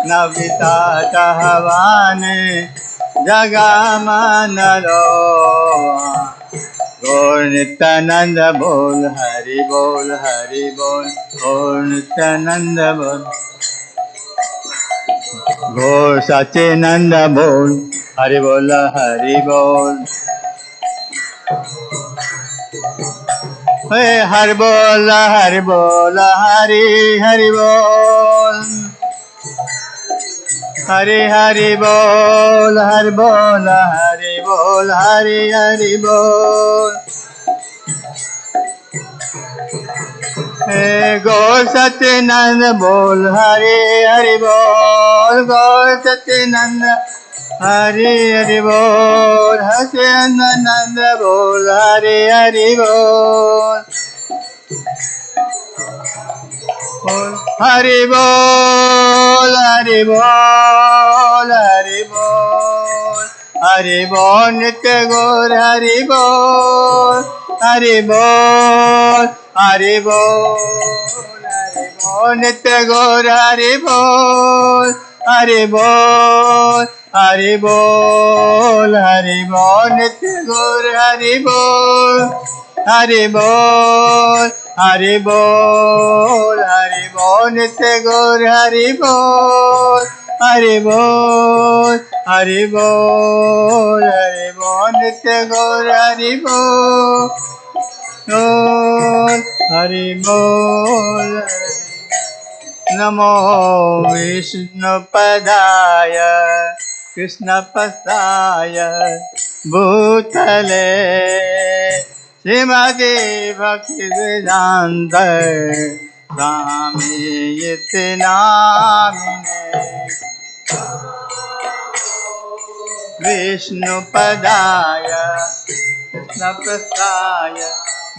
न विताटहवान जगमनलो। गौर नित्यानंद बोल हरि बोल हरि बोल। गौर नित्यानंद बोल। गौर सच्चिदानंद बोल हरि बोल हरि बोल। हरि बोल हरि बोल हरि हरि बोल। हरि हरि बोल हरि बोल हरि बोल हरि हरि बोल। गौर सच्चिदानंद बोल हरि हरि बोल। गौर सच्चिदानंद हरि हरि बोल। सच्चिदानंद बोल हरि हरि बोल। हरि बोल हरि बोल हरि बोल। हरि बोल नित्य गौर हरि बोल। हरि बोल हरि बोल हरि बोल नित्य गौर हरि बोल। हरि बोल हरि बोल हरि बोल नित्य गौर हरि बोल। हरि बोल हरि बोल हरि बोल नित्य गौर हरि बोल। हरि बोल हरि बोल हरि बोल नित्य गौर हरि बोल। हरि बोल। नमो विष्णुपदाय कृष्णपदाय भूतले श्रीमते भक्तिवेदांत स्वामी इति नामिने। विष्णुपदाय कृष्णपदाय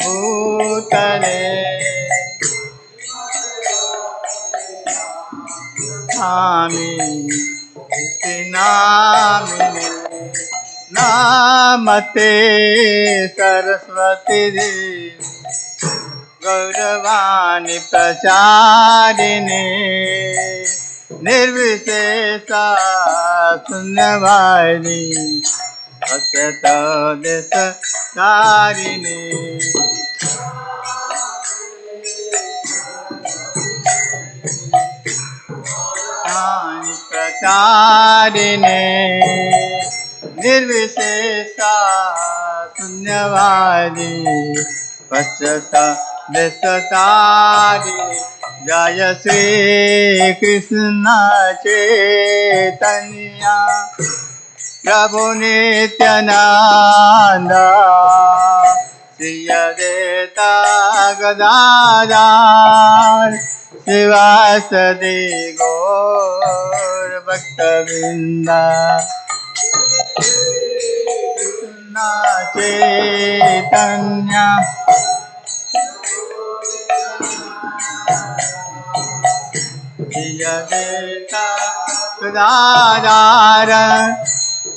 भूतले स्वामी इति नामिने। नमस्ते सरस्वती देवी गौरवाणी प्रचारिणे निर्विशेषा शून्यवादी अच्युत देशधारिणे। प्रचारिणे निर्विशेषा शून्यवादी पश्चात देशतारिणे। जय श्री कृष्ण चैतन्य प्रभु नित्यानंद श्री अद्वैता गदाधर शिवासदि गौर भक्तवृंद। कृष्ण चैतन्य श्री अद्वैता गदाधर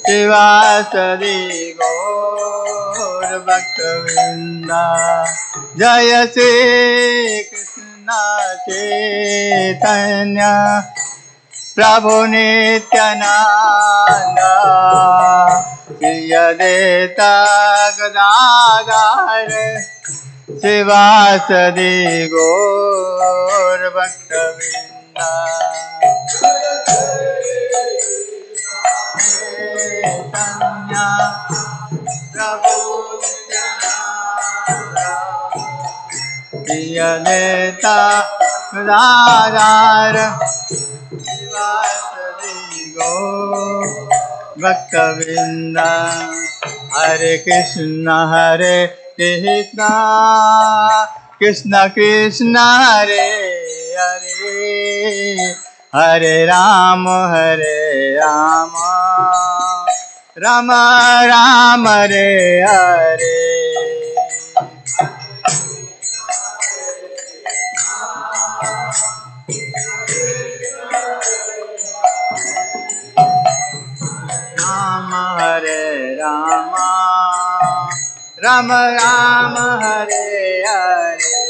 शिवासदि गौर भक्तवृंद। जय श्री कृष्ण चैतन्य प्रभु नित्यानंद श्री अद्वैता गदाधर शिवासदि गौर भक्तवृंद। चैतन्य प्रभु श्री अद्वैता गदाधर शिवासदि गौर भक्तवृंद। हरे कृष्ण कृष्ण कृष्ण हरे हरे हरे राम राम राम हरे हरे। राम हरे Ram Ram Ram Hare Hare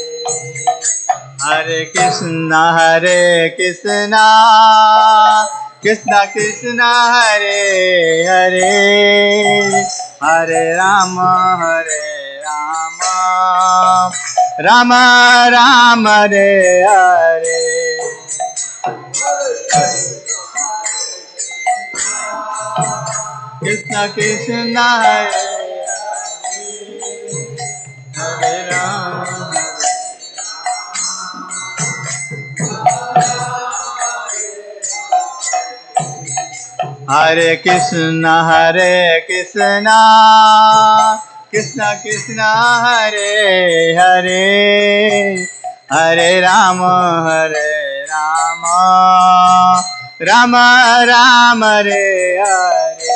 Hare Krishna, Krishna Krishna Hare Hare, Hare Rama, Rama Rama Hare Hare. Krishna Krishna Hare Hare Rama. Hare Krishna, Krishna Krishna Hare Hare, Hare Rama, Rama Rama Hare Hare.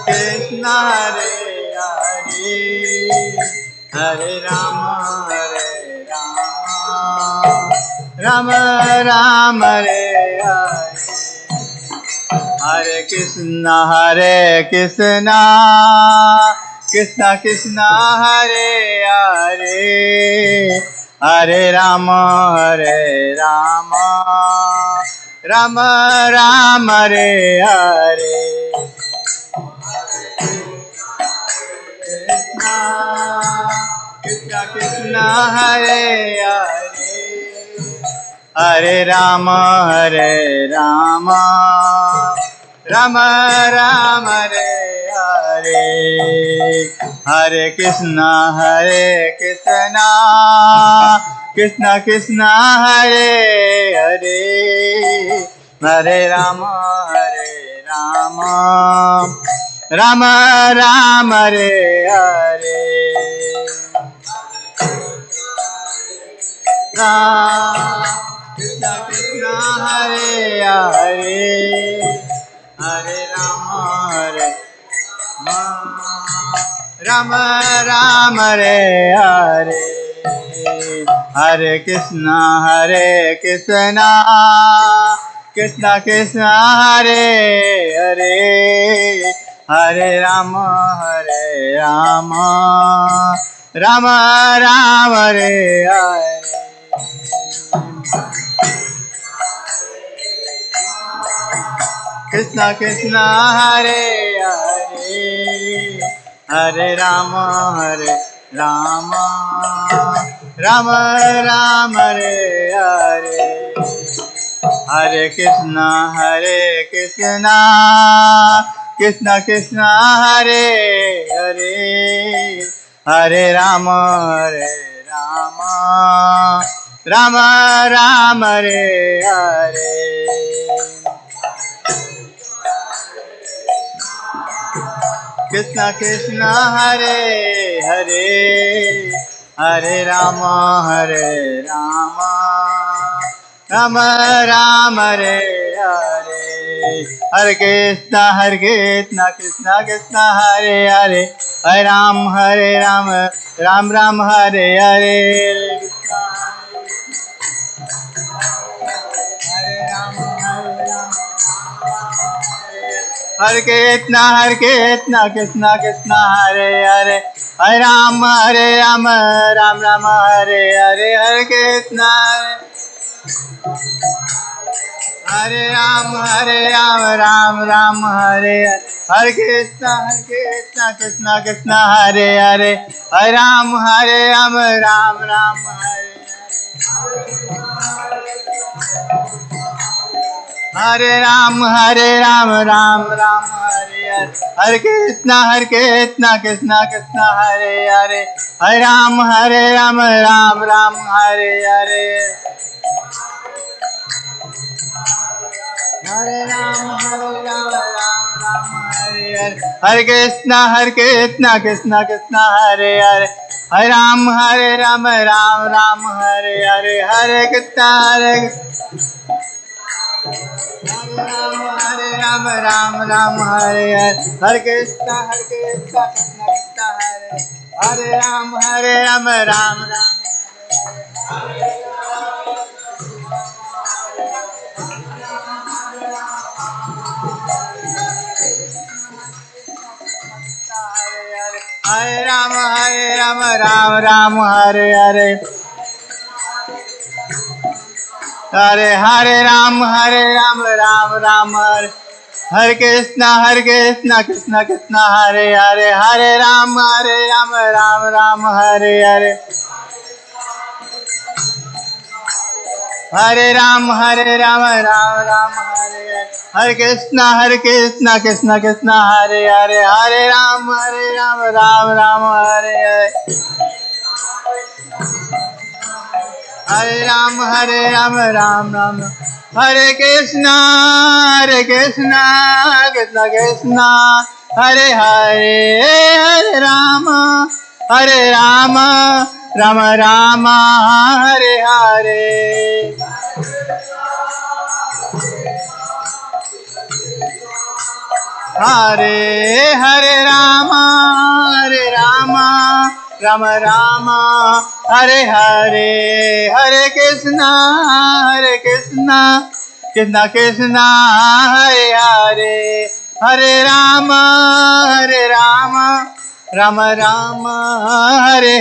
Krishna Hare Hare, Hare Rama, Rama Rama Hare Hare. Hare Krishna, Krishna Krishna Hare Hare, Hare Rama, Rama Rama Hare Hare. Krishna Krishna Hare Hare, Hare Rama, Rama Rama Hare Hare. Hare Krishna, Krishna Krishna Hare Hare, Hare Rama, Rama Rama Hare Hare. Krishna Krishna Hare Hare, Hare Rama, Rama Rama Hare Hare. Hare Krishna, Krishna Krishna Hare Hare, Hare Rama, Rama Rama Hare Hare. Krishna Krishna Hare Hare, Hare Rama, Rama Rama Hare Hare. Hare Krishna, Krishna Krishna Hare Hare, Hare Rama, Rama Rama Hare Hare. Krishna Krishna Hare Hare, Hare Rama, Rama Rama Hare Hare. Hare Krishna, Krishna Krishna Hare Hare, Hare Ram, Ram Ram Hare Hare. Hare Krishna, Krishna Krishna Hare Hare, Hare Ram, Ram Ram Hare Hare. Hare Krishna, Hare Ram, Ram Ram Hare Hare. Hare Krishna, Krishna Krishna Hare Hare, Hare Ram, Ram Ram Hare. Hare Ram, Ram Ram Hare Hare. Hare Krishna, Krishna Krishna Hare Hare, Hare Ram, Ram Ram Hare Hare. Hare Ram, Ram Hare Hare. Hare Krishna, Krishna Krishna Hare Hare, Hare Ram, Ram Ram Hare Hare. Hare Krishna, Hare Ram, Ram Hare Hare. Hare Krishna, Krishna Krishna Hare Hare. Hare Ram, Ram Ram. Ram Ram Ram Hare Hare Hare Ram Ram Ram हरे कृष्णा कृष्णा कृष्णा हरे राम राम राम हरे राम राम राम हरे कृष्णा कृष्णा कृष्णा हरे राम राम राम हरे राम राम राम हरे कृष्णा कृष्णा कृष्णा हरे राम राम राम हरे हरे राम राम राम हरे कृष्णा कृष्णा कृष्णा हरे राम राम राम हरे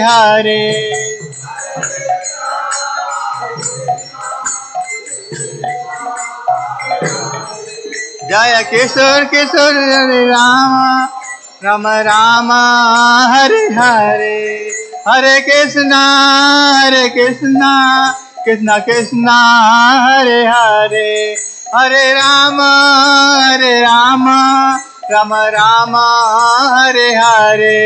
जय किशोर किशोर हरे राम राम हरे हरे कृष्णा कृष्णा कृष्णा हरे हरे राम राम राम हरे हरे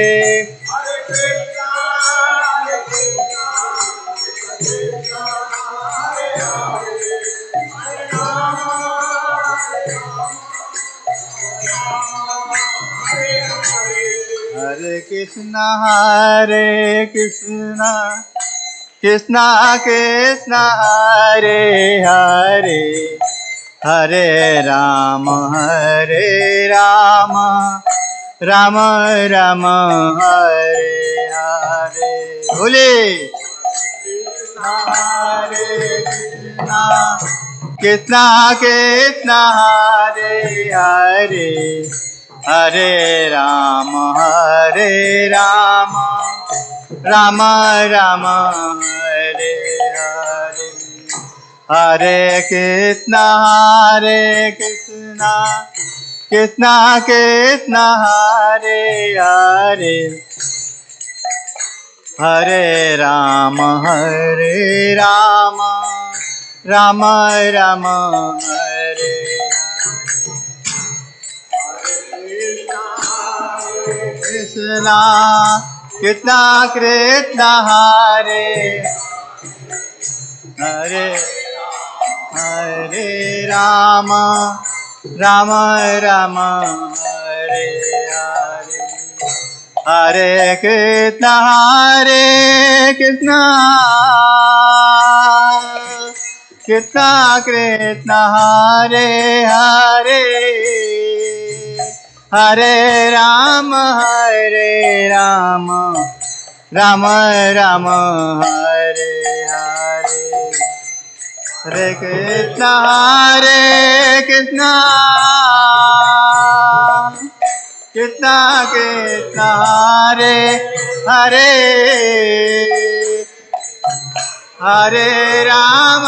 कृष्णा कृष्णा कृष्णा हरे हरे राम राम राम हरे बोले हरे कृष्णा कृष्णा हरे हरे राम राम राम हरे हरे कृष्णा कृष्णा कृष्णा हरे हरे राम राम राम हरे कृष्णा कृष्णा कृष्णा हरे हरे राम राम राम हरे हरे कृष्णा कृष्णा कृष्णा हरे हरे राम राम राम हरे हरे कृष्णा कृष्णा कृष्णा हरे हरे राम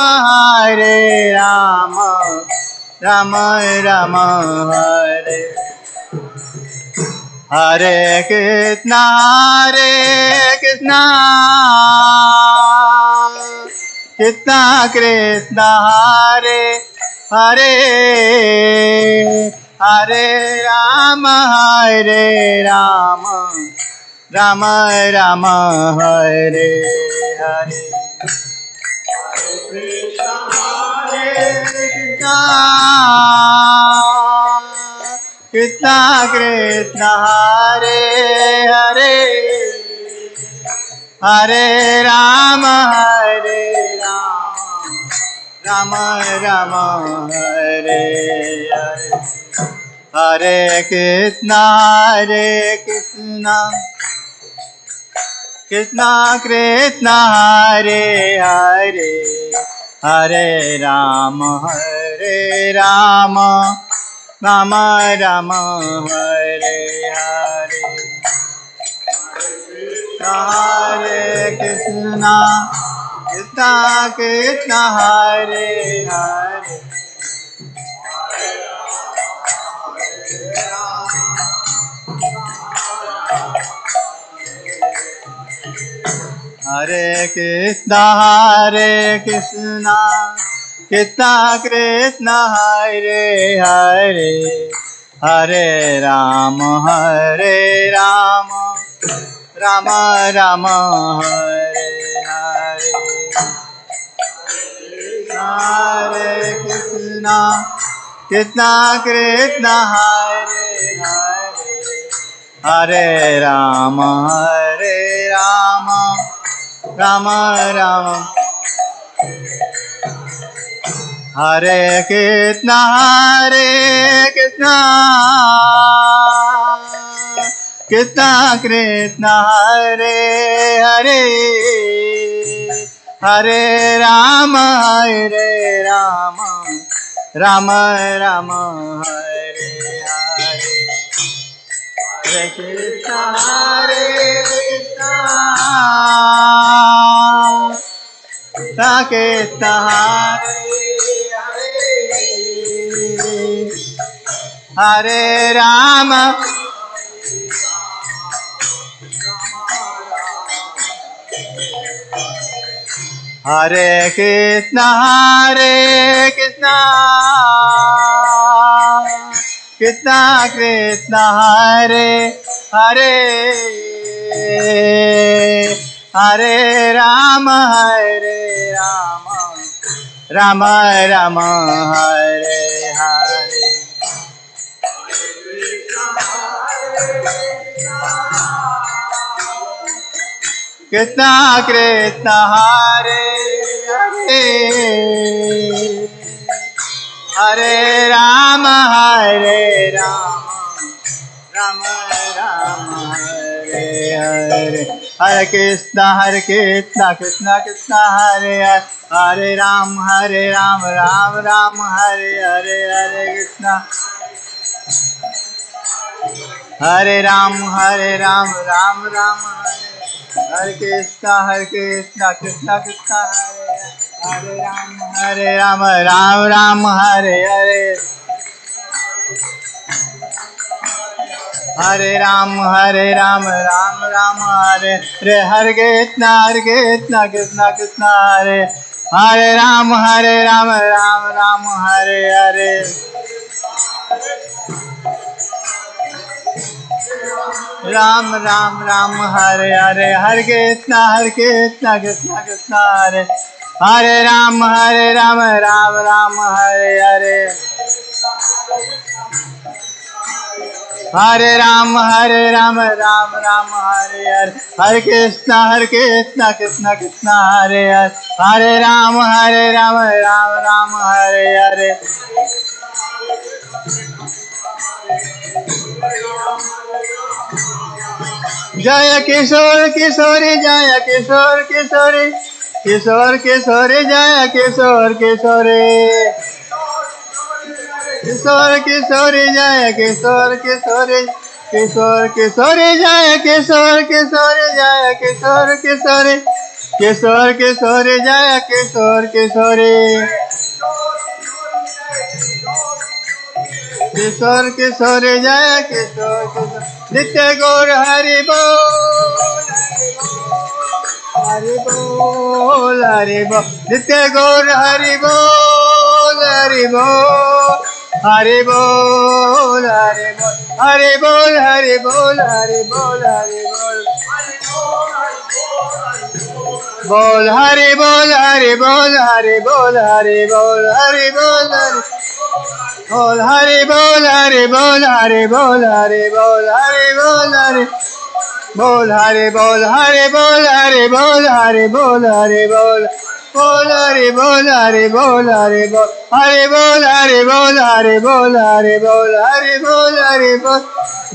राम राम हरे हरे कृष्णा कृष्णा कृष्णा हरे हरे राम राम राम हरे कृष्णा कृष्णा कृष्णा हरे हरे राम राम राम हरे हरे कृष्णा कृष्णा कृष्णा हरे हरे राम राम राम हरे Hare Krishna, Krishna Krishna Hare Hare, Hare Krishna, Krishna Krishna Hare Hare, Hare Rama, Rama Rama Hare Hare, Hare Krishna, Krishna Krishna Hare Hare, Hare Rama, Rama Rama, Hare Krishna, Krishna Krishna Hare Hare, Hare Rama, Rama Rama Hare Hare, Hare Krishna, Krishna Krishna Hare Hare, Hare Rama, Hare Krishna, Krishna Krishna Hare Hare, Hare Rama, Rama Rama Hare Hare, Krishna Krishna Hare Hare, Hare Rama, Rama Rama Hare Hare, Hare Krishna, Krishna Krishna Hare Hare, Hare Ram, Ram Ram Hare Hare, Hare Krishna, Hare Ram, Ram Ram Hare, Hare Krishna, Krishna Krishna Hare Hare, Hare Ram, Ram Ram Hare Hare, Hare Ram, Ram Ram Hare Hare, Hare Krishna, Krishna Krishna Hare Hare, Ram, Ram Ram Hare Hare, Ram Ram Hare Hare, Hare Krishna, Krishna Krishna Hare Hare, Ram, Ram Ram Hare Hare, Hare Ram, Ram Ram Hare Hare, Hare Krishna, Krishna Krishna Hare Hare, Hare Ram, Ram Ram Hare Hare, Jaya Kishore Kishore, Jaya Kishore Kishore, Kishore Kishore, Jaya Kishore Kishore, Kishore Kishore, Jaya Kishore Kishore, Kishore Kishore, Jaya Kishore Kishore, Jaya Kishore Kishore, Kishore Kishore, Jaya Kishore Kishore, Kishore Kishore, Jaya Kishore Kishore, Nitya Gaur Hari Bol, Hari Bol, Hari Bol, Nitya Gaur Hari Bol, Hari Bol, Hari Bol, Hari Bol, Hari Bol, Hari Bol, Hari Bol, Hari Bol, Bol Hari Bol, Hari Bol, Hari Bol, Hari Bol, Hari Bol, Bol Hari Bol, Hari Bol, Hari Bol, Hari Bol, Hari Bol, Hari Bol Hari Bol, Hari Bol, Hari Bol, Hari Bol, Hari Bol, Bol Hari Bol, Hari Bol, Hari Bol, Hari Bol, Hari Bol, Hari Bol, Hari Bol, Hari Bol, Hari Bol,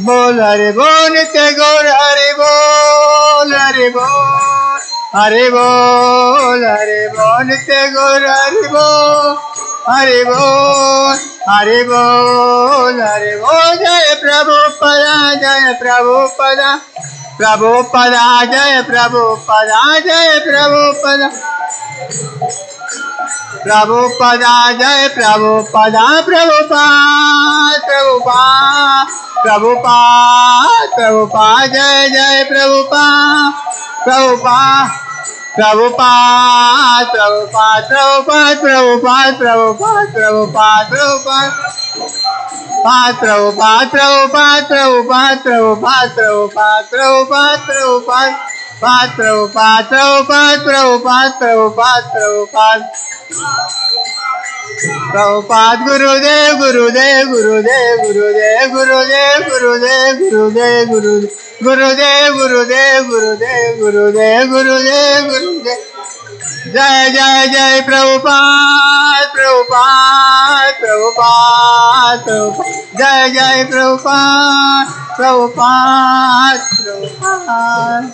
Bol Hari Bol, Nitya Gaur Hari Bol, Hari Bol, Hari Bol, Hari Bol, Nitya Gaur Hari Bol, Hari Bol, Hari Bol, Hari Bol, Jai Prabhupada, Jai Prabhupada, Prabhupada Jai Prabhupada Jai Prabhupada Prabhupada Jai Prabhupada Prabhupada Prabhupada Prabhupada Jai Jai Prabhupada Prabhupada Prabhupada Prabhupada Prabhupada Prabhupada Prabhupada Prabhupada Prabhupada Prabhupada Prabhupada Prabhupada Prabhupada Prabhupada Prabhupada Prabhupada Prabhupada Prabhupada Prabhupada Gurudev Gurudev Gurudev Gurudev Gurudev Gurudev Gurudev Gurudev Gurudev Gurudev Gurudev Gurudev Gurudev Jai Jai Jai Prabhupada Prabhupada Prabhupada Prabhupada Jai Jai Prabhupada Prabhupada Prabhupada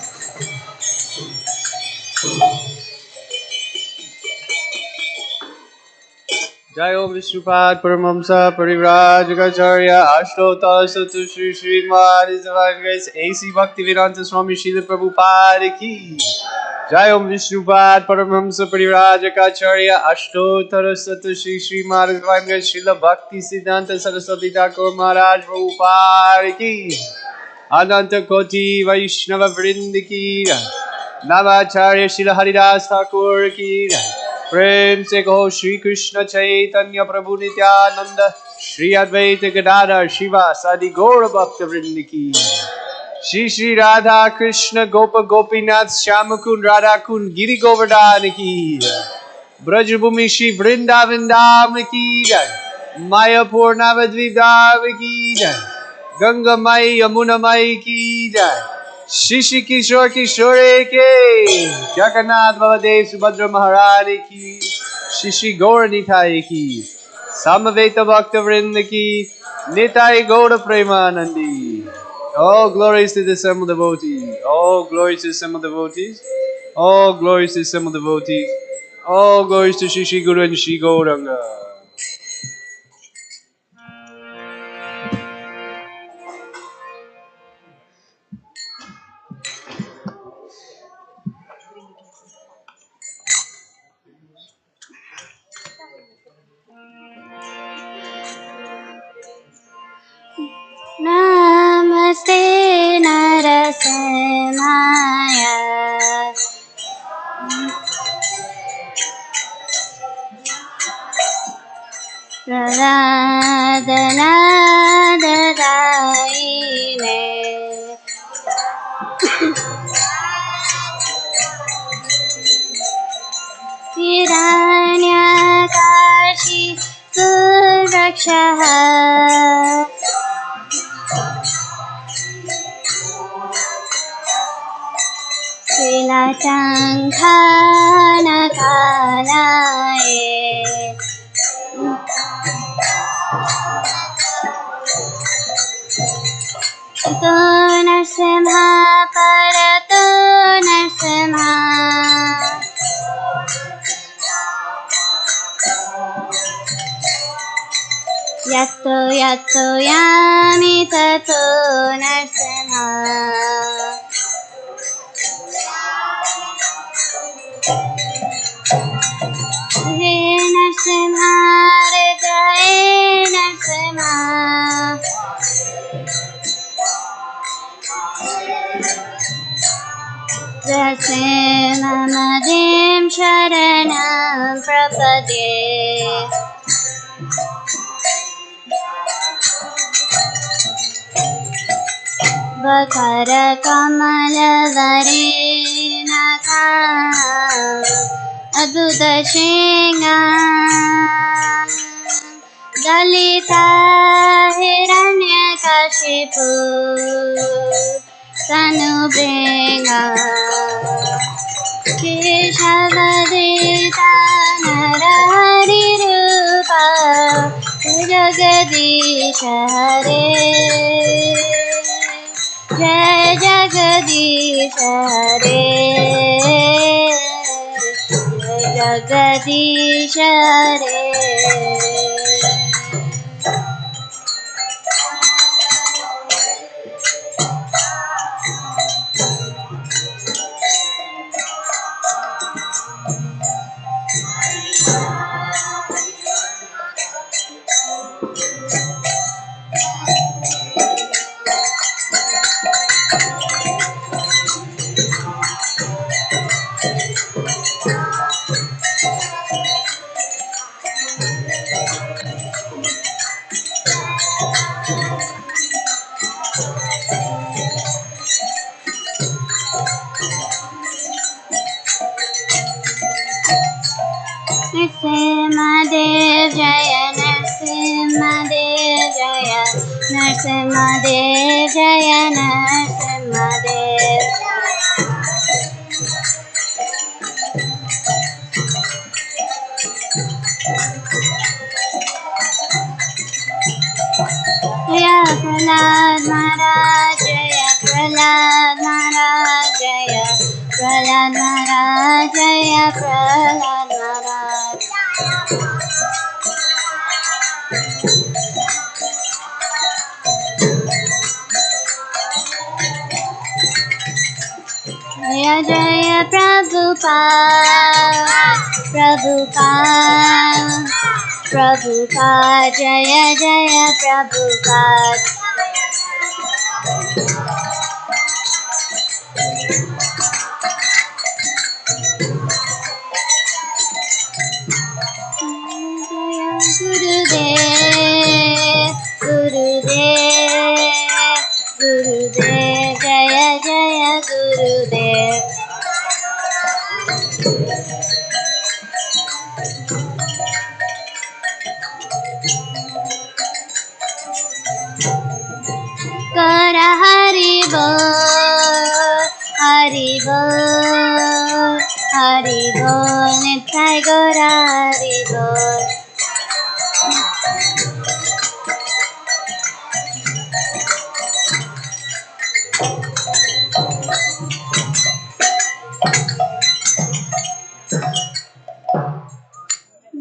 Jai Om Vishnupada Paramahamsa Parivrajagacharya Ashtota Satu Shri Srimad His Divine Grace A.C. Bhaktivedanta Swami Srila Prabhupada Ki Jai Om Vishnupada Paramahamsa Parivrajagacharya Ashtota Satu Shri Srimad His Divine Grace Srila Bhakti Siddhanta Saraswati Thakur Maharaj Prabhupada Ki Ananta Koti Vaishnava Vrindiki Namacharya Srila Haridas Thakur Ki प्रेम से कहो श्री कृष्ण चैतन्य प्रभु नित्यानंद श्री अद्वैत गदाधर शिवासादि गौर भक्त वृंद की श्री श्री राधा कृष्ण गोप गोपीनाथ श्याम कुंड राधा कुंड गिरि गोवर्धन की ब्रजभूमि श्री वृंदावन धाम की मायापुर नवद्वीप धाम की गंगा माई यमुना माई की शिशि किशोर किशोरी के जगन्नाथ बलदेव सुभद्रा महाराज की शिशि गौर निताई की समवेत भक्त वृंद की निताई गौर Premanandi. All glories to the assembled devotees. All glories to the assembled devotees. All glories to the assembled devotees. All glories to Shri Shri Guru and Shri Gauranga. Namaste Narasimhaya Radha Hiranyakashi Surakshaha Srilatankhana Kalaye Tu Narsimha Paratu Narsimha Yatto Yatto Yami Tato Narsimha He Narsimha Jai Narsimha Rasena Madim Sharanam Prapade Vakara Kamala Varenaka Adhuta Shinga Dalita Hiranyakashipu Tanubringa Keshavadita Narahari Rupa Jagadisha Hare Jai Jagadisha Hare Jai Jagadisha Hare Nrsimhadev Jaya Nrsimhadev Jaya Nrsimhadev Jaya Nrsimhadev Jaya Prahlad Maharaj Jaya Prahlad Maharaj Jaya Prahlad Maharaj Jaya Prahlad Maharaj Jaya Jaya Prabhupada Prabhupada Prabhupada Jaya Jaya Prabhupada Gurudev Gurudev Gurudev Jaya Jaya Gurudev Kara Hari Bol Hari Bol Hari Bol Nithai Gora Hari Bol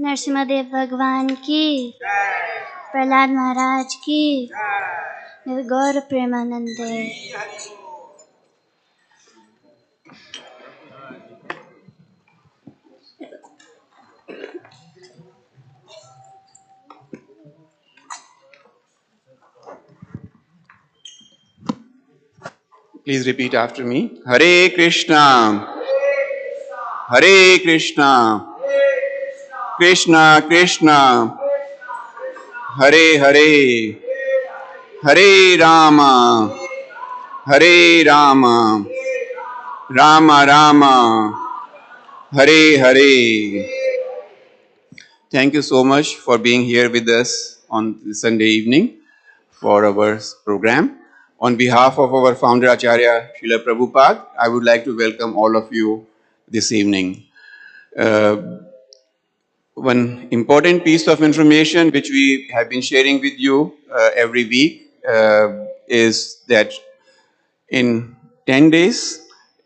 Narasimhadeva भगवान की प्रहलाद महाराज की गौर प्रेमानंदे Please repeat after me. Hare Krishna. Hare Krishna. Krishna Krishna. Hare Hare. Hare Rama. Hare Rama. Rama Rama. Hare Hare. Thank you so much for being here with us on this Sunday evening for our program. On behalf of our founder Acharya Srila Prabhupada, I would like to welcome all of you this evening. One important piece of information which we have been sharing with you every week is that in 10 days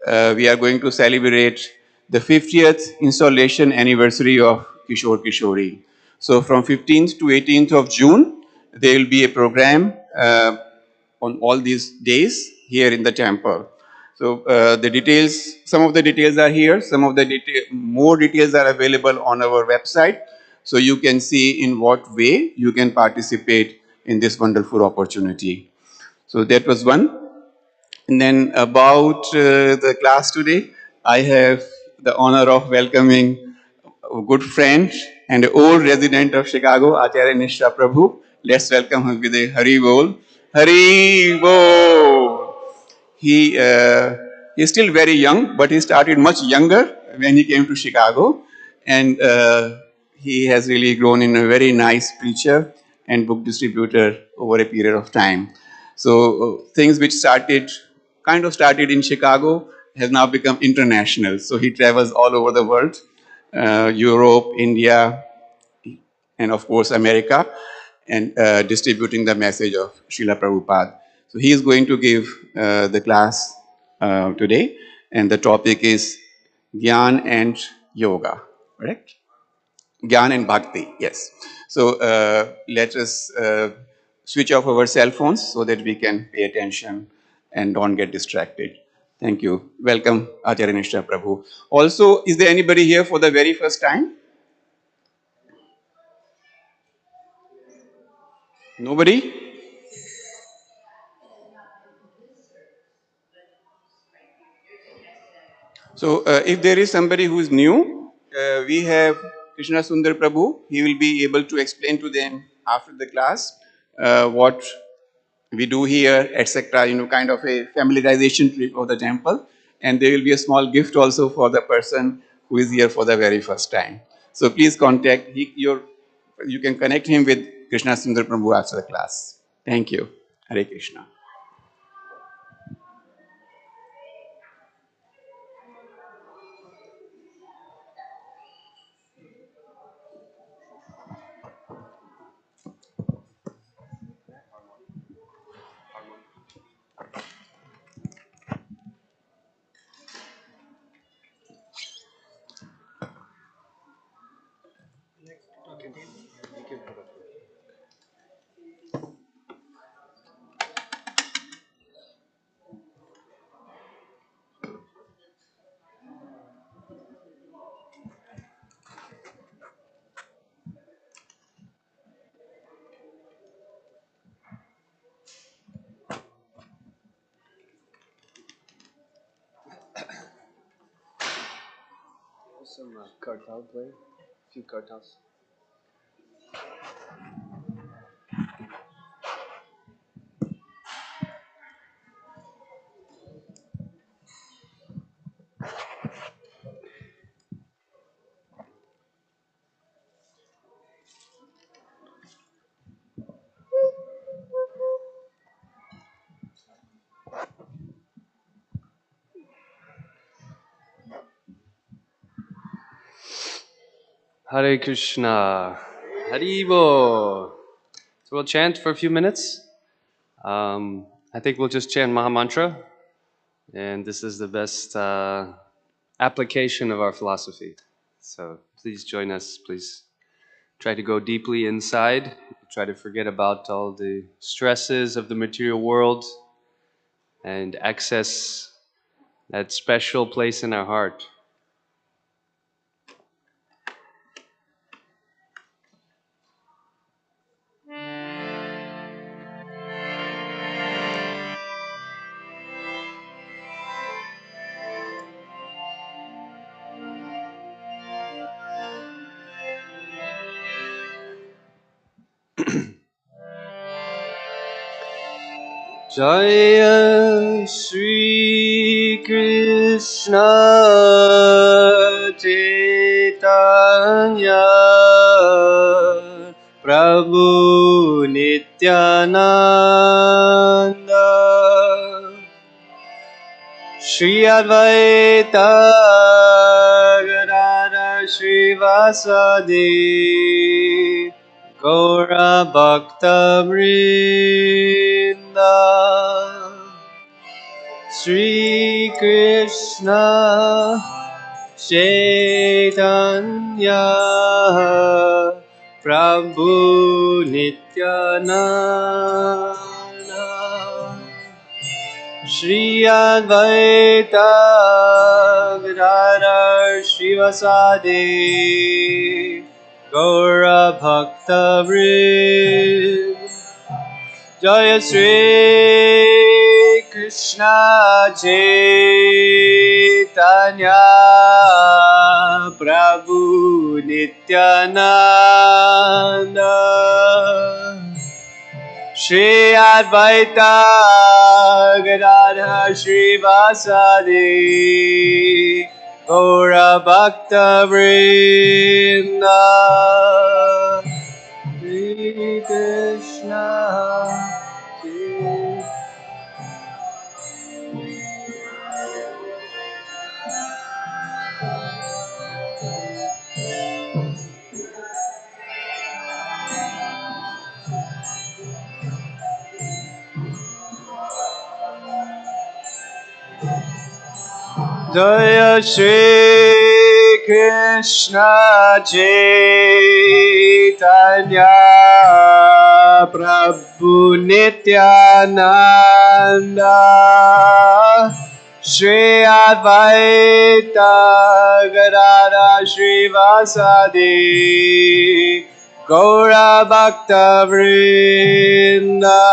we are going to celebrate the 50th installation anniversary of Kishore Kishori. So from 15th to 18th of June, there will be a program on all these days here in the temple. So the details, some of the details are here, some of the more details are available on our website. So you can see in what way you can participate in this wonderful opportunity. So that was one. And then about the class today, I have the honor of welcoming a good friend and an old resident of Chicago, Acharya Nisha Prabhu. Let's welcome him with a Hari Bol. Hari Bol. He is still very young, but he started much younger when he came to Chicago. And he has really grown in a very nice preacher and book distributor over a period of time. So things which kind of started in Chicago has now become international. So he travels all over the world, Europe, India, and of course America, and distributing the message of Srila Prabhupada. So he is going to give the class today, and the topic is Gyan and Yoga, correct? Gyan and Bhakti, yes. So let us switch off our cell phones so that we can pay attention and don't get distracted. Thank you. Welcome, Acharya Nishta Prabhu. Also, is there anybody here for the very first time? Nobody? So, if there is somebody who is new, we have Krishna Sundar Prabhu. He will be able to explain to them after the class what we do here, etc. Kind of a familiarization trip of the temple. And there will be a small gift also for the person who is here for the very first time. So, please contact you can connect him with Krishna Sundar Prabhu after the class. Thank you. Hare Krishna. Some kartal play, a few kartals. Hare Krishna, Haribo. So we'll chant for a few minutes. I think we'll just chant Maha Mantra, and this is the best application of our philosophy. So please join us. Please try to go deeply inside. Try to forget about all the stresses of the material world and access that special place in our heart. Jaya Shri Krishna Chaitanya Prabhu Nityananda Shri Advaita Gadadhar Srivasadi Gaura Bhakta Vrinda Shri Krishna Chaitanya Prabhu Nityananda Shri Advaita Gadadhar Srivasadi Gaura Bhakta Vrinda Jaya Shri Krishna Chaitanya Prabhu Nityananda Shri Advaita Gadadhar Srivasadi Gaura Bhakta Vrinda Shri Krishna Jaya Shri Krishna Chaitanya Prabhu Nityananda Shri Advaita Gadada Srivasadi Gaura Bhakta Vrinda.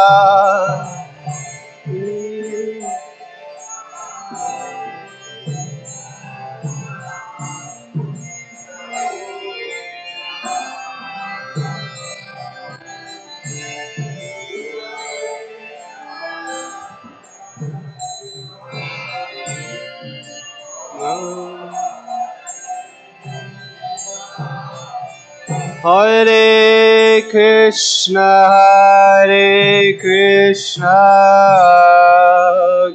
Hare Krishna,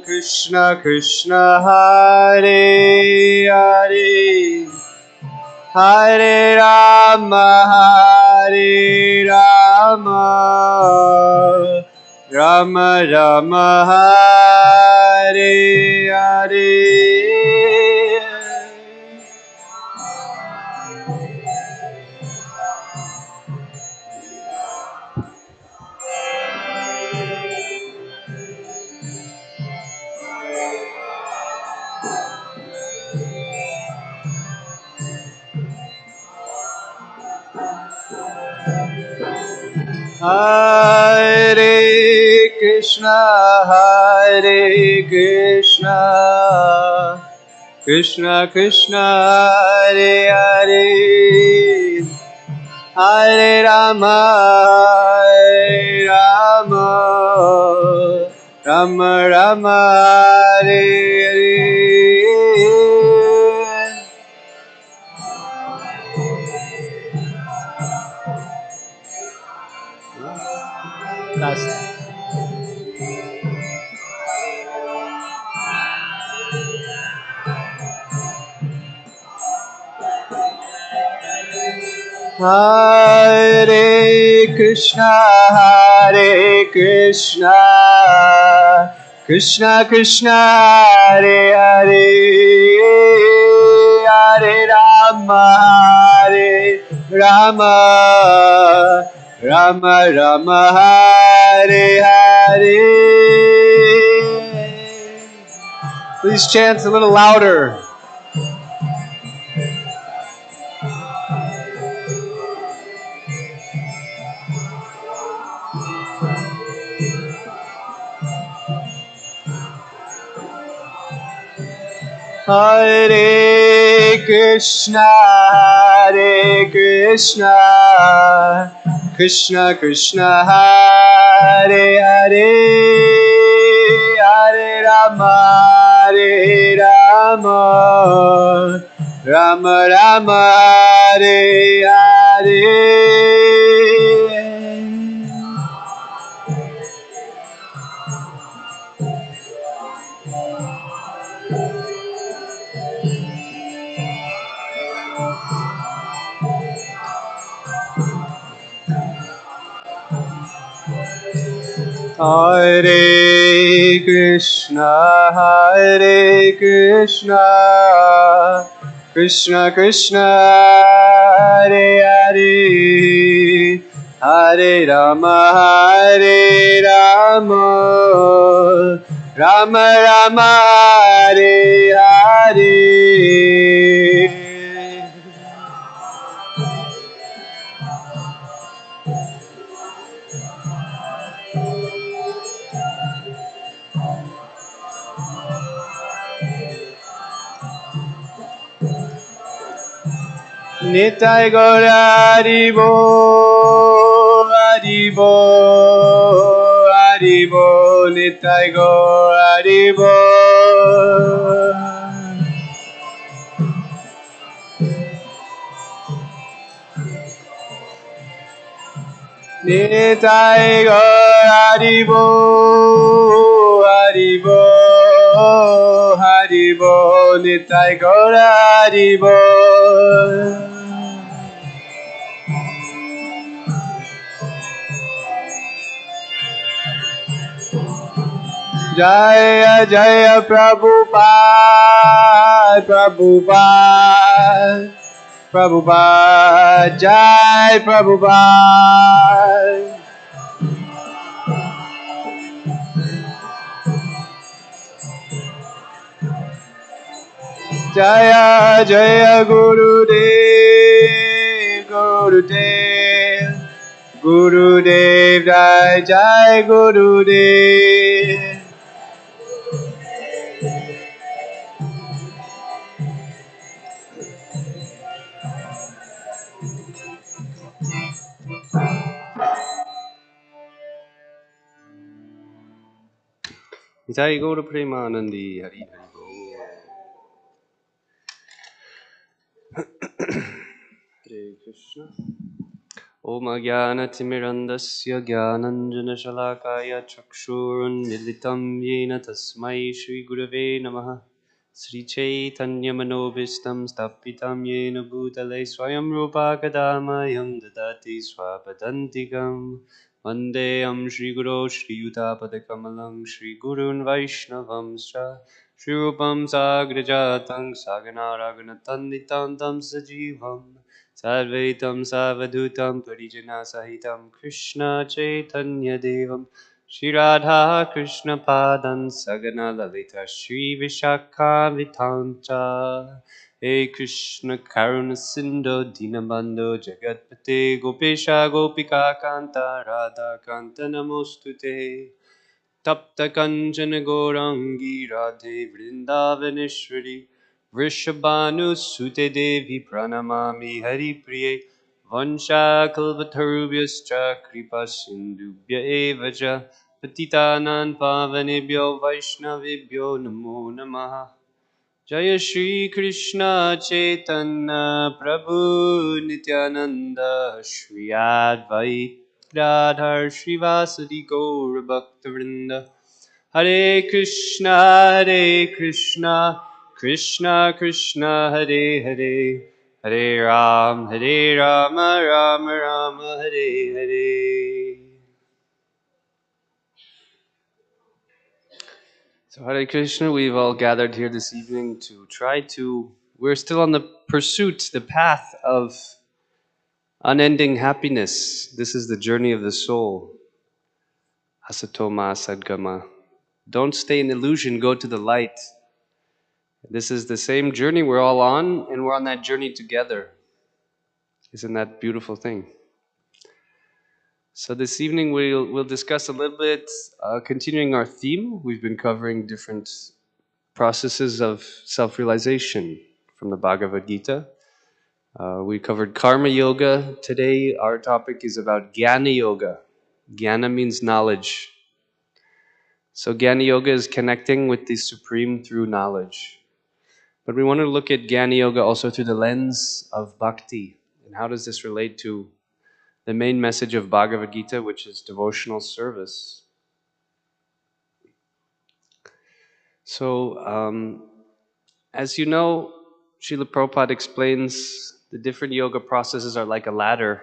Krishna Krishna, Hare Hare, Hare Rama, Rama Rama, Hare Hare. Hare Krishna, Krishna Krishna, Hare Hare, Hare Rama, Rama Rama, Hare Hare. Last. Hare Krishna, Krishna Krishna, Hare Hare, Hare Rama, Rama Rama, Hare Hare. Please chant a little louder. Hare Krishna, Krishna Krishna, Hare Hare, Hare Rama, Rama Rama, Hare Hare. Hare Krishna, Krishna Krishna, Hare Hare, Hare Rama, Rama Rama, Hare Hare. Nitai Gaura Haribo, Haribo, Nitai Gaura Haribo. Nitai Gaura Haribo, Haribo, Nitai Gaura Haribo. Jaya Jaya Prabhupada, Jai Prabhupada. Jaya Jaya Gurudev, Gurudev, Gurudev, Jai Jai Gurudev. Jai Gaura Premanandi Hari Hari Bol. Hare Krishna. Om Ajnanatirmirandasya Jnananjanashalakaya Chakshurunmilitam Yena Tasmai Shri Gurave Namaha. Sri Chaitanya Manobishtam Stapitam Yena Bhutale Swayam Rupa Kadamayam Dadati Swapadantikam Vandeyam Shri Guru Shri Yutapadakamalam Shri Gurun Vaishnavam Shri Rupam Sagrajatam Sagana Raghunatanditantam Sajivam Sarvaitam Savadutam Parijana Sahitam Krishna Chaitanya Devam Shri Radha Krishna Padan Sagana Lalita Shri Vishakha Vitancha Hey Krishna Karuna Sindhu Dinabandhu Jagatpate Gopesha Gopika Kanta Radha Kanta Namostute Tapta Kanchana Gorangi Radhe Vrindavaneshwari Vrishabhanu Sute Devi Pranamami Hari Priye Vansha Kalpatarubhyascha Kripa Sindhubhya Evacha Patitanan Pavanebhyo Vaishnavibhyo Namo Namaha Jaya Shri Krishna Chaitanya Prabhu Nityananda Shri Advait Radhar Srivasadi Gaur Bhaktivinoda Hare Krishna Krishna Krishna Hare Hare Hare Rama Rama Hare Hare. So Hare Krishna, we've all gathered here this evening to we're still on the pursuit, the path of unending happiness. This is the journey of the soul. Asatoma Sadgama. Don't stay in illusion, go to the light. This is the same journey we're all on, and we're on that journey together. Isn't that a beautiful thing? So this evening we'll discuss a little bit, continuing our theme. We've been covering different processes of self-realization from the Bhagavad Gita. We covered Karma Yoga. Today our topic is about Jnana Yoga. Jnana means knowledge. So Jnana Yoga is connecting with the Supreme through knowledge. But we want to look at Jnana Yoga also through the lens of Bhakti. And how does this relate to the main message of Bhagavad Gita, which is devotional service? So, as you know, Srila Prabhupada explains the different yoga processes are like a ladder.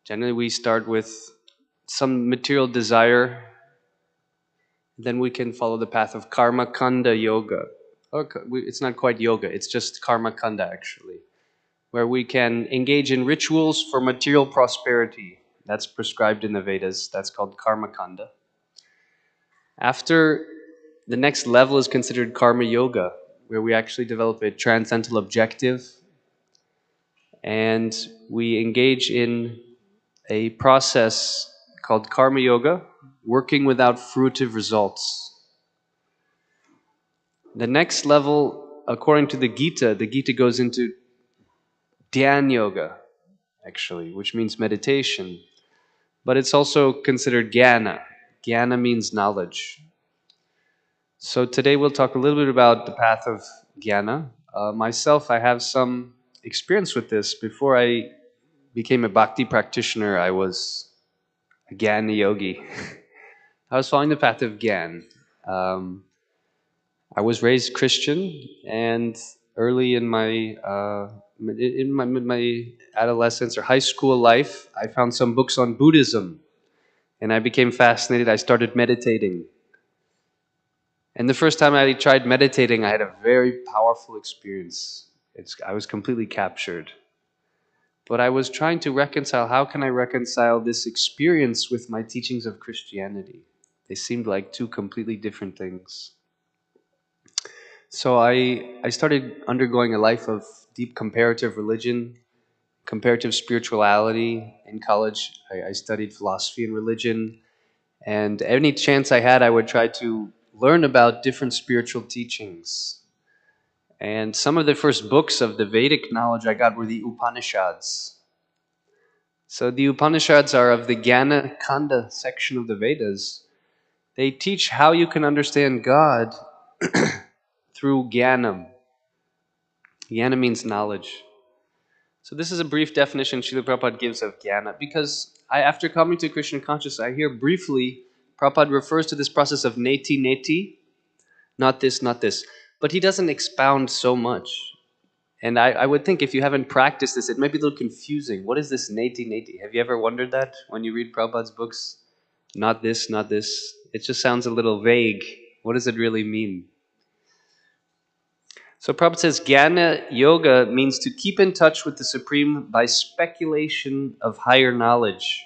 Generally, we start with some material desire, then we can follow the path of Karma Kanda Yoga. It's not quite yoga, it's just Karma Kanda actually, where we can engage in rituals for material prosperity. That's prescribed in the Vedas, that's called Karma Kanda. After, the next level is considered Karma Yoga, where we actually develop a transcendental objective and we engage in a process called Karma Yoga, working without fruitive results. The next level, according to the Gita goes into Dhyan Yoga, actually, which means meditation. But it's also considered Jnana. Jnana means knowledge. So today we'll talk a little bit about the path of Jnana. Myself, I have some experience with this. Before I became a bhakti practitioner, I was a Jnana yogi. I was following the path of Jnana. I was raised Christian, and early in my adolescence or high school life, I found some books on Buddhism, and I became fascinated. I started meditating. And the first time I tried meditating, I had a very powerful experience. I was completely captured. But I was trying to reconcile, how can I reconcile this experience with my teachings of Christianity? They seemed like two completely different things. So I started undergoing a life of deep comparative religion, comparative spirituality. In college, I studied philosophy and religion. And any chance I had, I would try to learn about different spiritual teachings. And some of the first books of the Vedic knowledge I got were the Upanishads. So the Upanishads are of the Jnana Kanda section of the Vedas. They teach how you can understand God through Jnanam. Jnana means knowledge. So this is a brief definition Srila Prabhupada gives of Jnana, because after coming to Krishna consciousness, I hear briefly Prabhupada refers to this process of neti neti, not this, not this. But he doesn't expound so much. And I would think if you haven't practiced this, it might be a little confusing. What is this neti neti? Have you ever wondered that when you read Prabhupada's books? Not this, not this. It just sounds a little vague. What does it really mean? So Prabhupada says, Jnana Yoga means to keep in touch with the Supreme by speculation of higher knowledge.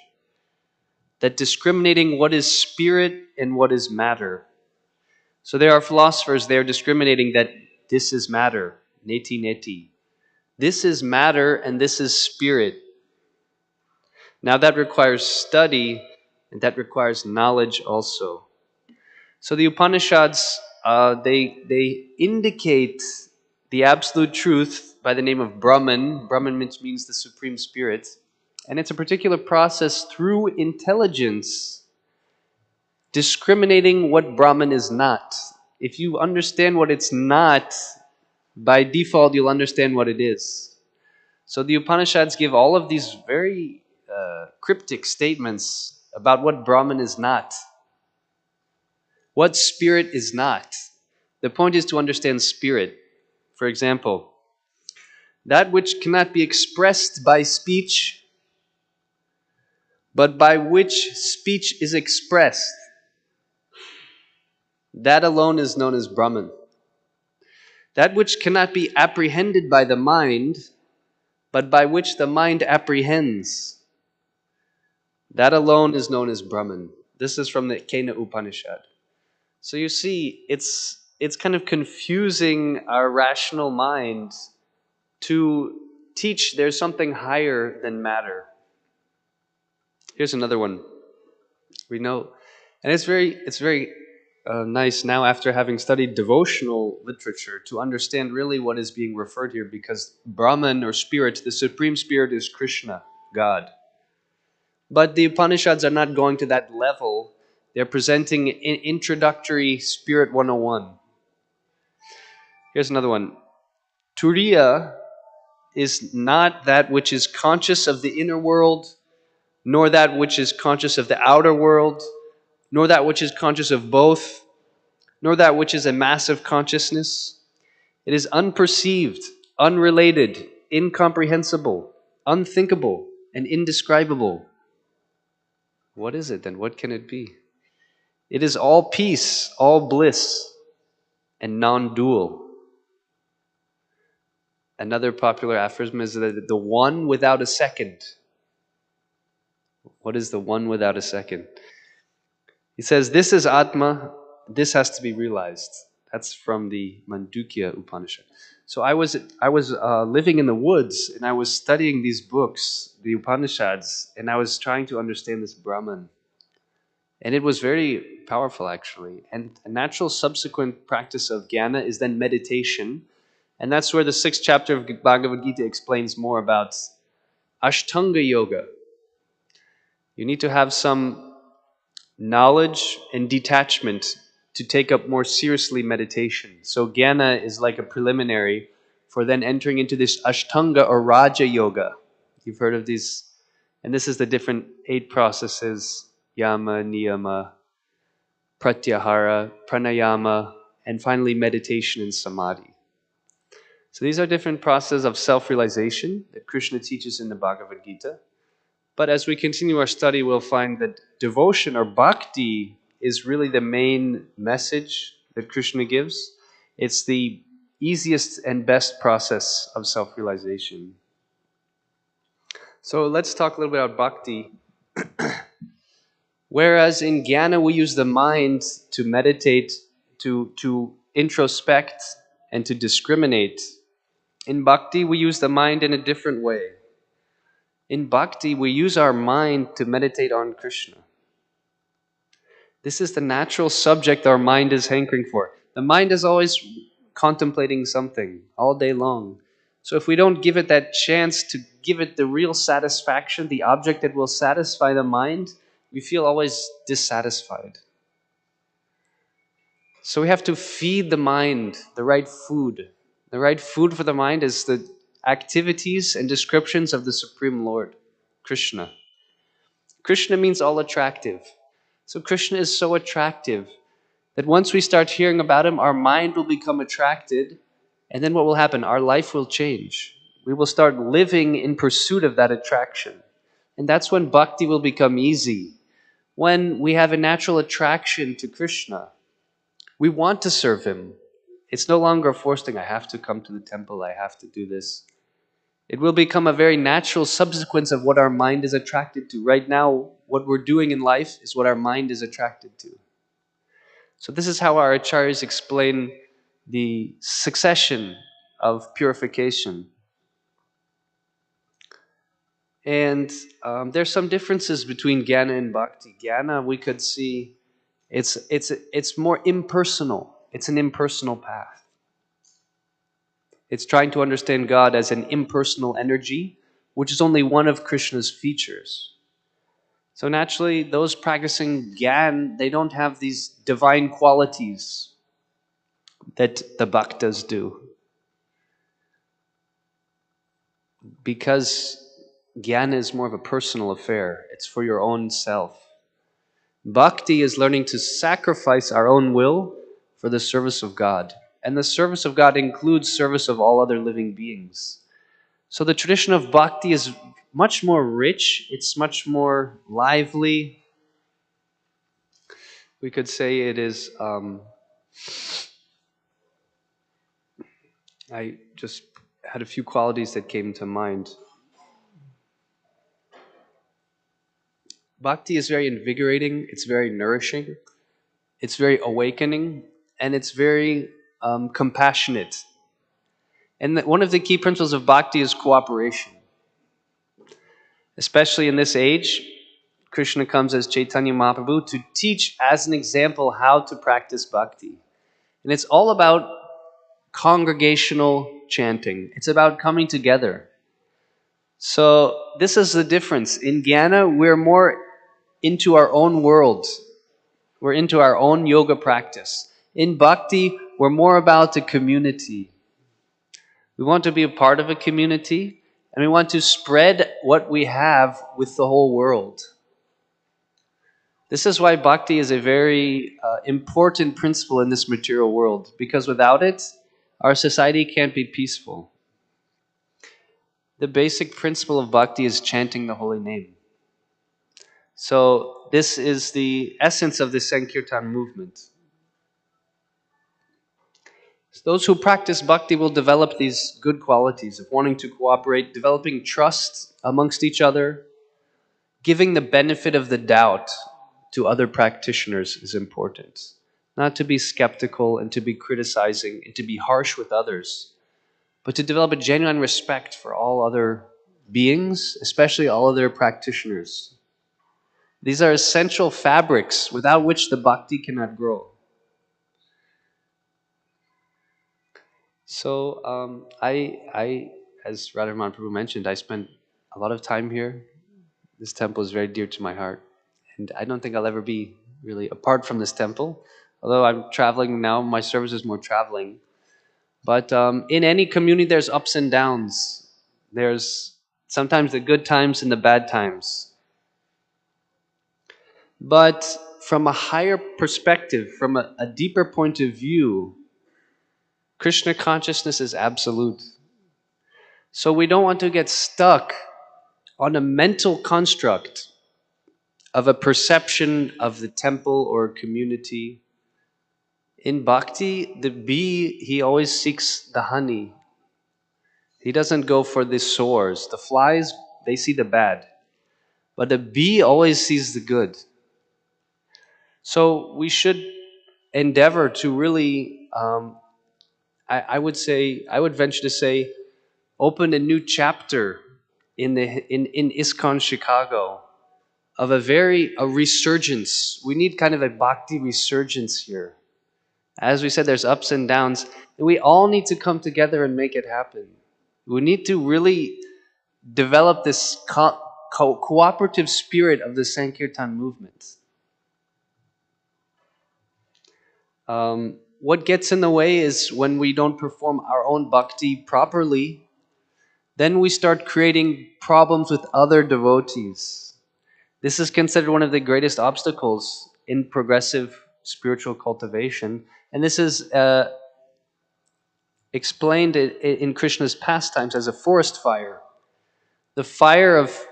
That discriminating what is spirit and what is matter. So there are philosophers there discriminating that this is matter, neti neti. This is matter and this is spirit. Now that requires study and that requires knowledge also. So the Upanishads, they indicate the absolute truth by the name of Brahman. Brahman means the Supreme Spirit. And it's a particular process through intelligence discriminating what Brahman is not. If you understand what it's not, by default you'll understand what it is. So the Upanishads give all of these very cryptic statements about what Brahman is not, what spirit is not. The point is to understand spirit. For example, that which cannot be expressed by speech, but by which speech is expressed, that alone is known as Brahman. That which cannot be apprehended by the mind, but by which the mind apprehends, that alone is known as Brahman. This is from the Kena Upanishad. So you see, it's kind of confusing our rational mind to teach there's something higher than matter. Here's another one. We know, and it's very nice now after having studied devotional literature to understand really what is being referred here, because Brahman or spirit, the Supreme Spirit, is Krishna, God. But the Upanishads are not going to that level. They're presenting an introductory Spirit 101. Here's another one. Turiya is not that which is conscious of the inner world, nor that which is conscious of the outer world, nor that which is conscious of both, nor that which is a massive consciousness. It is unperceived, unrelated, incomprehensible, unthinkable, and indescribable. What is it then? What can it be? It is all peace, all bliss, and non-dual. Another popular aphorism is that the one without a second. What is the one without a second? He says, this is Atma, this has to be realized. That's from the Mandukya Upanishad. So I was living in the woods and I was studying these books, the Upanishads, and I was trying to understand this Brahman. And it was very powerful actually. And a natural subsequent practice of jnana is then meditation. And that's where the 6th chapter of Bhagavad Gita explains more about Ashtanga Yoga. You need to have some knowledge and detachment to take up more seriously meditation. So jnana is like a preliminary for then entering into this Ashtanga or Raja Yoga. You've heard of these. And this is the different 8 processes: yama, niyama, pratyahara, pranayama, and finally meditation and samadhi. So these are different processes of self-realization that Krishna teaches in the Bhagavad Gita. But as we continue our study, we'll find that devotion or bhakti is really the main message that Krishna gives. It's the easiest and best process of self-realization. So let's talk a little bit about bhakti. Whereas in jnana we use the mind to meditate, to introspect, and to discriminate. In bhakti, we use the mind in a different way. In bhakti, we use our mind to meditate on Krishna. This is the natural subject our mind is hankering for. The mind is always contemplating something all day long. So if we don't give it that chance to give it the real satisfaction, the object that will satisfy the mind, we feel always dissatisfied. So we have to feed the mind the right food. The right food for the mind is the activities and descriptions of the Supreme Lord, Krishna. Krishna means all attractive. So Krishna is so attractive that once we start hearing about him, our mind will become attracted, and then what will happen? Our life will change. We will start living in pursuit of that attraction. And that's when bhakti will become easy. When we have a natural attraction to Krishna, we want to serve him. It's no longer a forced thing. I have to come to the temple. I have to do this. It will become a very natural subsequence of what our mind is attracted to. Right now, what we're doing in life is what our mind is attracted to. So this is how our acharyas explain the succession of purification. And there's some differences between jnana and bhakti. Jnana, we could see, it's more impersonal. It's an impersonal path. It's trying to understand God as an impersonal energy, which is only one of Krishna's features. So naturally, those practicing Gyan, they don't have these divine qualities that the bhaktas do. Because Gyan is more of a personal affair. It's for your own self. Bhakti is learning to sacrifice our own will for the service of God. And the service of God includes service of all other living beings. So the tradition of bhakti is much more rich. It's much more lively. We could say it is... I just had a few qualities that came to mind. Bhakti is very invigorating. It's very nourishing. It's very awakening. And it's very compassionate. And one of the key principles of bhakti is cooperation. Especially in this age, Krishna comes as Chaitanya Mahaprabhu to teach as an example how to practice bhakti. And it's all about congregational chanting. It's about coming together. So this is the difference. In jnana, we're more into our own world. We're into our own yoga practice. In bhakti, we're more about the community. We want to be a part of a community, and we want to spread what we have with the whole world. This is why bhakti is a very important principle in this material world, because without it, our society can't be peaceful. The basic principle of bhakti is chanting the holy name. So this is the essence of the Sankirtan movement. Those who practice bhakti will develop these good qualities of wanting to cooperate, developing trust amongst each other, giving the benefit of the doubt to other practitioners is important. Not to be skeptical and to be criticizing and to be harsh with others, but to develop a genuine respect for all other beings, especially all other practitioners. These are essential fabrics without which the bhakti cannot grow. So as Radharman Prabhu mentioned, I spent a lot of time here. This temple is very dear to my heart. And I don't think I'll ever be really apart from this temple. Although I'm traveling now, my service is more traveling. But in any community, there's ups and downs. There's sometimes the good times and the bad times. But from a higher perspective, from a deeper point of view, Krishna consciousness is absolute. So we don't want to get stuck on a mental construct of a perception of the temple or community. In bhakti, the bee, he always seeks the honey. He doesn't go for the sores. The flies, they see the bad. But the bee always sees the good. So we should endeavor to really I would say, I would venture to say, opened a new chapter in ISKCON Chicago of a resurgence. We need kind of a bhakti resurgence here. As we said, there's ups and downs, and we all need to come together and make it happen. We need to really develop this cooperative spirit of the Sankirtan movement. What gets in the way is when we don't perform our own bhakti properly, then we start creating problems with other devotees. This is considered one of the greatest obstacles in progressive spiritual cultivation, and this is explained in Krishna's pastimes as a forest fire, the fire of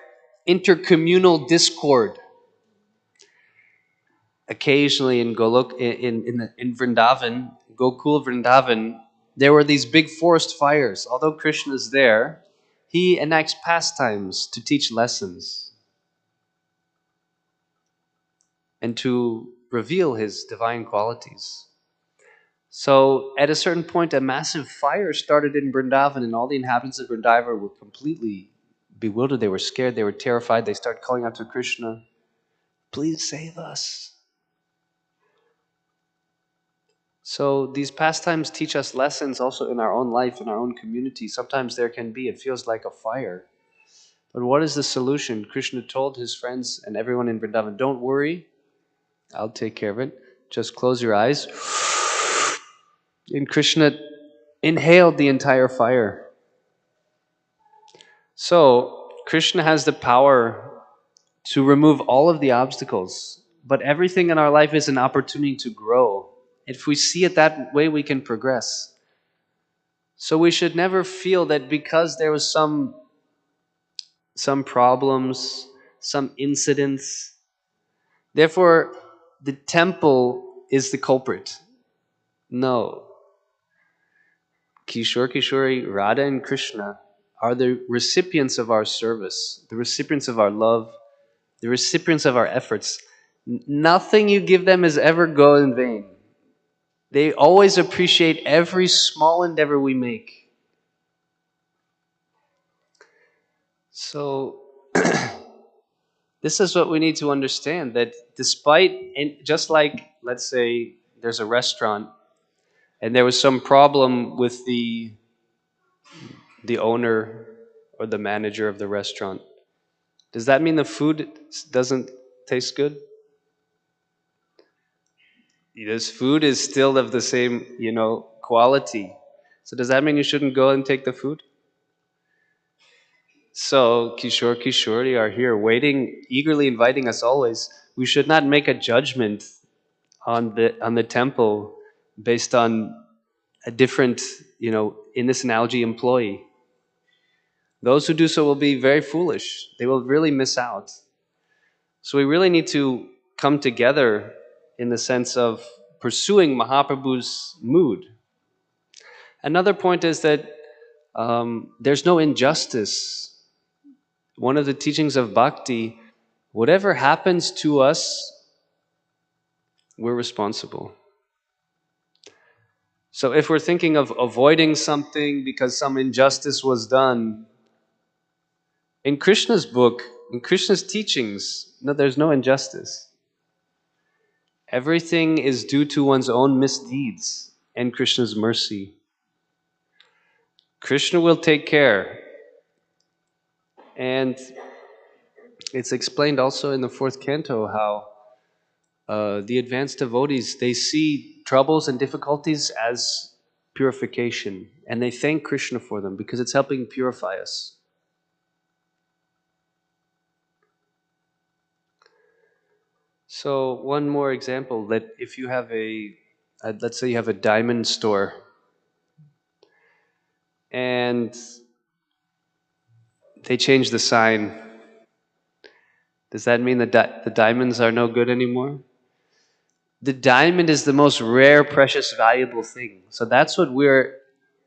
intercommunal discord. Occasionally in Vrindavan, Gokul Vrindavan, there were these big forest fires. Although Krishna is there, he enacts pastimes to teach lessons and to reveal his divine qualities. So at a certain point, a massive fire started in Vrindavan, and all the inhabitants of Vrindavan were completely bewildered. They were scared. They were terrified. They started calling out to Krishna, "Please save us." So these pastimes teach us lessons also in our own life, in our own community. Sometimes there can be, it feels like a fire. But what is the solution? Krishna told his friends and everyone in Vrindavan, "Don't worry, I'll take care of it. Just close your eyes." And Krishna inhaled the entire fire. So Krishna has the power to remove all of the obstacles, but everything in our life is an opportunity to grow. If we see it that way, we can progress. So we should never feel that because there was some problems, some incidents, therefore the temple is the culprit. No. Kishore, Kishori, Radha and Krishna are the recipients of our service, the recipients of our love, the recipients of our efforts. Nothing you give them is ever go in vain. They always appreciate every small endeavor we make. So this is what we need to understand, that despite, and just like, let's say there's a restaurant and there was some problem with the owner or the manager of the restaurant, does that mean the food doesn't taste good? This food is still of the same, quality. So does that mean you shouldn't go and take the food? So Kishore, Kishori are here waiting, eagerly inviting us always. We should not make a judgment on the temple based on a different, in this analogy, employee. Those who do so will be very foolish. They will really miss out. So we really need to come together in the sense of pursuing Mahaprabhu's mood. Another point is that there's no injustice. One of the teachings of bhakti, whatever happens to us, we're responsible. So if we're thinking of avoiding something because some injustice was done, in Krishna's book, in Krishna's teachings, no, there's no injustice. Everything is due to one's own misdeeds and Krishna's mercy. Krishna will take care. And it's explained also in the 4th canto how the advanced devotees, they see troubles and difficulties as purification, and they thank Krishna for them because it's helping purify us. So one more example, that if you have let's say you have a diamond store, and they change the sign, does that mean that the diamonds are no good anymore? The diamond is the most rare, precious, valuable thing. So that's what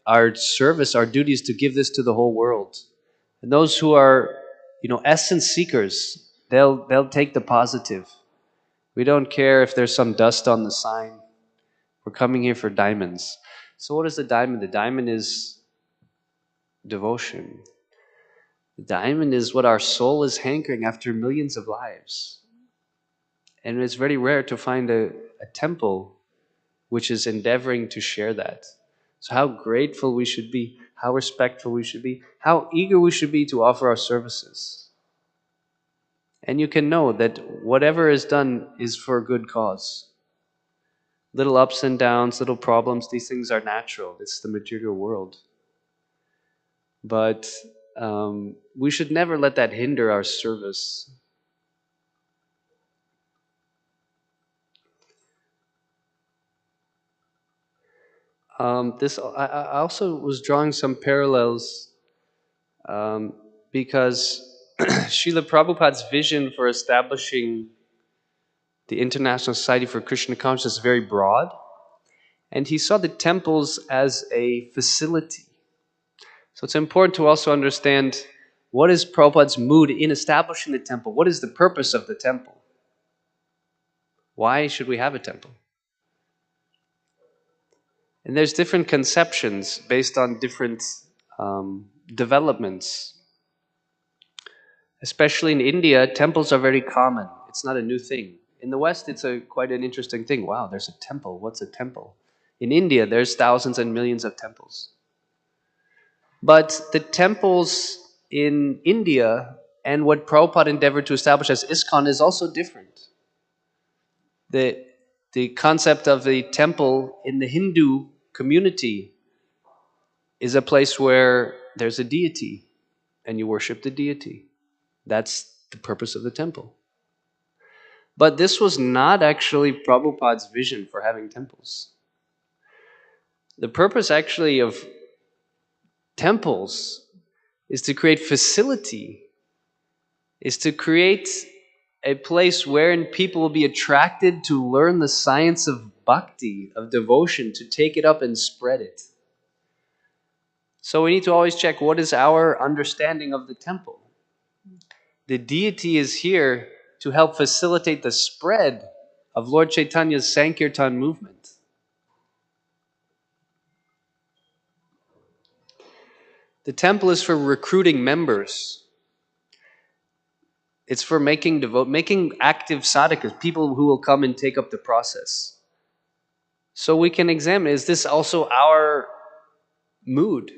our service, our duty is to give this to the whole world. And those who are, essence seekers, they'll take the positive. We don't care if there's some dust on the sign. We're coming here for diamonds. So what is the diamond? The diamond is devotion. The diamond is what our soul is hankering after millions of lives. And it's very rare to find a temple which is endeavoring to share that. So how grateful we should be, how respectful we should be, how eager we should be to offer our services. And you can know that whatever is done is for a good cause. Little ups and downs, little problems, these things are natural. It's the material world. But we should never let that hinder our service. I also was drawing some parallels because Srila Prabhupada's vision for establishing the International Society for Krishna Consciousness is very broad, and he saw the temples as a facility. So it's important to also understand what is Prabhupada's mood in establishing the temple. What is the purpose of the temple? Why should we have a temple? And there's different conceptions based on different developments. Especially in India, temples are very common. It's not a new thing. In the West, it's quite an interesting thing. Wow, there's a temple. What's a temple? In India, there's thousands and millions of temples. But the temples in India and what Prabhupada endeavored to establish as ISKCON is also different. The concept of the temple in the Hindu community is a place where there's a deity and you worship the deity. That's the purpose of the temple. But this was not actually Prabhupada's vision for having temples. The purpose actually of temples is to create facility, is to create a place wherein people will be attracted to learn the science of bhakti, of devotion, to take it up and spread it. So we need to always check what is our understanding of the temple. The deity is here to help facilitate the spread of Lord Chaitanya's Sankirtan movement. The temple is for recruiting members. It's for making active sadhakas, people who will come and take up the process. So we can examine, is this also our mood?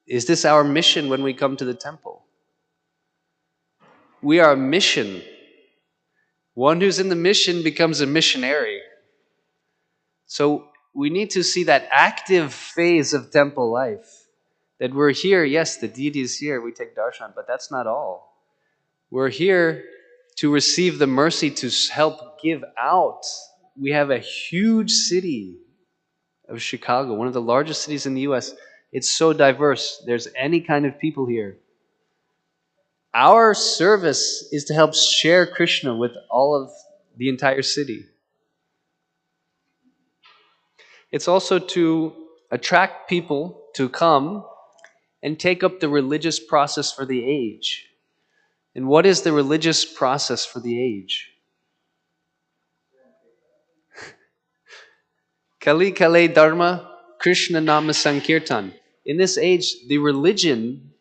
Is this our mission when we come to the temple? We are a mission. One who's in the mission becomes a missionary. So we need to see that active phase of temple life. That we're here, yes, the deity is here, we take darshan, but that's not all. We're here to receive the mercy to help give out. We have a huge city of Chicago, one of the largest cities in the US. It's so diverse. There's any kind of people here. Our service is to help share Krishna with all of the entire city. It's also to attract people to come and take up the religious process for the age. And what is the religious process for the age? Kali Kale Dharma Krishna Nama Sankirtan. In this age, the religion,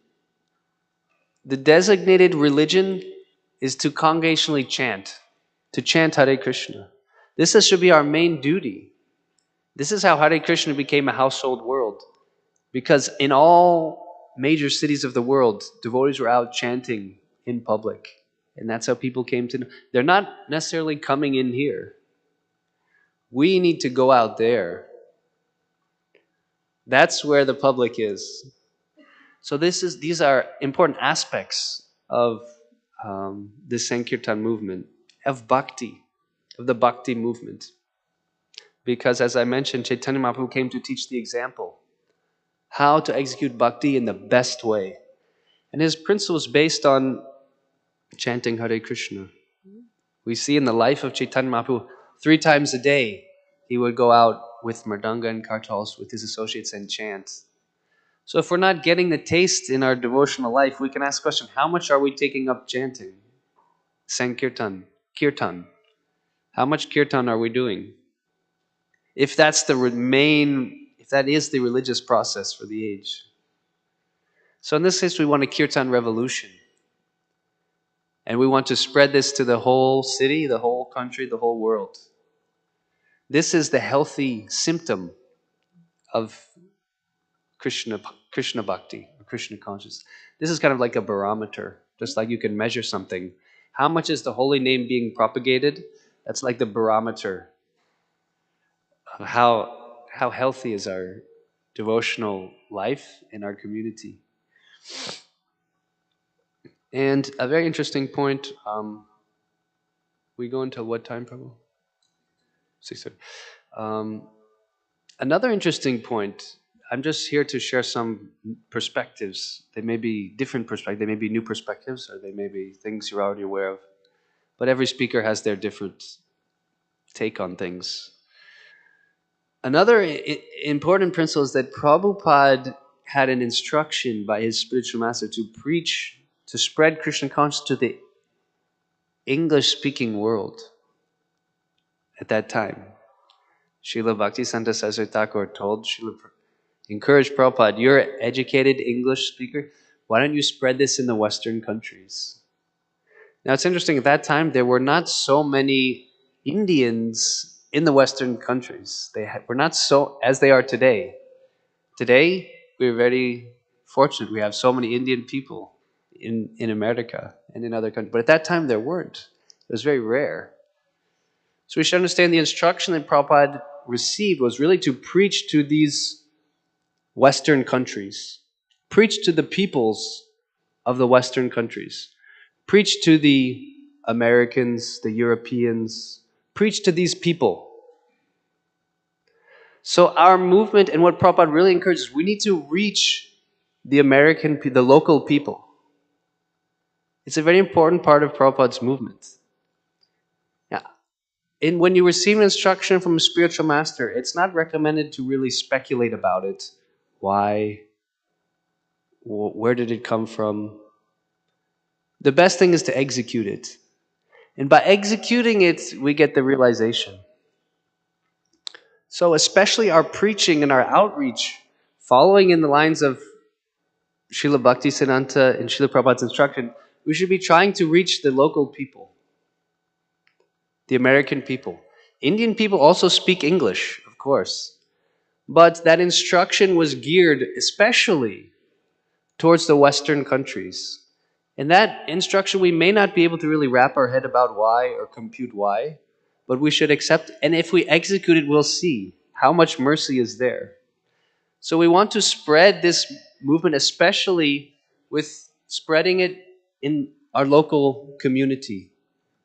the designated religion is to congregationally chant, to chant Hare Krishna. This should be our main duty. This is how Hare Krishna became a household word. Because in all major cities of the world, devotees were out chanting in public. And that's how people came to know. They're not necessarily coming in here. We need to go out there. That's where the public is. So these are important aspects of the Sankirtan movement, of bhakti, of the bhakti movement. Because as I mentioned, Chaitanya Mahaprabhu came to teach the example, how to execute bhakti in the best way. And his principle is based on chanting Hare Krishna. We see in the life of Chaitanya Mahaprabhu, 3 times a day, he would go out with mridanga and kartals with his associates and chant. So if we're not getting the taste in our devotional life, we can ask the question, how much are we taking up chanting? Sankirtan, kirtan. How much kirtan are we doing? If if that is the religious process for the age. So in this case, we want a kirtan revolution. And we want to spread this to the whole city, the whole country, the whole world. This is the healthy symptom of Krishna bhakti, or Krishna consciousness. This is kind of like a barometer, just like you can measure something. How much is the holy name being propagated? That's like the barometer of how healthy is our devotional life in our community. And a very interesting point, we go until what time, Prabhu? 6:30. Another interesting point, I'm just here to share some perspectives. They may be different perspectives, they may be new perspectives, or they may be things you're already aware of. But every speaker has their different take on things. Another important principle is that Prabhupada had an instruction by his spiritual master to preach, to spread Krishna consciousness to the English-speaking world at that time. Srila Bhaktisiddhanta Saraswati Thakur encouraged Prabhupada, you're an educated English speaker, why don't you spread this in the Western countries? Now it's interesting, at that time there were not so many Indians in the Western countries. They were not so as they are today. Today, we're very fortunate. We have so many Indian people in America and in other countries. But at that time, there weren't. It was very rare. So we should understand the instruction that Prabhupada received was really to preach to these Western countries. Preach to the peoples of the Western countries. Preach to the Americans, the Europeans. Preach to these people. So our movement and what Prabhupada really encourages, we need to reach the the local people. It's a very important part of Prabhupada's movement. Yeah. And when you receive instruction from a spiritual master, it's not recommended to really speculate about it. Why? Where did it come from? The best thing is to execute it. And by executing it, we get the realization. So especially our preaching and our outreach, following in the lines of Srila Bhaktisiddhanta and Srila Prabhupada's instruction, we should be trying to reach the local people, the American people. Indian people also speak English, of course, but that instruction was geared especially towards the Western countries. In that instruction, we may not be able to really wrap our head about why or compute why, but we should accept, and if we execute it, we'll see how much mercy is there. So we want to spread this movement, especially with spreading it in our local community.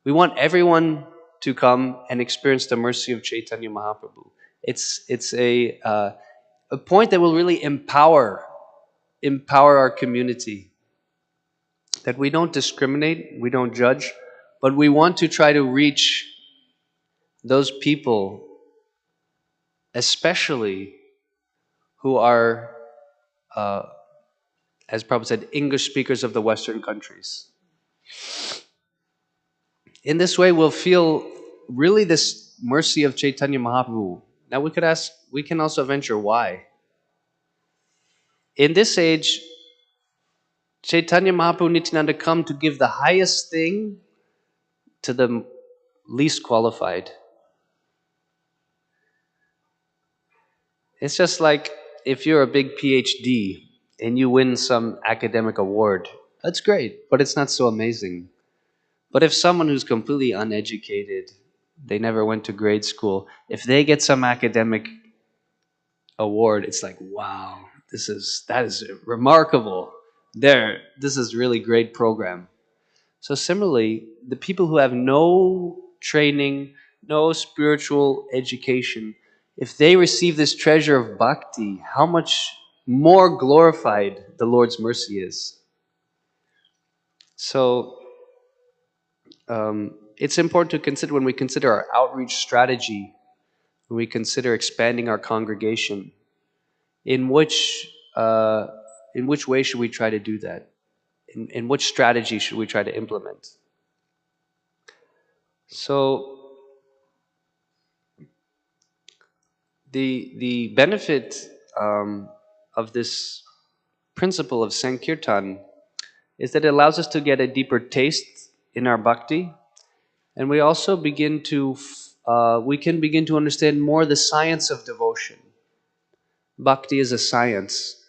We want everyone to come and experience the mercy of Chaitanya Mahaprabhu. It's a point that will really empower our community. That we don't discriminate, we don't judge, but we want to try to reach those people, especially who are, as Prabhupada said, English speakers of the Western countries. In this way, we'll feel really this mercy of Chaitanya Mahaprabhu. Now we can also venture why. In this age, Chaitanya Mahaprabhu Nityananda come to give the highest thing to the least qualified. It's just like if you're a big PhD and you win some academic award, that's great, but it's not so amazing. But if someone who's completely uneducated, they never went to grade school, if they get some academic award, it's like, wow, that is remarkable. This is really great program. So similarly, the people who have no training, no spiritual education, if they receive this treasure of bhakti, how much more glorified the Lord's mercy is. So it's important to consider when we consider our outreach strategy, when we consider expanding our congregation, in which way should we try to do that? In which strategy should we try to implement? So the benefit of this principle of Sankirtan is that it allows us to get a deeper taste in our bhakti, and we also begin to understand more the science of devotion. Bhakti is a science.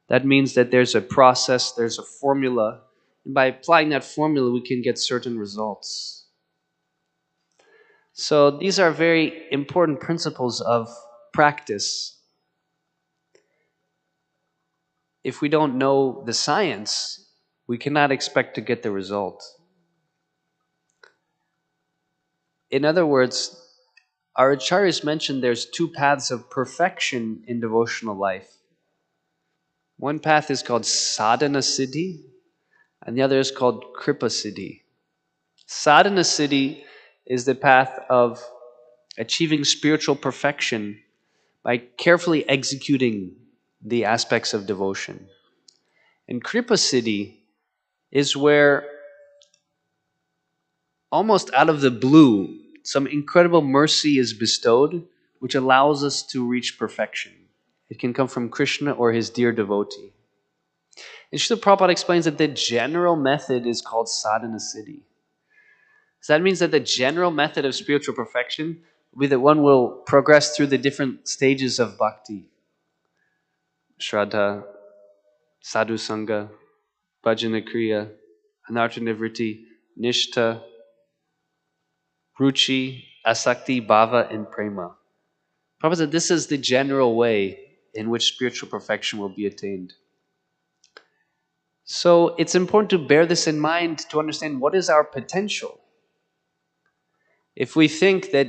That means that there's a process, there's a formula, and by applying that formula, we can get certain results. So these are very important principles of practice. If we don't know the science, we cannot expect to get the result. In other words, our acharyas mentioned there's two paths of perfection in devotional life. One path is called sadhana siddhi, and the other is called kripa siddhi. Sadhana siddhi is the path of achieving spiritual perfection by carefully executing the aspects of devotion. And kripa siddhi is where, almost out of the blue, some incredible mercy is bestowed, which allows us to reach perfection. It can come from Krishna or his dear devotee. And Srila Prabhupada explains that the general method is called sadhana siddhi. So that means that the general method of spiritual perfection will be that one will progress through the different stages of bhakti. Shraddha, sadhu sangha, bhajana kriya, anartha nivritti, nishtha, ruchi, asakti, bhava, and prema. Prabhupada said this is the general way in which spiritual perfection will be attained. So it's important to bear this in mind to understand what is our potential. If we think that,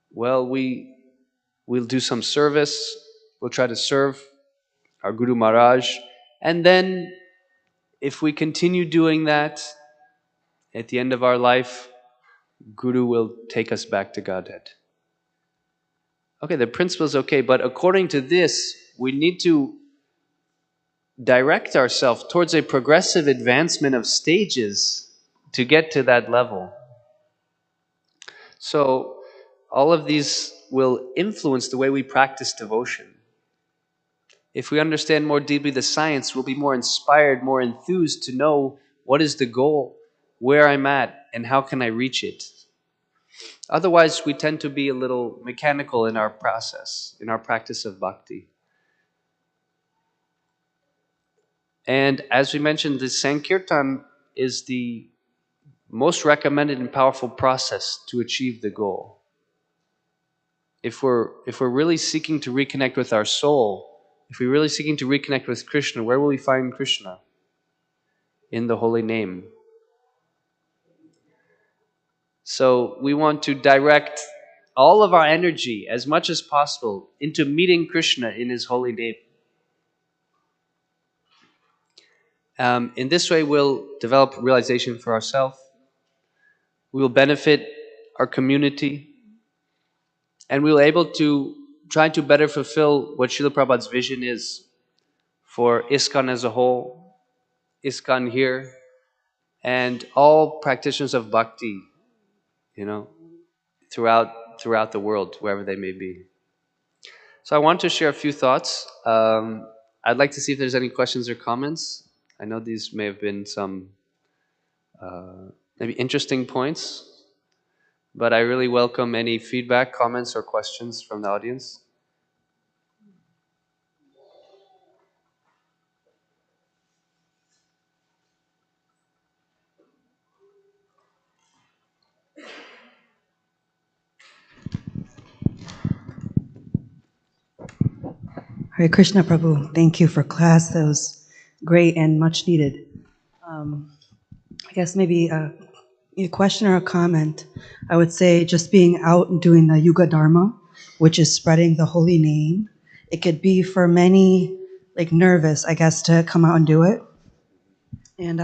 well, we'll do some service, we'll try to serve our Guru Maharaj, and then if we continue doing that, at the end of our life, Guru will take us back to Godhead. Okay, the principle is okay, but according to this, we need to direct ourselves towards a progressive advancement of stages to get to that level. So all of these will influence the way we practice devotion. If we understand more deeply the science, we'll be more inspired, more enthused to know what is the goal, where I'm at, and how can I reach it. Otherwise, we tend to be a little mechanical in our process, in our practice of bhakti. And as we mentioned, the Sankirtan is the most recommended and powerful process to achieve the goal. If we're really seeking to reconnect with our soul, if we're really seeking to reconnect with Krishna, where will we find Krishna? In the holy name. So we want to direct all of our energy as much as possible into meeting Krishna in his holy name. In this way, we'll develop realization for ourselves. We will benefit our community. And we will be able to try to better fulfill what Srila Prabhupada's vision is for ISKCON as a whole, ISKCON here, and all practitioners of bhakti, throughout the world, wherever they may be. So I want to share a few thoughts. I'd like to see if there's any questions or comments. I know these may have been some maybe interesting points, but I really welcome any feedback, comments, or questions from the audience. Hare Krishna Prabhu, thank you for class. That was great and much needed. I guess maybe a question or a comment. I would say just being out and doing the Yuga Dharma, which is spreading the holy name. It could be for many nervous, I guess, to come out and do it. And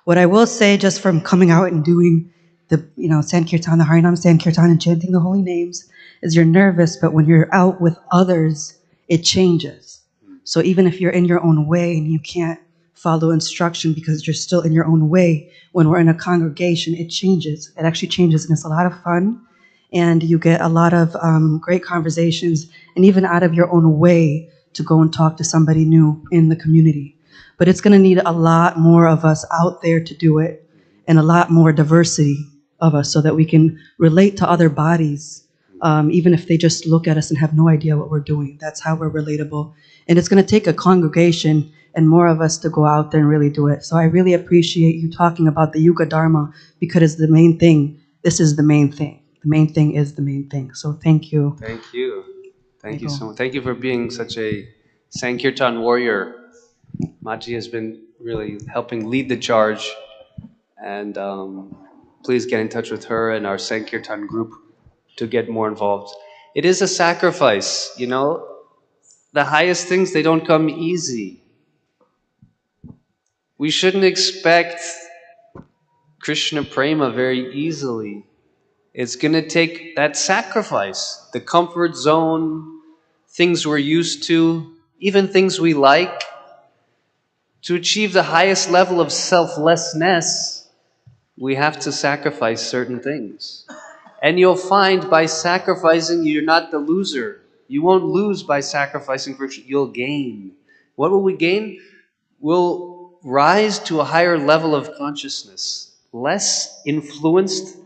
what I will say, just from coming out and doing the Sankirtan, the Harinam Sankirtan, and chanting the holy names, is you're nervous, but when you're out with others, it changes. So even if you're in your own way and you can't follow instruction because you're still in your own way, when we're in a congregation, it changes. It actually changes, and it's a lot of fun. and you get a lot of great conversations, and even out of your own way to go and talk to somebody new in the community. But it's going to need a lot more of us out there to do it, and a lot more diversity of us so that we can relate to other bodies, even if they just look at us and have no idea what we're doing. That's how we're relatable. And it's going to take a congregation and more of us to go out there and really do it. So I really appreciate you talking about the Yuga Dharma, because it's the main thing. This is the main thing. The main thing is the main thing. So thank you. Thank you. Thank you so much. Thank you for being such a Sankirtan warrior. Maji has been really helping lead the charge. And please get in touch with her and our Sankirtan group to get more involved. It is a sacrifice, you know. The highest things, they don't come easy. We shouldn't expect Krishna Prema very easily. It's going to take that sacrifice, the comfort zone, things we're used to, even things we like. To achieve the highest level of selflessness, we have to sacrifice certain things. And you'll find by sacrificing, you're not the loser. You won't lose by sacrificing Krishna, you'll gain. What will we gain? We'll rise to a higher level of consciousness, less influenced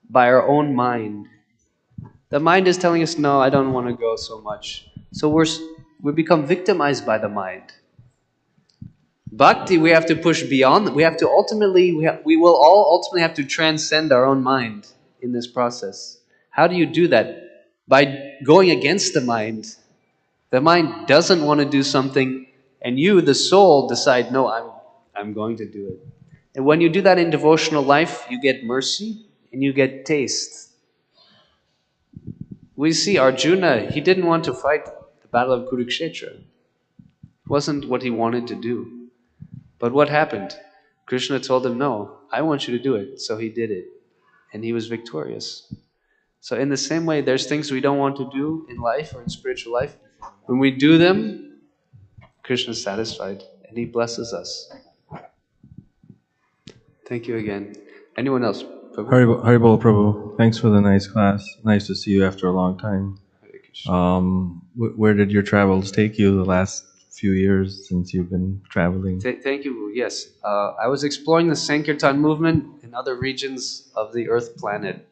by our own mind. The mind is telling us, no, I don't want to go so much. So we become victimized by the mind. Bhakti, we have to push beyond. We have to ultimately, we will all ultimately have to transcend our own mind in this process. How do you do that? By going against the mind. The mind doesn't want to do something, and you, the soul, decide, no, I'm going to do it. And when you do that in devotional life, you get mercy and you get taste. We see Arjuna, he didn't want to fight the battle of Kurukshetra. It wasn't what he wanted to do. But what happened? Krishna told him, no, I want you to do it. So he did it. And he was victorious. So in the same way, there's things we don't want to do in life or in spiritual life. When we do them, Krishna is satisfied and he blesses us. Thank you again. Anyone else? Prabhu? Haribol Prabhu, thanks for the nice class. Nice to see you after a long time. Where did your travels take you the last few years since you've been traveling? Thank you. Yes. I was exploring the Sankirtan movement in other regions of the Earth planet.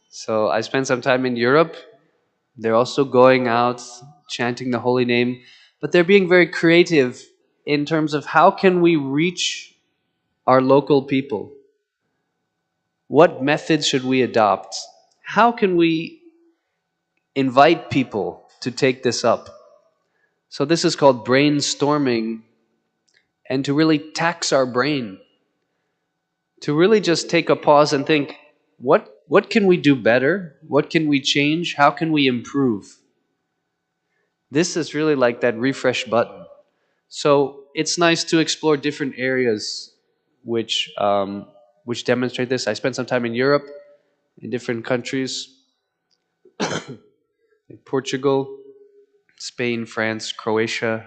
So I spent some time in Europe. They're also going out, chanting the holy name, but they're being very creative in terms of how can we reach our local people? What methods should we adopt? How can we invite people to take this up? So this is called brainstorming, and to really tax our brain, to really just take a pause and think, what can we do better? What can we change? How can we improve? This is really like that refresh button. So it's nice to explore different areas which demonstrate this. I spent some time in Europe, in different countries, like Portugal, Spain, France, Croatia,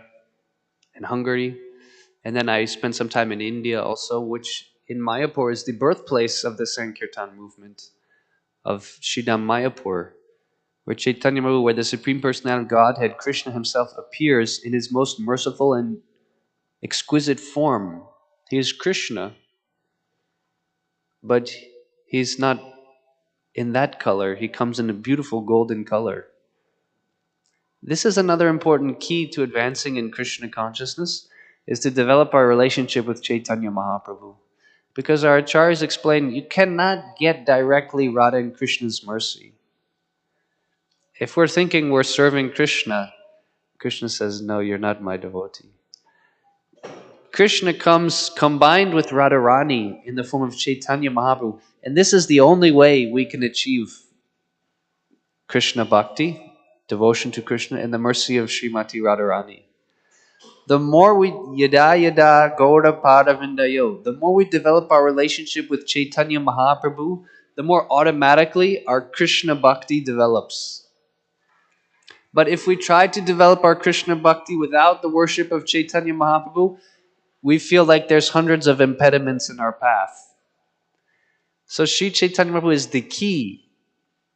and Hungary. And then I spent some time in India also, which in Mayapur is the birthplace of the Sankirtan movement of Sridham Mayapur, where Chaitanya Mahaprabhu, where the Supreme Personality of Godhead, Krishna himself, appears in his most merciful and exquisite form. He is Krishna, but he's not in that color. He comes in a beautiful golden color. This is another important key to advancing in Krishna consciousness, is to develop our relationship with Chaitanya Mahaprabhu. Because our acharyas explain, you cannot get directly Radha and Krishna's mercy. If we're thinking we're serving Krishna, Krishna says, no, you're not my devotee. Krishna comes combined with Radharani in the form of Chaitanya Mahaprabhu. And this is the only way we can achieve Krishna Bhakti, devotion to Krishna, and the mercy of Srimati Radharani. The more we, yada yada Gaura Padavindayo, the more we develop our relationship with Chaitanya Mahaprabhu, the more automatically our Krishna Bhakti develops. But if we try to develop our Krishna Bhakti without the worship of Chaitanya Mahaprabhu, we feel like there's hundreds of impediments in our path. So Sri Chaitanya Mahaprabhu is the key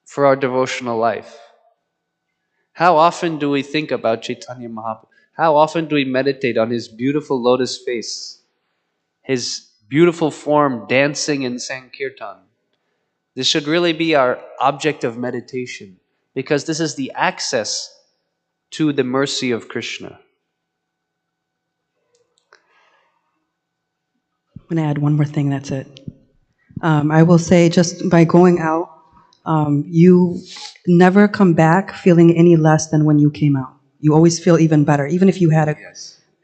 for our devotional life? How often do we think about Chaitanya Mahaprabhu? How often do we meditate on his beautiful lotus face, his beautiful form dancing in Sankirtan? This should really be our object of meditation, because this is the access to the mercy of Krishna. I'm going to add one more thing, that's it. I will say, just by going out, you never come back feeling any less than when you came out. You always feel even better. Even if you had a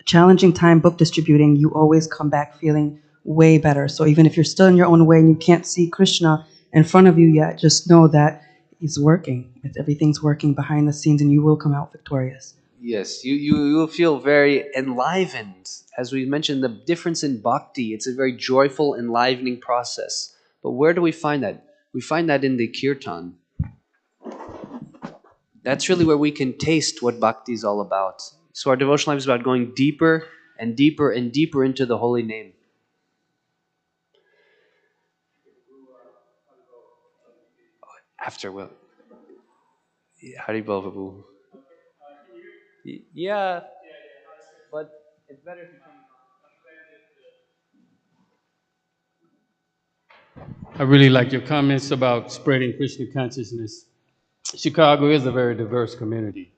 challenging time book distributing, you always come back feeling way better. So even if you're still in your own way and you can't see Krishna in front of you yet, just know that he's working. Everything's working behind the scenes, and you will come out victorious. Yes, you will feel very enlivened. As we mentioned, the difference in bhakti, it's a very joyful, enlivening process. But where do we find that? We find that in the kirtan. That's really where we can taste what bhakti is all about. So our devotional life is about going deeper and deeper and deeper into the holy name. After will. Haribol Prabhu. Yeah, but it's better if you come. I really like your comments about spreading Krishna consciousness. Chicago is a very diverse community.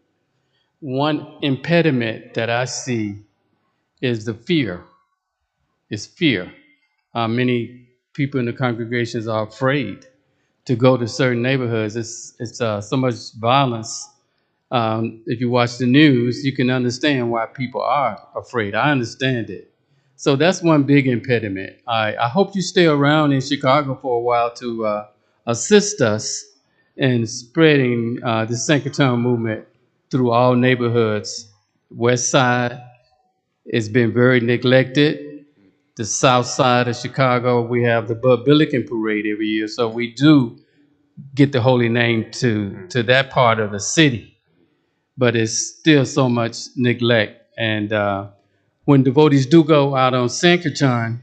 One impediment that I see is the fear. It's fear. Many people in the congregations are afraid to go to certain neighborhoods. It's so much violence. If you watch the news, you can understand why people are afraid. I understand it. So that's one big impediment. I hope you stay around in Chicago for a while to assist us in spreading the Sankirtan movement through all neighborhoods. West Side has been very neglected. The South Side of Chicago, we have the Bud Billiken Parade every year, so we do get the holy name to that part of the city. But it's still so much neglect. And when devotees do go out on Sankirtan,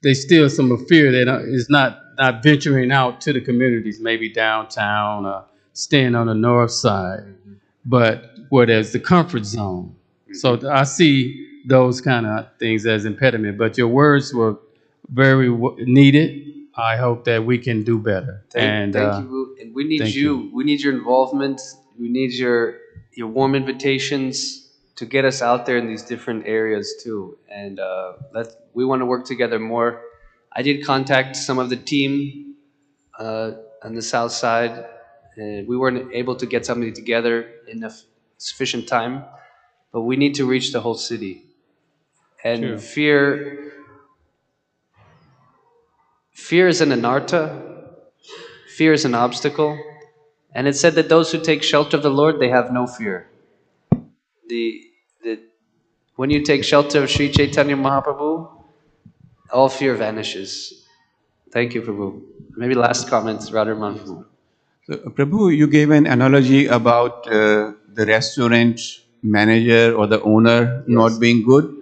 they still some of fear that is not venturing out to the communities, maybe downtown or staying on the north side, but where there's the comfort zone. So I see those kind of things as impediment. But your words were very needed. I hope that we can do better. Thank you. And we need you. We need your involvement. We need your warm invitations to get us out there in these different areas too. And we want to work together more. I did contact some of the team on the south side. We weren't able to get something together in sufficient time, but we need to reach the whole city. And fear is an anartha. Fear is an obstacle. And it said that those who take shelter of the Lord, they have no fear. When you take shelter of Sri Chaitanya Mahaprabhu, all fear vanishes. Thank you, Prabhu. Maybe last comments, Radharman Prabhu. So, Prabhu, you gave an analogy about the restaurant manager or the owner not being good,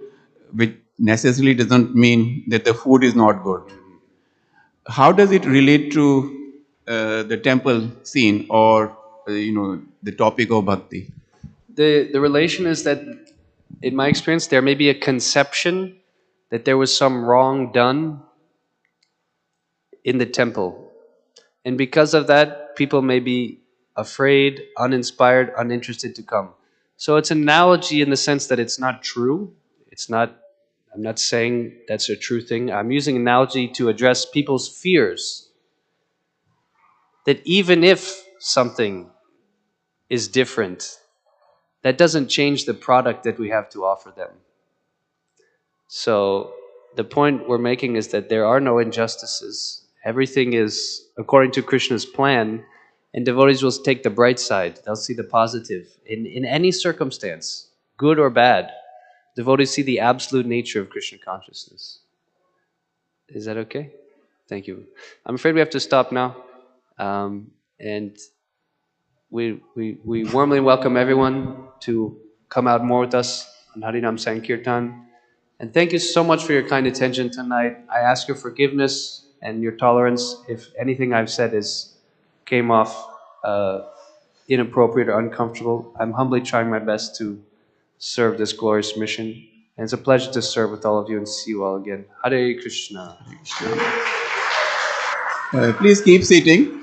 which necessarily doesn't mean that the food is not good. How does it relate to the temple scene or the topic of bhakti? The relation is that, in my experience, there may be a conception that there was some wrong done in the temple. And because of that, people may be afraid, uninspired, uninterested to come. So it's an analogy in the sense that it's not true. I'm not saying that's a true thing. I'm using analogy to address people's fears. That even if something is different, that doesn't change the product that we have to offer them. So the point we're making is that there are no injustices. Everything is according to Krishna's plan, and devotees will take the bright side. They'll see the positive. In any circumstance, good or bad, devotees see the absolute nature of Krishna consciousness. Is that okay? Thank you. I'm afraid we have to stop now. And we warmly welcome everyone to come out more with us on Harinam Sankirtan. And thank you so much for your kind attention tonight. I ask your forgiveness and your tolerance. If anything I've said came off inappropriate or uncomfortable, I'm humbly trying my best to serve this glorious mission. And it's a pleasure to serve with all of you and see you all again. Hare Krishna. Please keep sitting.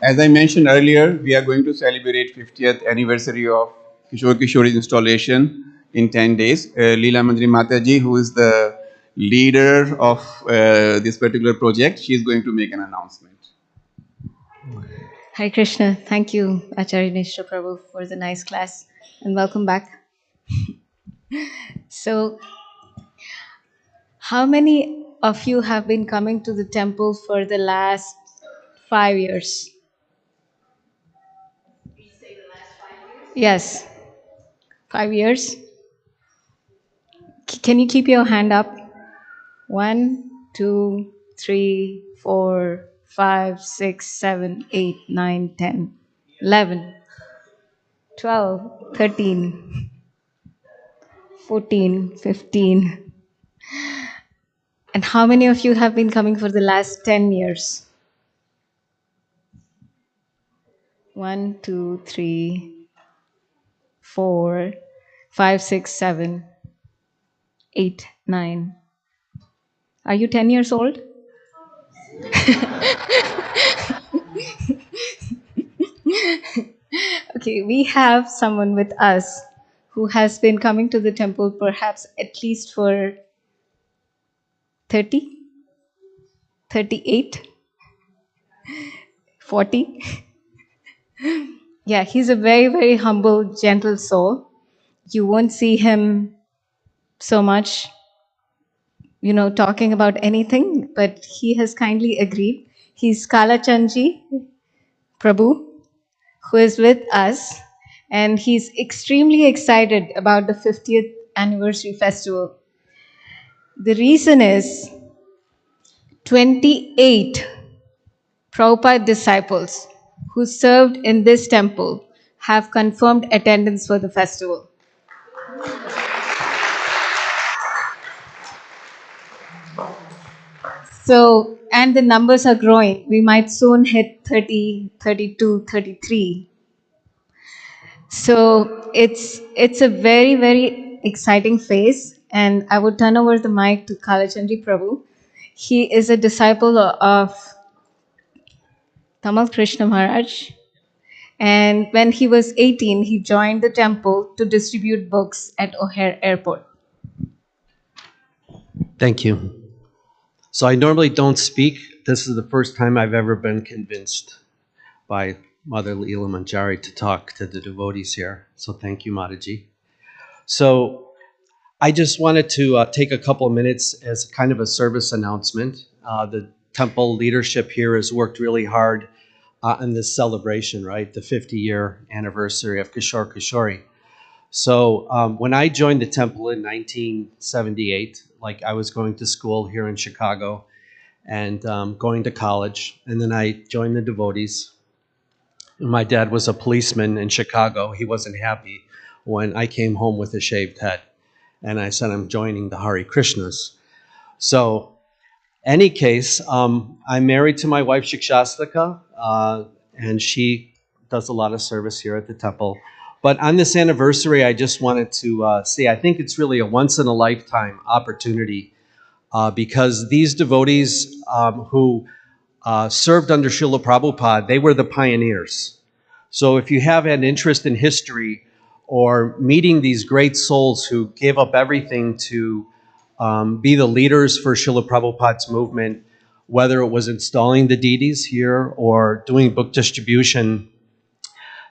As I mentioned earlier, we are going to celebrate 50th anniversary of Kishore Kishori's installation in 10 days. Leela Manjari Mataji, who is the leader of this particular project, she is going to make an announcement. Hare Krishna. Thank you, Acharya Nishra Prabhu, for the nice class, and welcome back. So, how many of you have been coming to the temple for the last 5 years? Yes, 5 years. Can you keep your hand up? 1, 2, 3, 4, 5, 6, 7, 8, 9, 10, 11, 12, 13, 14, 15. And how many of you have been coming for the last 10 years? 1, 2, 3, 4, 5, 6, 7, 8, 9. Are you 10 years old? Okay, we have someone with us who has been coming to the temple perhaps at least for 30, 38, 40. Yeah, he's a very, very humble, gentle soul. You won't see him so much, talking about anything, but he has kindly agreed. He's Kalachandji Prabhu, who is with us, and he's extremely excited about the 50th anniversary festival. The reason is 28 Prabhupada disciples who served in this temple have confirmed attendance for the festival. So, and the numbers are growing. We might soon hit 30, 32, 33. So it's a very, very exciting phase. And I would turn over the mic to Kalachandji Prabhu. He is a disciple of Tamal Krishna Maharaj. And when he was 18, he joined the temple to distribute books at O'Hare Airport. Thank you. So I normally don't speak. This is the first time I've ever been convinced by Mother Leela Manjari to talk to the devotees here. So thank you, Mataji. So I just wanted to take a couple of minutes as kind of a service announcement. The temple leadership here has worked really hard on this celebration, right? The 50-year anniversary of Kishore Kishori. So when I joined the temple in 1978, like I was going to school here in Chicago and going to college, and then I joined the devotees. My dad was a policeman in Chicago. He wasn't happy when I came home with a shaved head. And I said, I'm joining the Hare Krishnas. So any case, I'm married to my wife, Shikshastika, and she does a lot of service here at the temple. But on this anniversary, I just wanted to say, I think it's really a once-in-a-lifetime opportunity because these devotees who served under Srila Prabhupada, they were the pioneers. So if you have an interest in history or meeting these great souls who gave up everything to be the leaders for Srila Prabhupada's movement, whether it was installing the deities here or doing book distribution,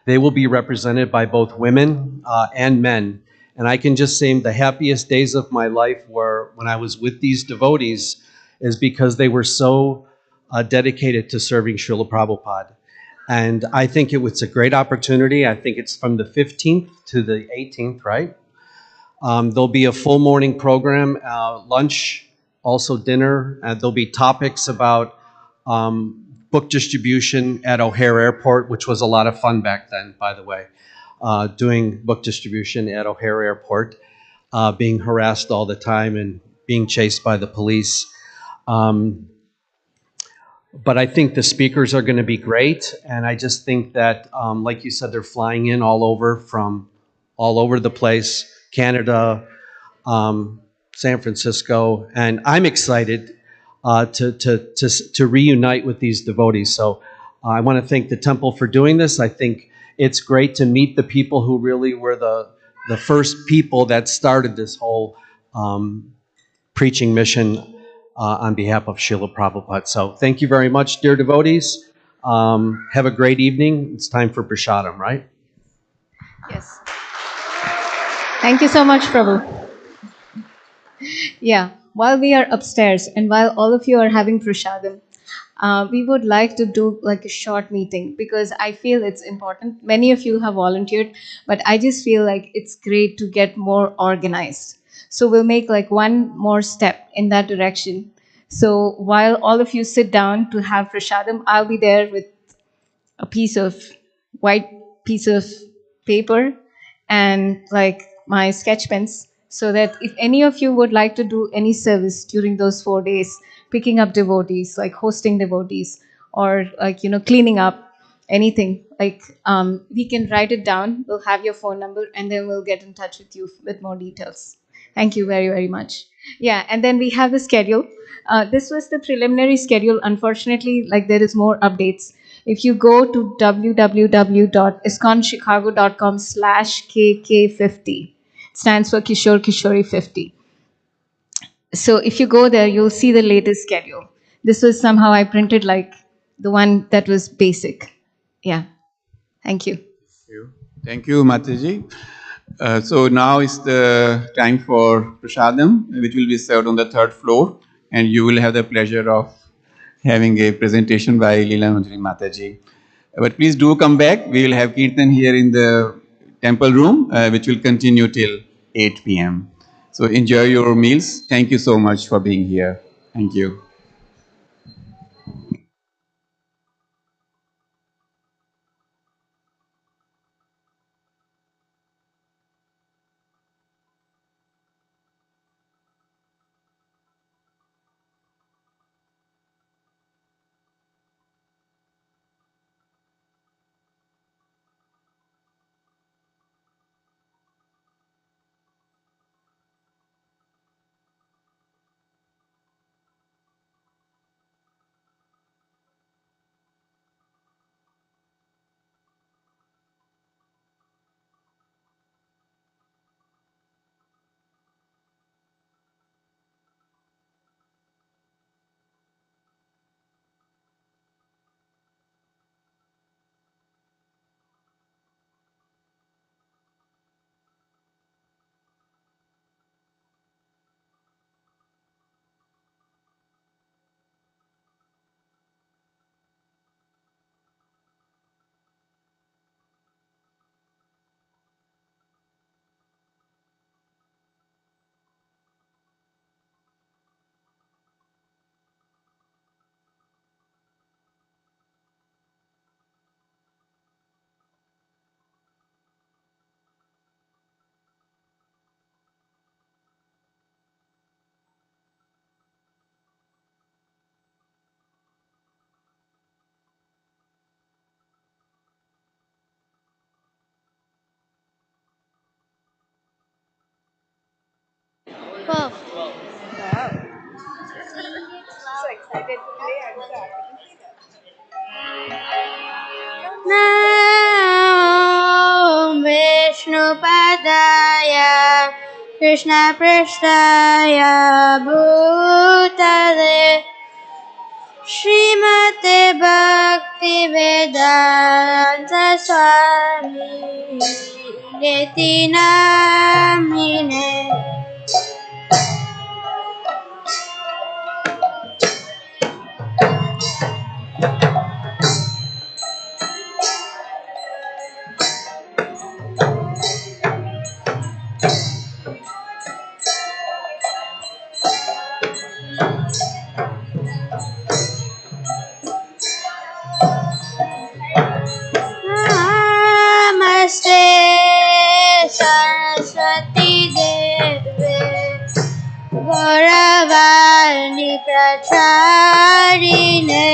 they will be represented by both women and men. And I can just say the happiest days of my life were when I was with these devotees is because they were so dedicated to serving Srila Prabhupada. And I think it was a great opportunity. I think it's from the 15th to the 18th, right? There'll be a full morning program, lunch, also dinner. There'll be topics about book distribution at O'Hare Airport, which was a lot of fun back then, by the way, doing book distribution at O'Hare Airport, being harassed all the time and being chased by the police. but I think the speakers are going to be great. And I just think that, like you said, they're flying in from all over the place, Canada, San Francisco, and I'm excited to reunite with these devotees. So I want to thank the temple for doing this. I think it's great to meet the people who really were the first people that started this whole preaching mission on behalf of Srila Prabhupada. So thank you very much, dear devotees. Have a great evening. It's time for prasadam, right? Yes. Thank you so much, Prabhu. Yeah, while we are upstairs and while all of you are having prasadam, we would like to do like a short meeting because I feel it's important. Many of you have volunteered, but I just feel like it's great to get more organized. So we'll make like one more step in that direction. So while all of you sit down to have prasadam, I'll be there with a white piece of paper and like my sketch pens, so that if any of you would like to do any service during those 4 days, picking up devotees, like hosting devotees, or like, cleaning up anything, like we can write it down. We'll have your phone number and then we'll get in touch with you with more details. Thank you very, very much. Yeah, and then we have the schedule. This was the preliminary schedule. Unfortunately, like there is more updates. If you go to www.iskonchicago.com/KK50, stands for Kishore Kishori 50. So if you go there, you'll see the latest schedule. This was somehow I printed like the one that was basic. Yeah. Thank you. Thank you, Mataji. So now is the time for prasadam, which will be served on the third floor, and you will have the pleasure of having a presentation by Leela Manjari Mataji. But please do come back. We will have Kirtan here in the temple room, which will continue till 8 p.m. So enjoy your meals. Thank you so much for being here. Thank you. Nam Vishnu Padaya Krishna Prasthaya Bhutale Srimate Bhakti Vedanta Swami Niti Namine. Namaste Saraswati Deve Gauravani Pracharine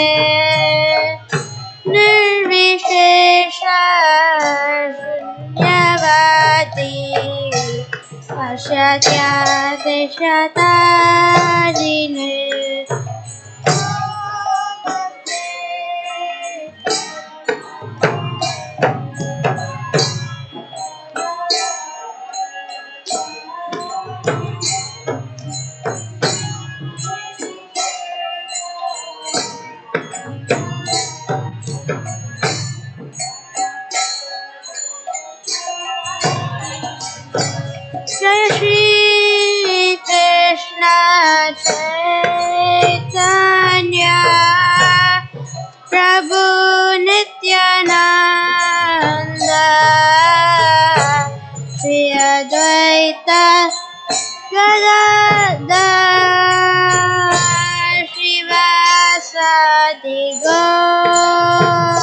क्या कृष्णतारिणे जय श्री कृष्ण चैतन्य प्रभु नित्यानंद श्री अद्वैत गदाधर श्रीवासादि गौर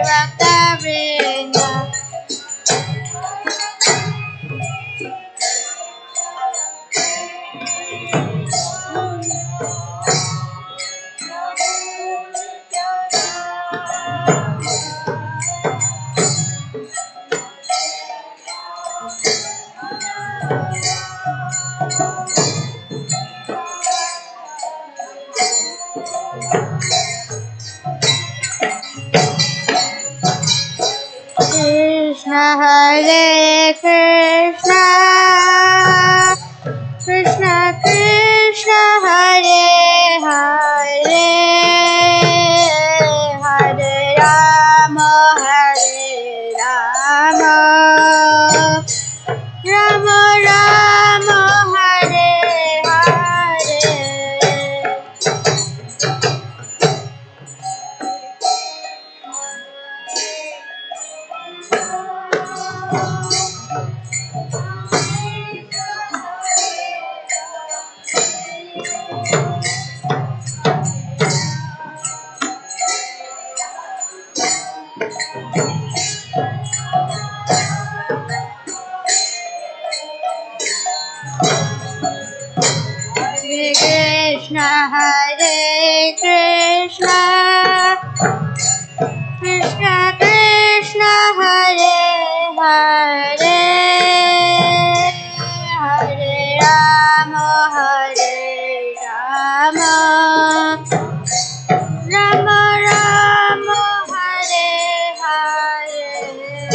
भक्तवृंद कृष्ण हरे Krishna Krishna Krishna Hare Hare Hare Ram Ram Ram Hare Hare Hare Krishna, Krishna Krishna, Hare Hare, Hare Rama, Rama Rama, Hare Hare.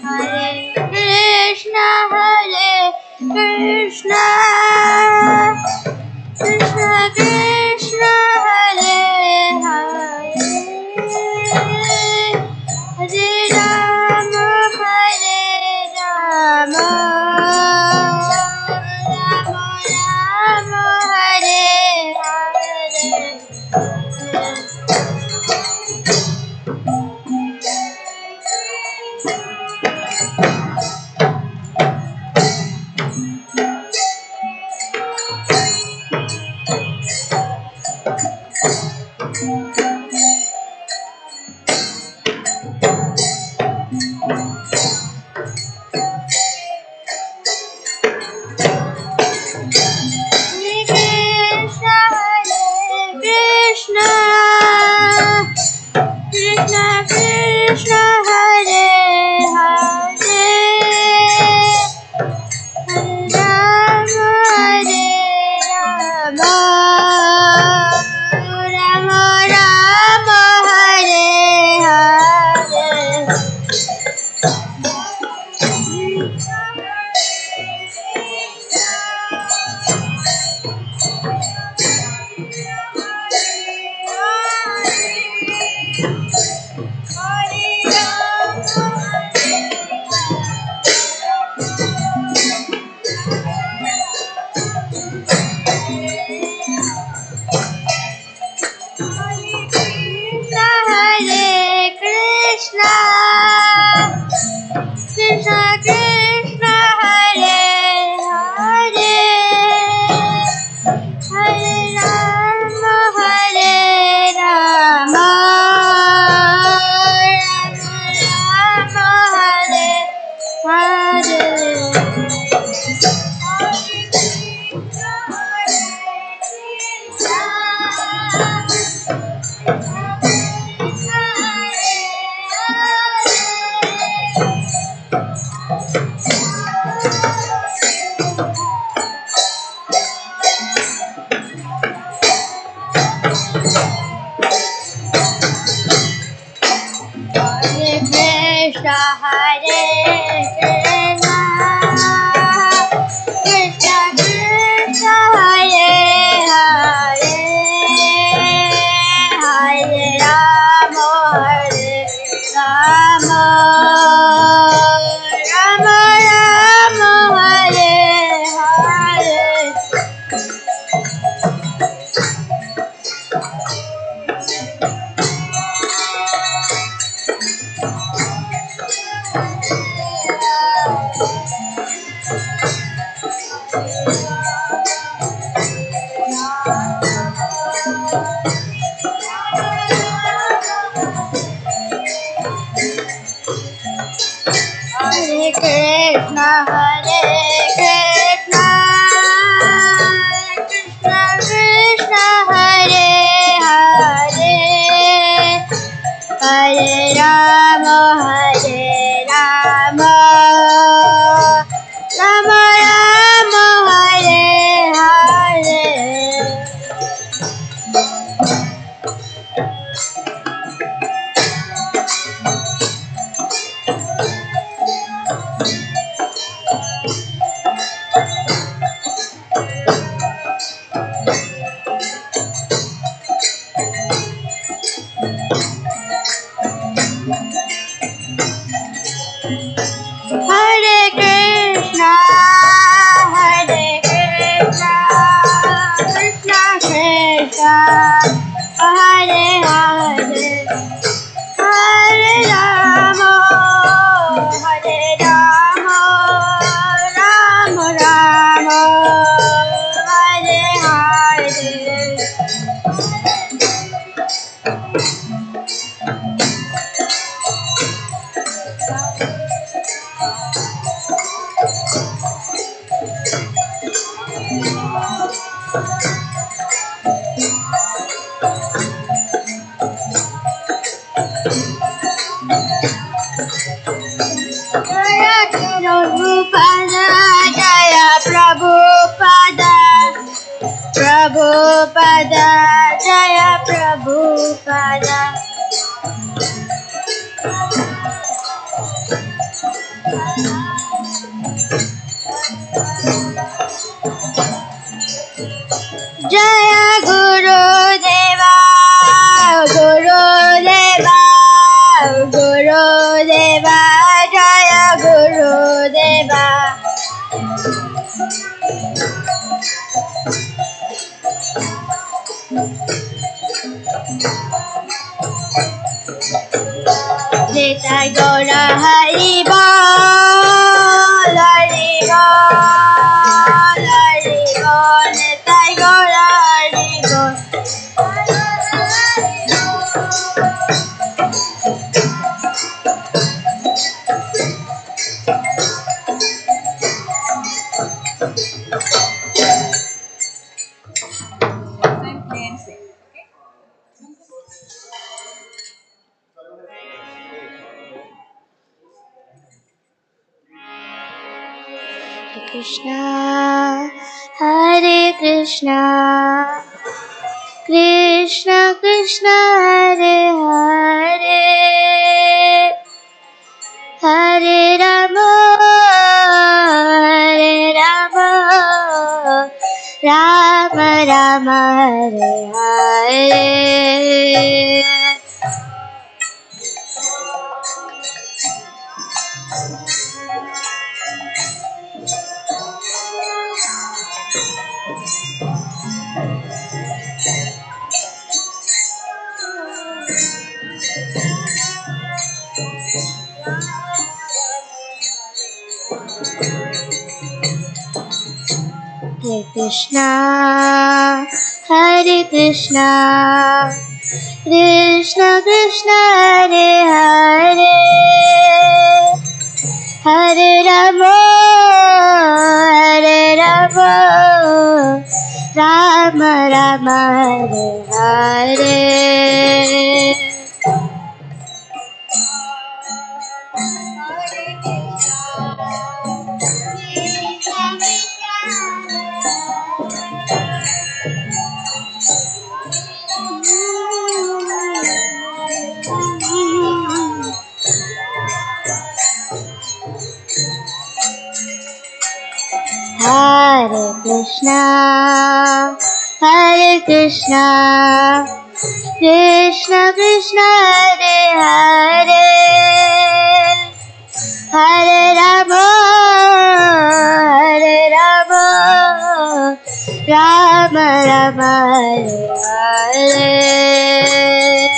Hare Krishna, Krishna Krishna, Hare Hare, Hare Rama, Rama Rama, Hare Hare. Krishna Krishna, Hare Hare, Hare Rama, Rama Rama, Hare Hare. Krishna Krishna, Hare Hare, Hare Rama, Rama Rama Hare Hare. Hare Krishna, Krishna Krishna, Hare Hare, Hare Rama, Rama Rama, Hare Hare. Hare Krishna, Krishna Krishna, Hare Hare, Hare Rama, Rama Rama, Hare Hare. Jaya Prabhupada, Jaya Prabhupada, Prabhupada, Jaya Prabhupada. Jaya Guru Deva, Guru Deva, Guru Deva, Jaya Guru Deva. Nitai Gaura Hari Bol, Hari Bol, Hari Bol, Nitai Gaura Hari Bol. Krishna, Hare Krishna, Krishna Krishna, Hare Hare, Hare Rama, Rama Rama, Hare Hare. Hare Krishna, Hare Krishna, Krishna Krishna, Hare Hare, Hare Rama, Rama Rama, Hare Hare. Hare Krishna, Hare Krishna, Krishna Krishna, Hare Hare, Rama, Hare Rama, Rama Rama, Hare Hare.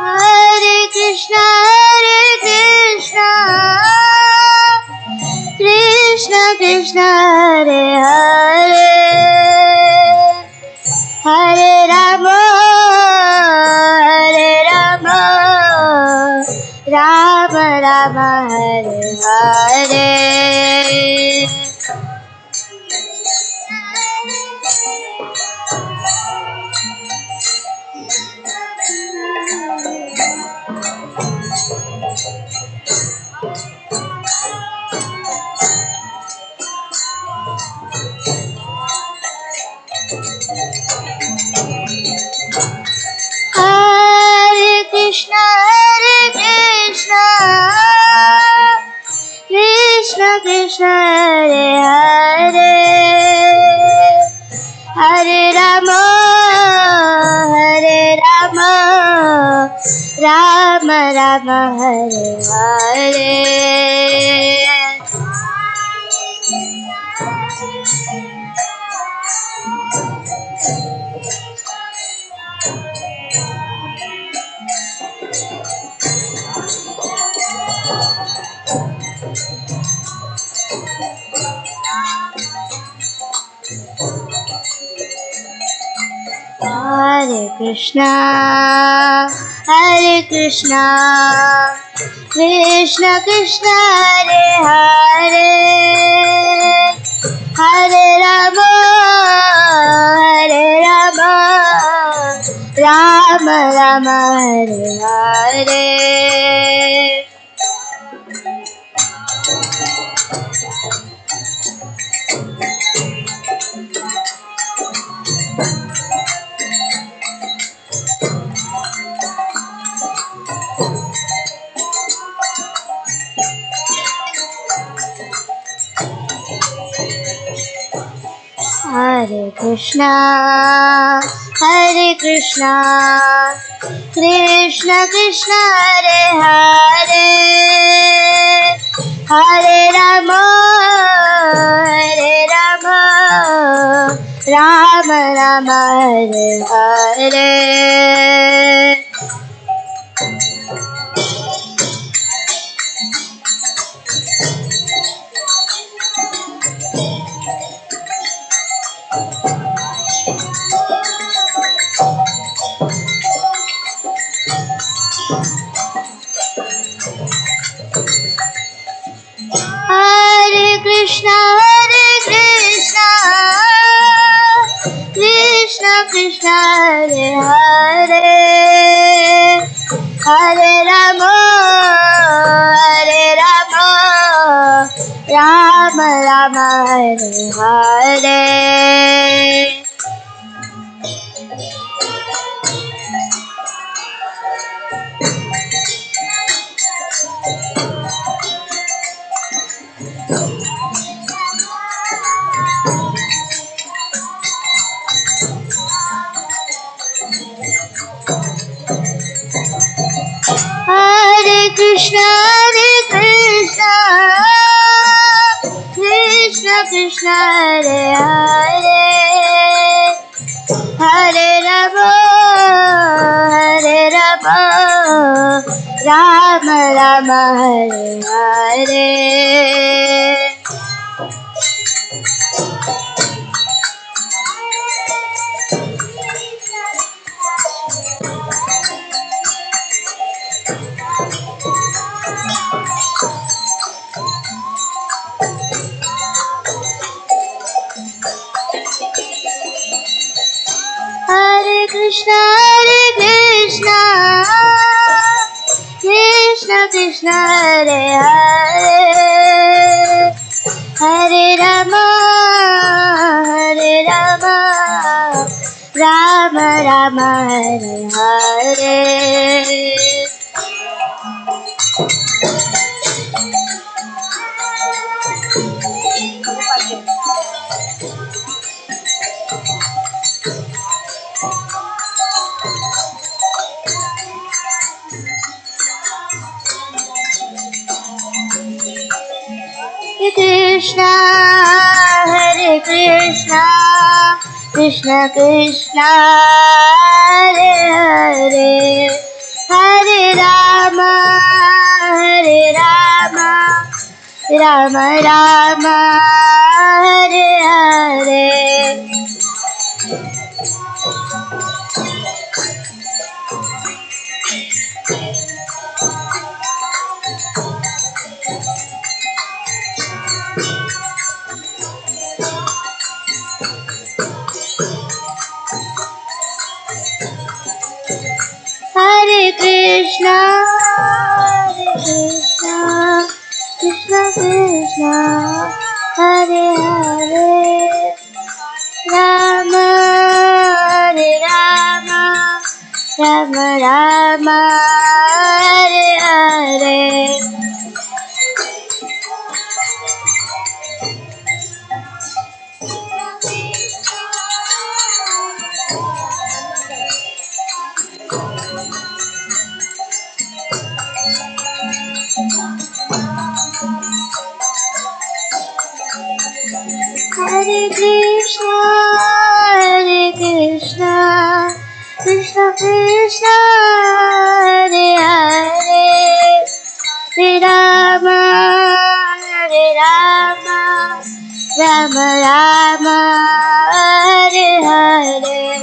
Hare Krishna, Krishna Krishna, Hare Hare, Hare Rama, Rama Rama, Hare Hare. Hare Krishna, Krishna Krishna, Hare Hare, Hare Rama, Rama Rama, Hare Hare. Hare Krishna, Krishna Krishna, Hare Hare, Hare Rama, Rama Rama, Hare Hare. Hare Krishna, Krishna Krishna, Hare Hare, Hare Rama, Rama Rama, Hare Hare. Hare Krishna, Krishna Krishna, Hare Hare, Hare Rama, Rama Rama, Hare Hare. Hare Krishna, Krishna Krishna, Hare Hare, Hare Rama, Rama Rama, Hare Hare. Hare Krishna, Krishna Krishna, Hare Hare, Hare Rama, Rama Rama Hare Hare Krishna Hare Krishna Krishna Krishna Hare Hare Hare Rama Hare Rama Rama Rama Hare Hare Hare Krishna Krishna Krishna Hare Hare Rama Hare Rama Rama Rama Hare Hare Hare Krishna Krishna Krishna Hare Hare Hare Rama Hare Rama Rama Rama Hare Hare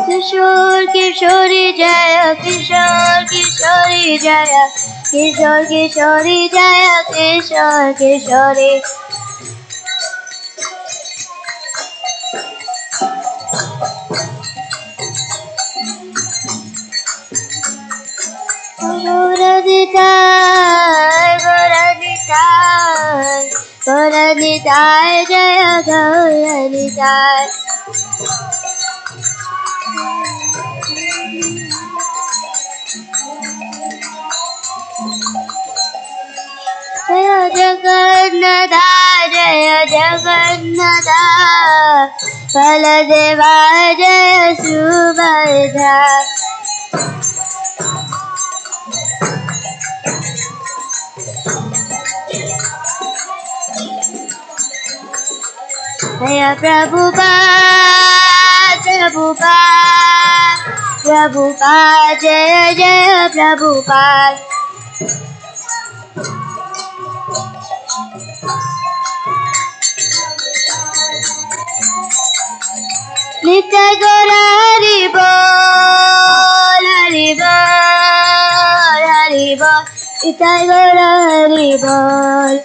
Kishore Kishori Jaya Kishore Kishori Jaya Kishore Kishori Jaya Kishore Kishori Gauranitai Gauranitai Gauranitai Jaya Gauranitai Jaya Jagannatha Jaya Jagannatha Baladeva Jaya Subhadra Jaya Prabhupada Prabhupada Prabhupada Jaya Jaya Prabhupada Nitya Gaura Hari Bol Hari Bol Hari Bol Nitya Gaura Hari Bol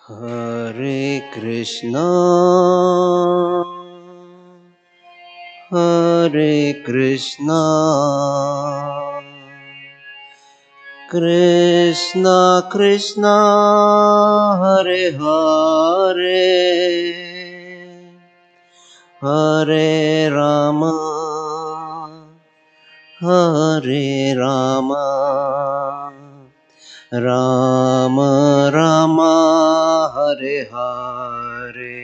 Hare Krishna, Hare Krishna, Krishna Krishna, Hare Hare, Hare Rama, Hare Rama, Rama Rama, Hare Hare,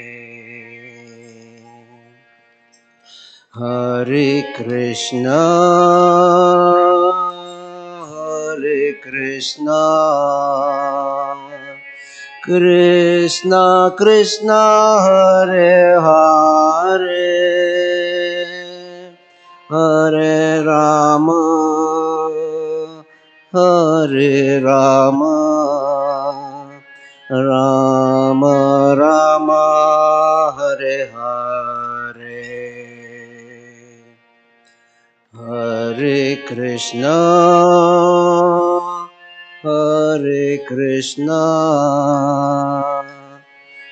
Hare Krishna, Hare Krishna, Krishna Krishna, Hare Hare, Hare Rama, Hare Rama, Rama Rama, Hare Hare, Hare Krishna, Hare Krishna,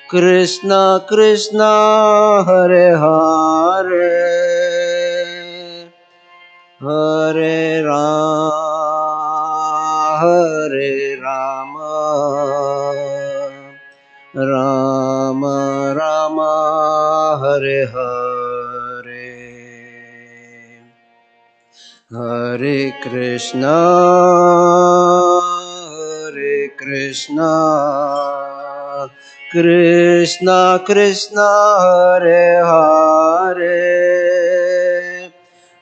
Krishna Krishna, Hare Hare, Hare Rama, Rama Rama, Hare Hare, Hare Krishna, Hare Krishna, Krishna Krishna, Hare Hare,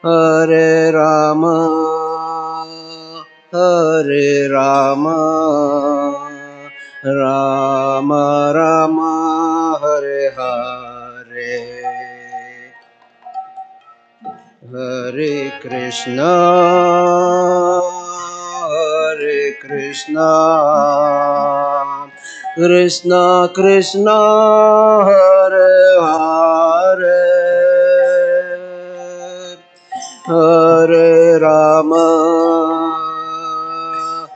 Hare Rama, Hare Rama, Rama Rama, Hare Hare, Hare Krishna, Hare Krishna, Krishna Krishna, Hare Hare, Hare Rama,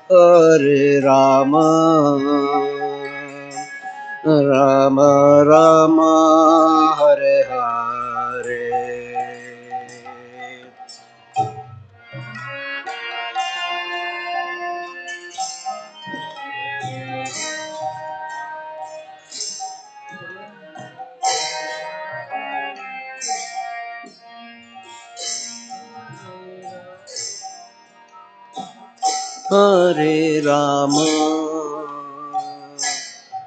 Hare Rama, Rama Rama, Hare Hare, Hare Rama,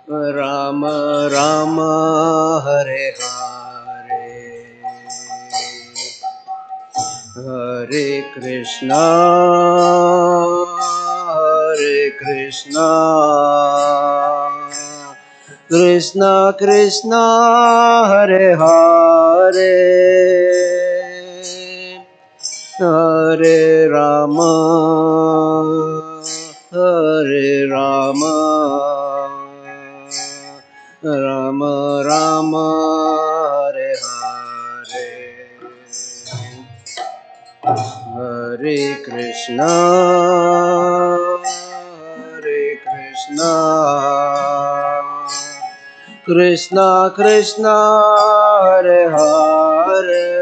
Rama Rama, Hare Hare, Hare Krishna, Hare Krishna, Krishna Krishna, Hare Hare, Hare Rama, Hare Rama, Rama Rama, Hare Hare, Hare Krishna, Hare Krishna, Krishna Krishna, Hare Hare,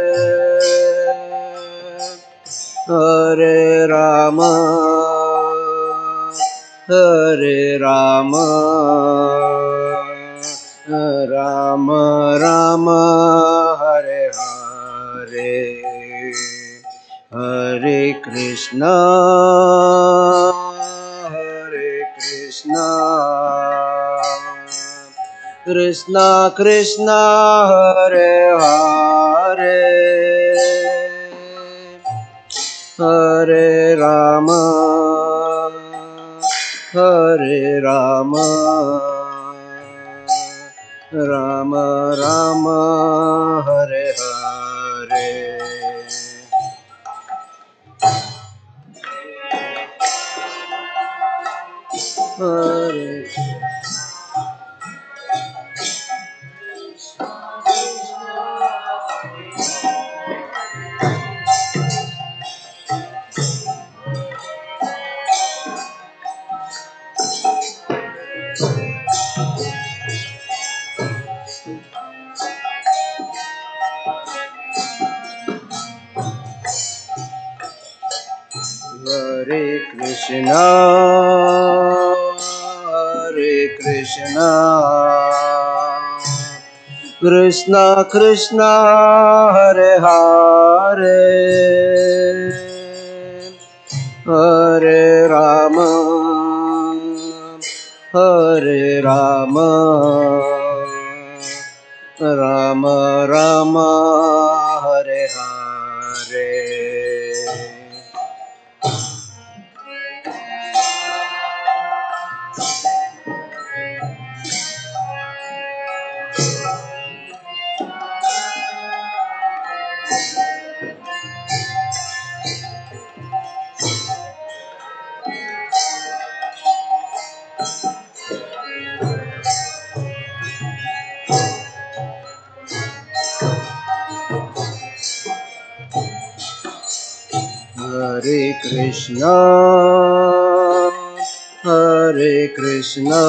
Hare Rama, Hare Rama, Rama Rama, Hare Hare, Hare Krishna, Hare Krishna, Krishna Krishna, Hare Hare, Hare Rama, Hare Rama, Rama Rama, Hare Hare, Hare Krishna, Hare Krishna, Krishna Krishna, Hare Hare, Hare Rama, Hare Rama, Rama Rama, Hare Hare. Hare Krishna, Hare Krishna,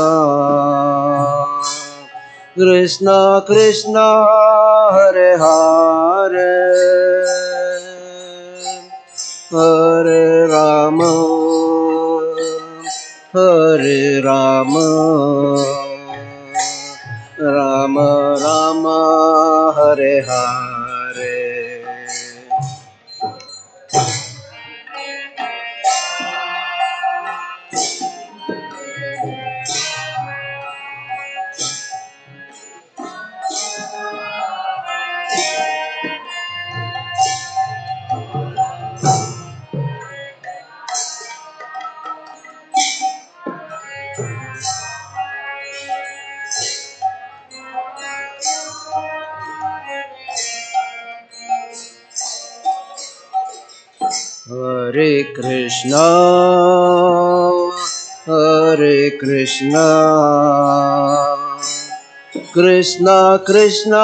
Krishna Krishna, Hare Hare, Hare Rama, Hare Rama, Rama Rama, Hare Hare. Hare Krishna, Hare Krishna, Krishna Krishna,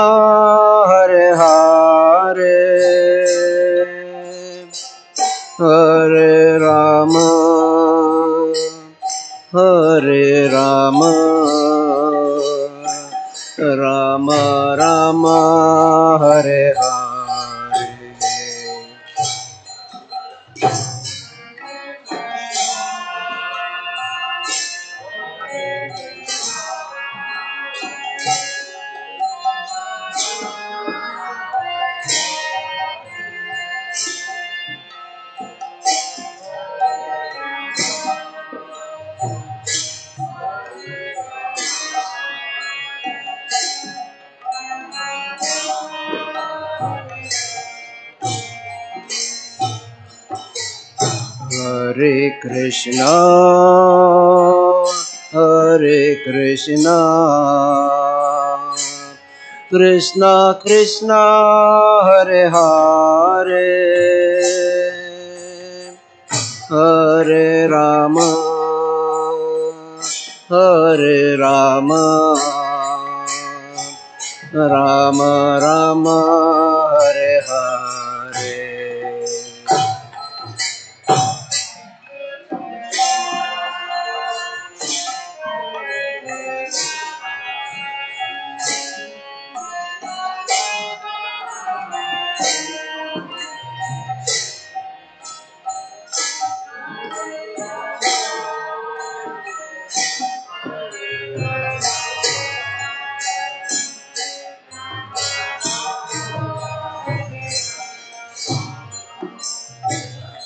Hare Hare, Hare Rama, Hare Rama, Rama Rama, Hare Hare. Hare Krishna, Hare Krishna, Krishna Krishna, Hare Hare, Hare Rama, Hare Rama, Rama Rama, Hare Hare.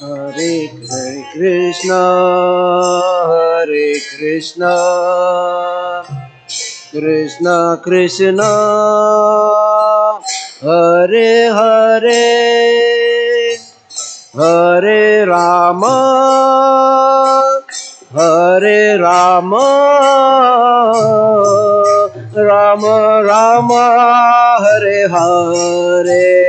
Hare Krishna, Hare Krishna, Krishna Krishna, Hare Hare, Hare Rama, Hare Rama, Rama Rama, Hare Hare.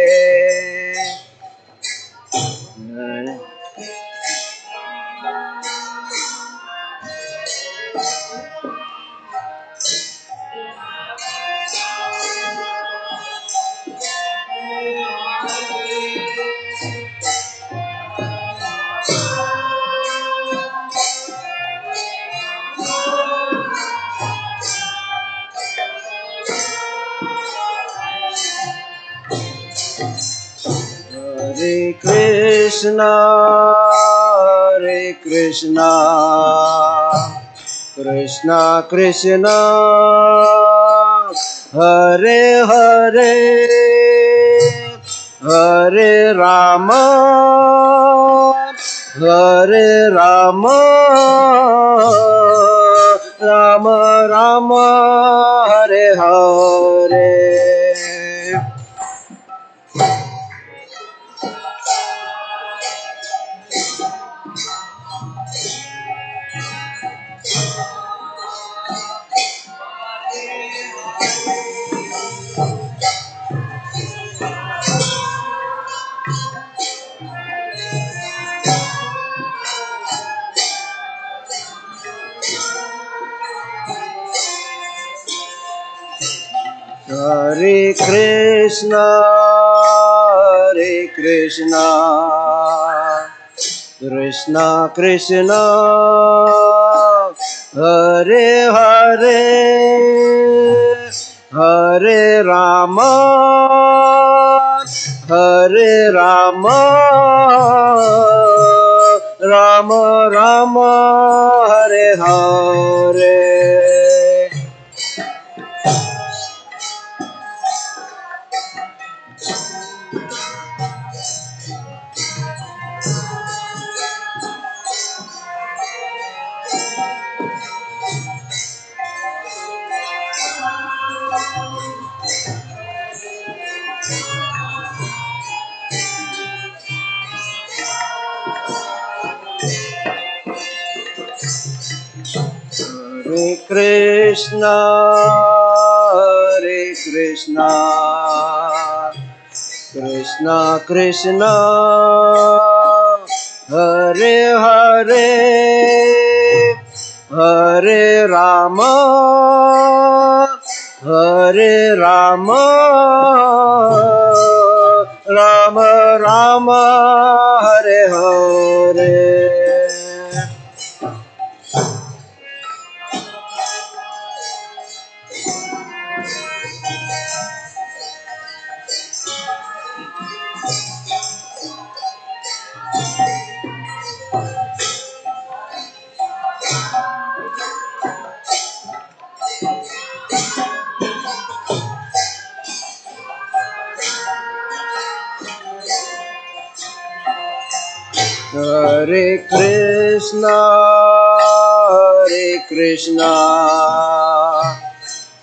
Hare Krishna, Hare Krishna, Krishna Krishna, Hare Hare, Hare Rama, Hare Rama, Rama Rama, Hare Hare. Hare Krishna, Hare Krishna, Krishna Krishna, Hare Hare, Hare Rama, Hare Rama, Rama Rama, Hare Hare. Hare Krishna, Hare Krishna, Krishna Krishna, Hare Hare, Hare Rama, Hare Rama, Rama Rama, Hare Hare. Hare Krishna, Hare Krishna,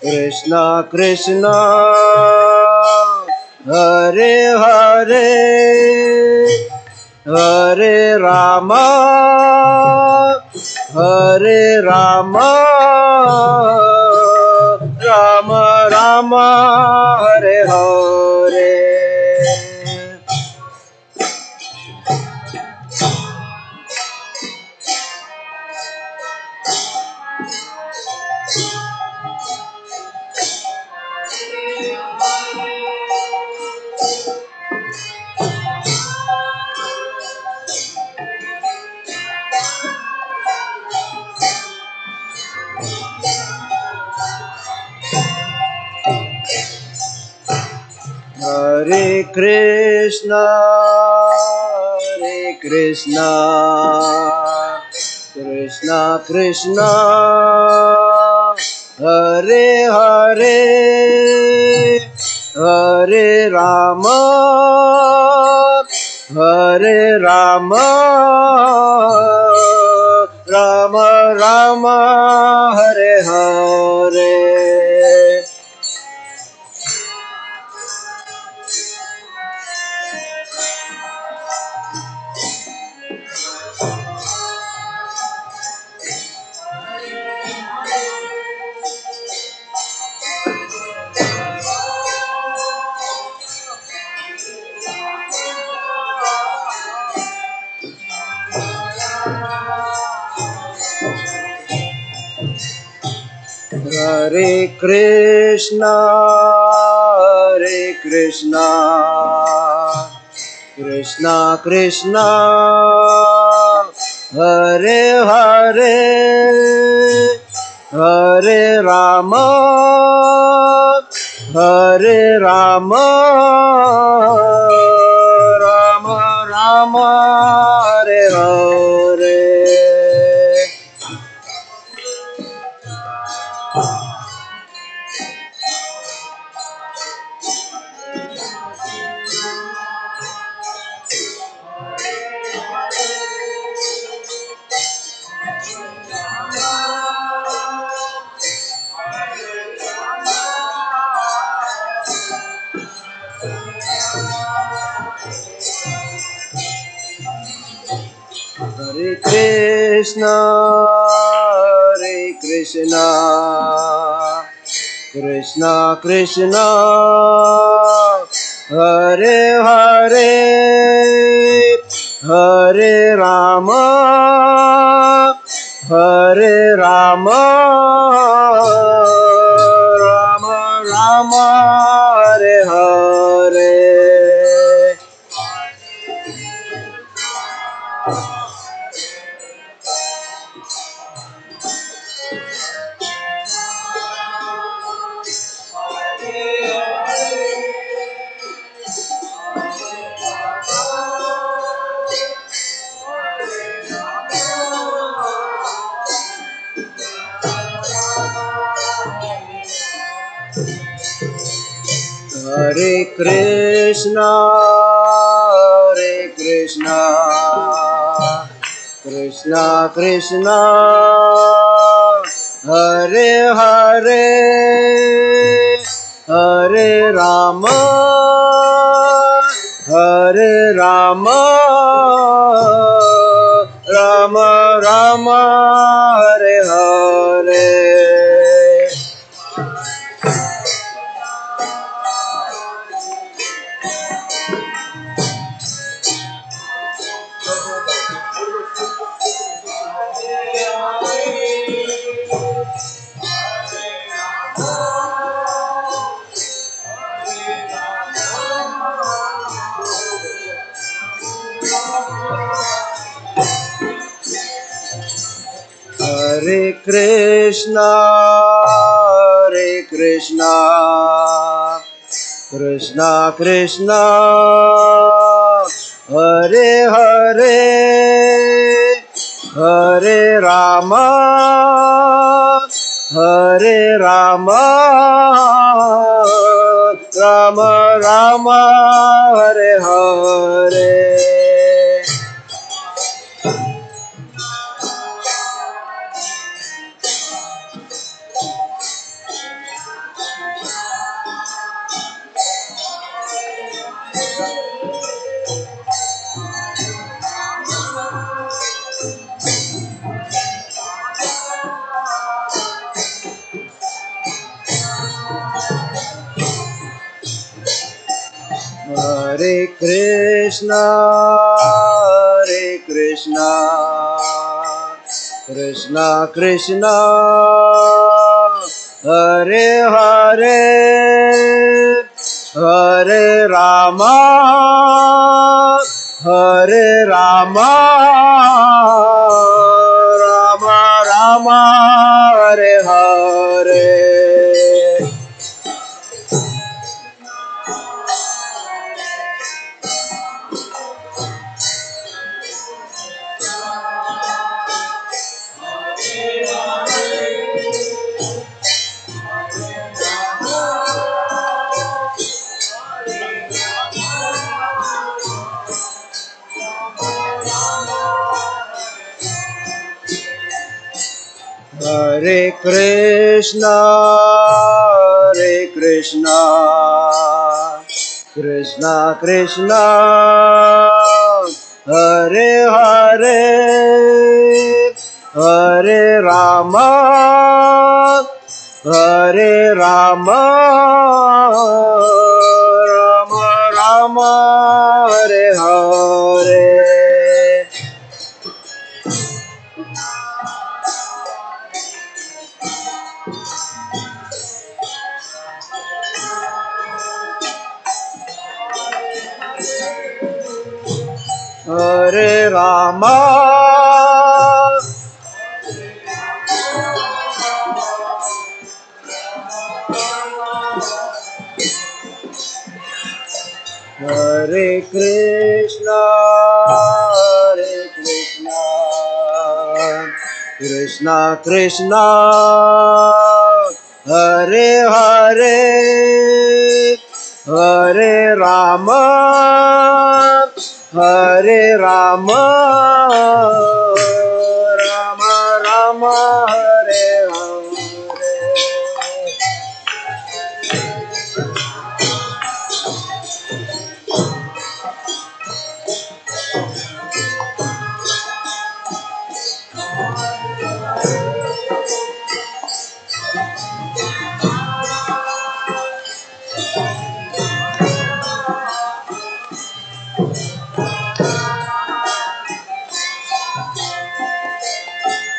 Krishna Krishna, Hare Hare, Hare Rama, Hare Rama, Rama Rama, Hare Hare. Hare Krishna, Hare Krishna, Krishna Krishna, Hare Hare, Hare Rama, Hare Rama, Rama Rama, Hare Hare. Hare Krishna, Hare Krishna, Krishna Krishna, Hare Hare, Hare Rama, Hare Rama, Rama Rama, Hare Hare. Hare Krishna, Hare Krishna, Krishna Krishna, Hare Hare, Hare Rama, Hare Rama, Rama Rama, Hare Hare. Hare Krishna, Hare Krishna, Krishna Krishna, Hare Hare, Hare Rama, Hare Rama, Rama Rama, Hare Hare. Hare Krishna, Hare Krishna, Krishna Krishna, Hare Hare, Hare Rama, Hare Rama, Rama Rama, Hare Hare. Hare Krishna, Hare Krishna, Krishna Krishna, Hare Hare, Hare Rama, Hare Rama, Rama Rama, Hare Hare. Hare Krishna, Hare Krishna, Krishna Krishna, Hare Hare, Hare Rama, Hare Rama, Rama Rama, Hare Hare. Hare Rama, Hare Krishna, Hare Krishna, Krishna Krishna, Hare Hare Rama Rama Rama Hare Hare.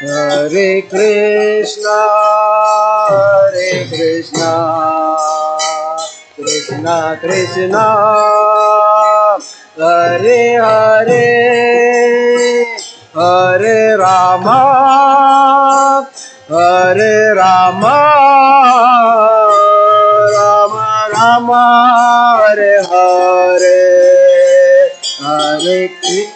Hare Krishna, Krishna Krishna, Hare Hare, Hare Rama, Rama Rama, Hare Hare, Hare Krishna.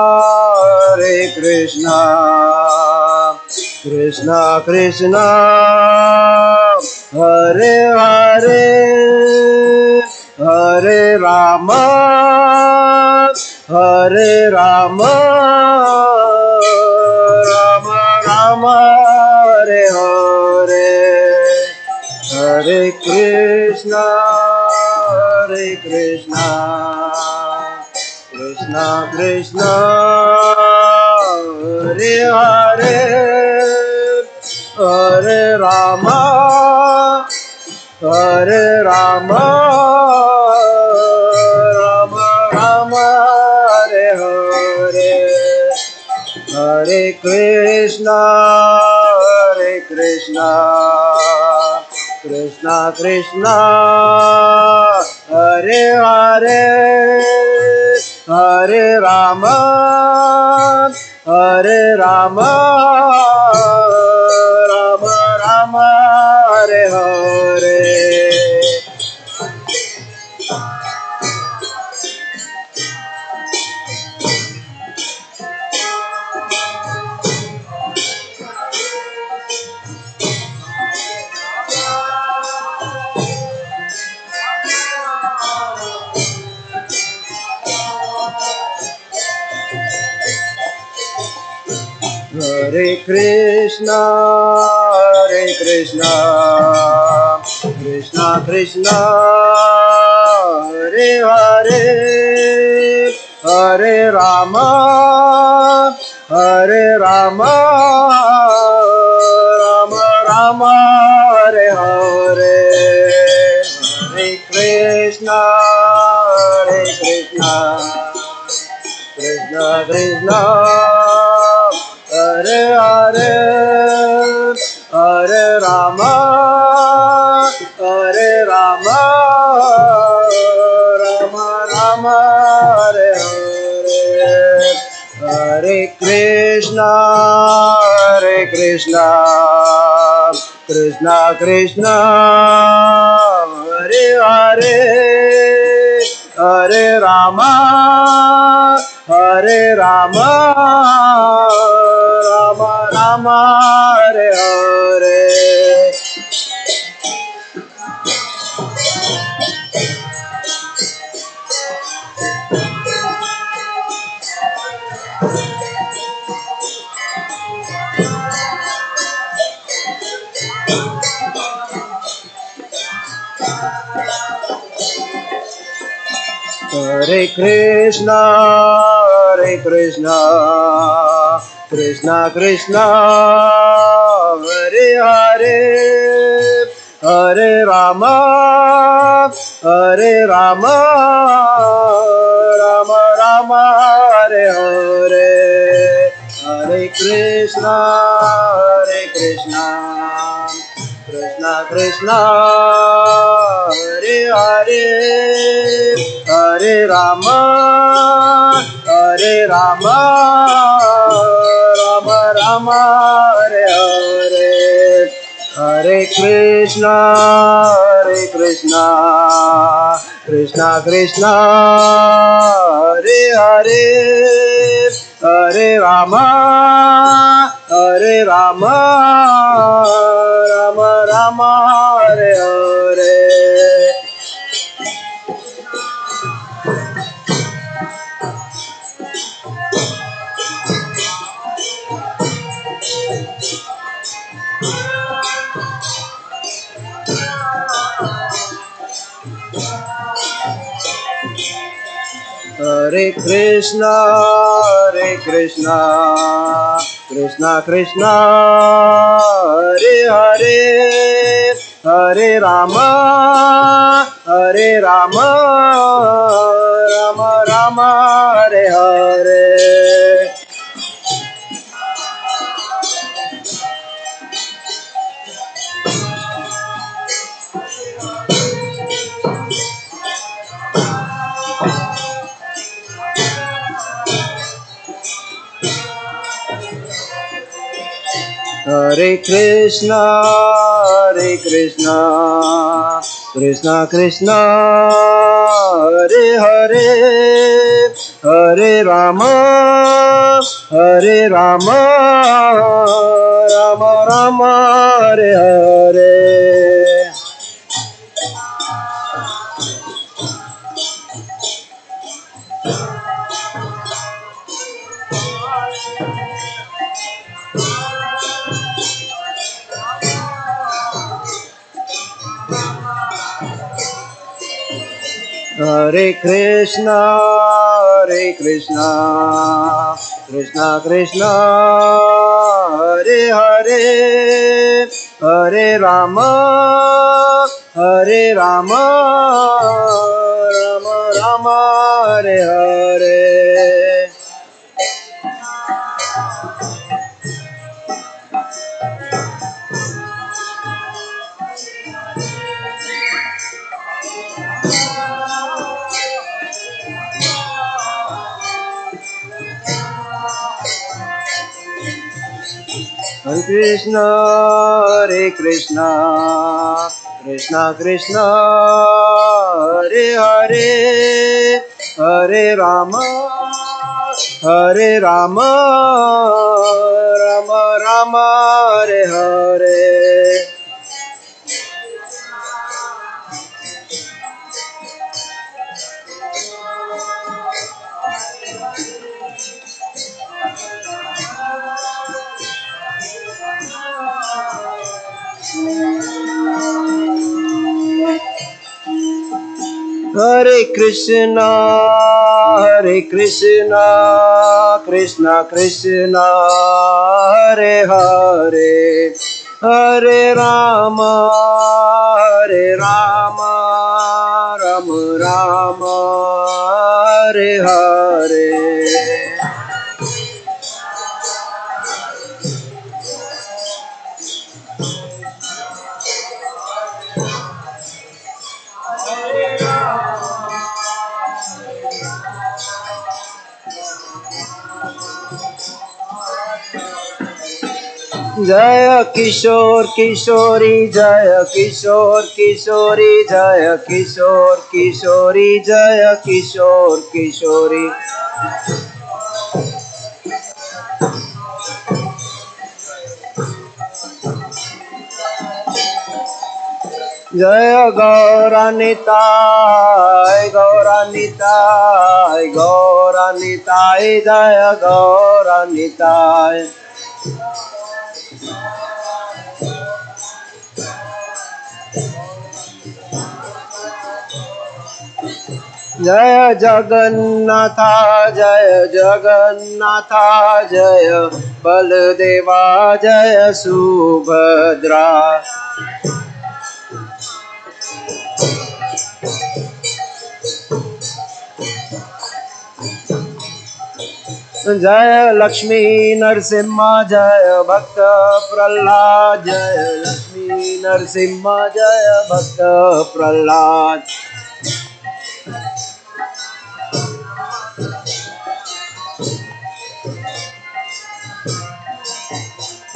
Hare Krishna, Krishna Krishna, Hare Hare, Hare Rama, Rama Rama, Hare Hare, Hare Krishna, Krishna Krishna, Hare Hare, Hare Rama, Rama Rama, Hare Hare, Hare Krishna, Krishna Krishna, Hare Hare, Hare Rama, Rama Rama, Hare Hare. Hare Krishna, Krishna Krishna, Hare Hare, Hare Rama, Rama Rama, Hare Hare, Hare Krishna, Krishna Krishna, Hare Hare, Hare Rama, Rama Rama, Hare Hare, Hare Krishna, Krishna Krishna, Hare Hare, Hare Rama, Rama Rama, Hare Hare. Hare Krishna, Krishna Krishna, Hare Hare, Hare Rama, Rama Rama, Hare Hare, Hare Krishna, Krishna Krishna, Hare Hare, Hare Hare Rama, Hare Rama, Rama Rama, Hare Hare, Hare Krishna, Krishna Krishna, Hare Hare, Hare Rama, Rama Rama, Hare Hare. Hare Krishna, Krishna Krishna, Hare Hare, Hare Rama, Rama Rama, Hare Hare. Hare Krishna, Krishna Krishna, Hare Hare, Hare Rama, Rama Rama, Hare Hare. Hare Krishna, Krishna Krishna, Hare Hare, Hare Rama, Rama Rama, Hare Hare. Hare Krishna, Krishna Krishna, Hare Hare, Hare Rama, Rama Rama, Hare Hare. Hare Krishna, Krishna Krishna, Hare Hare, Hare Rama, Rama Rama, Hare Hare. Jaya Kishore Kishori, Jaya Kishore Kishori, Jaya Kishore Kishori, Jaya Kishore Kishori. Jaya Gauranitai, Gauranitai, Gauranitai, Jaya Gauranitai. Jaya Jagannatha, Jaya Jagannatha, Jaya Baladeva, Jaya Subhadra. Jaya Lakshmi Narsimha, Jaya Bhakta Prahlad, Jaya Lakshmi Narsimha, Jaya Bhakta Prahlad.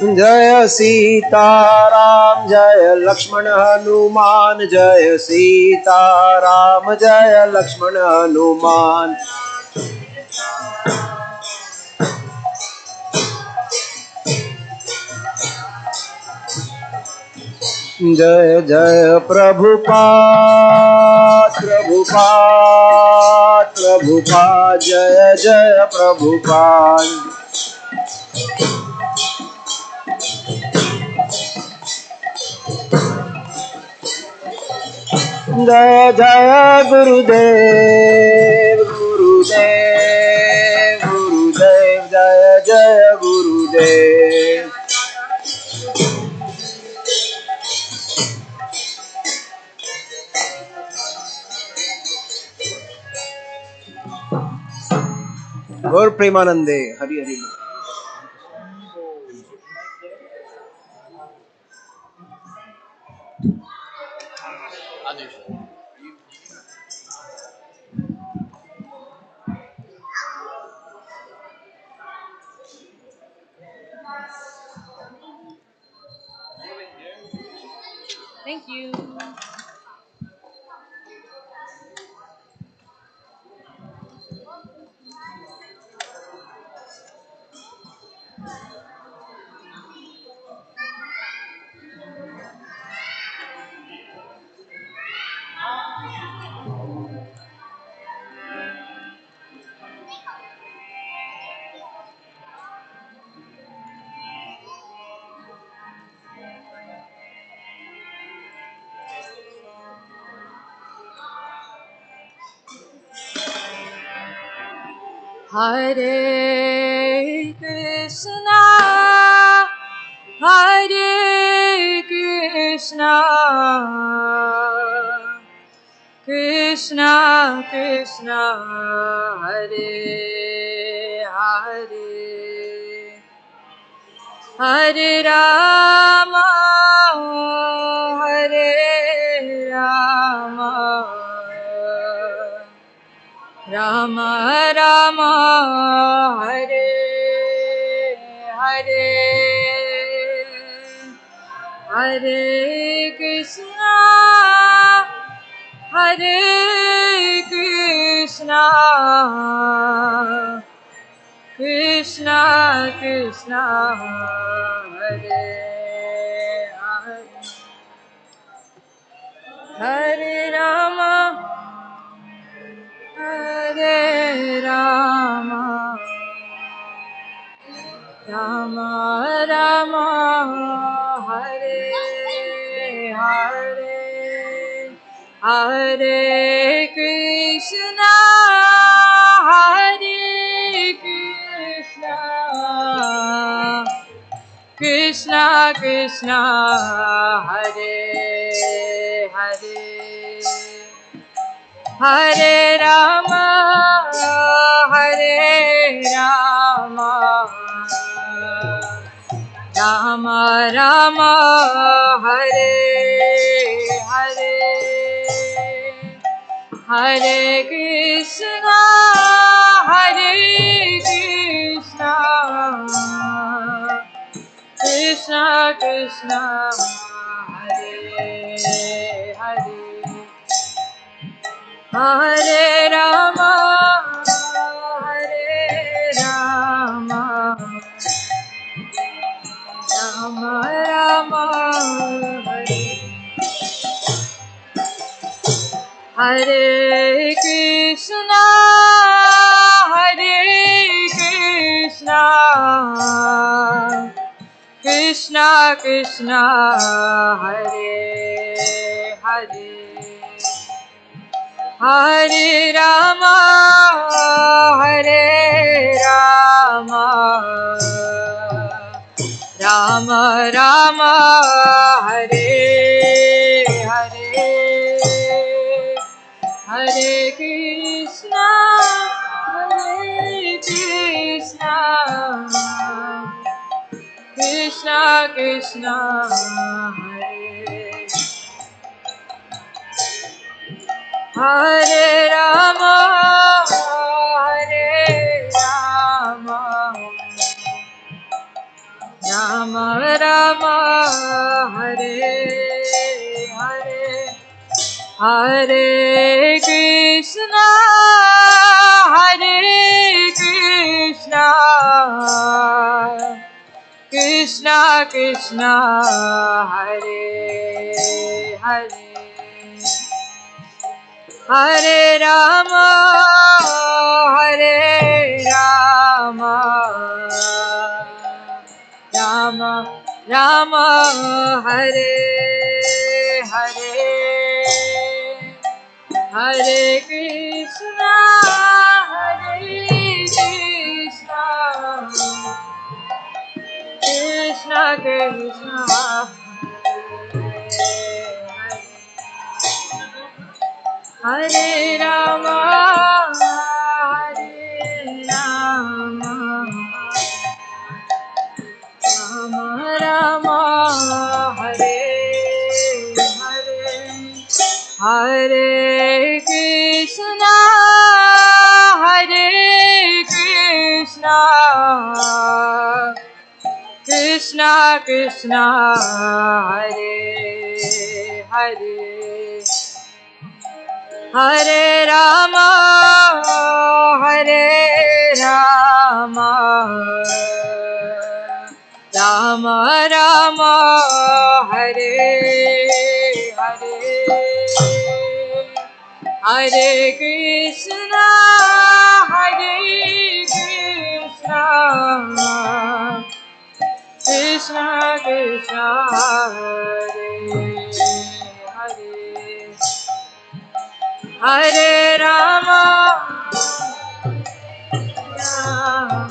जय सीताराम जय लक्ष्मण हनुमान जय सीताराम जय लक्ष्मण हनुमान जय जय प्रभुपाद प्रभुपाद प्रभुपाद जय जय प्रभुपाद जय जय गुरुदेव गुरुदेव गुरुदेव जय जय गुरुदेव गौर प्रेमानंदे हरि हरि बोल। Thank you. Hare Krishna, Hare Krishna, Krishna Krishna, Hare Hare, Hare Rama, Hare Rama, Rama Rama, Hare Hare, Hare Krishna, Hare Krishna, Krishna Krishna, Hare Hare, Hare Rama, Hare Rama, Rama Rama, Hare Hare, Hare Krishna, Hare Krishna, Krishna Krishna, Hare Hare, Hare Rama, Hare Rama, Rama Rama, Hare Hare, Hare Krishna, Hare Krishna, Krishna Krishna, Hare Hare, Hare Rama, Hare Rama, Rama Rama, Hare Krishna, Hare Krishna, Krishna Krishna, Hare Hare, Hare Rama, Hare Rama, Rama Rama, Hare Hare, Hare Krishna, Hare Krishna, Krishna Krishna, Hare Hare Rama, Hare Rama, Rama Hare Krishna, Hare Krishna, Krishna Krishna, Hare Hare, Hare Rama, Hare Rama, Rama Rama, Hare Hare, Hare Krishna, Hare Krishna, Krishna Krishna, Hare Rama, Hare Rama, Rama Rama, Hare Hare, Hare Krishna, Hare Krishna, Krishna Krishna, Hare Hare, Hare Rama, Hare Rama, Rama Rama, Hare Hare, Hare Krishna, Hare Krishna, Krishna Krishna, Hare Hare, Hare Rama, Rama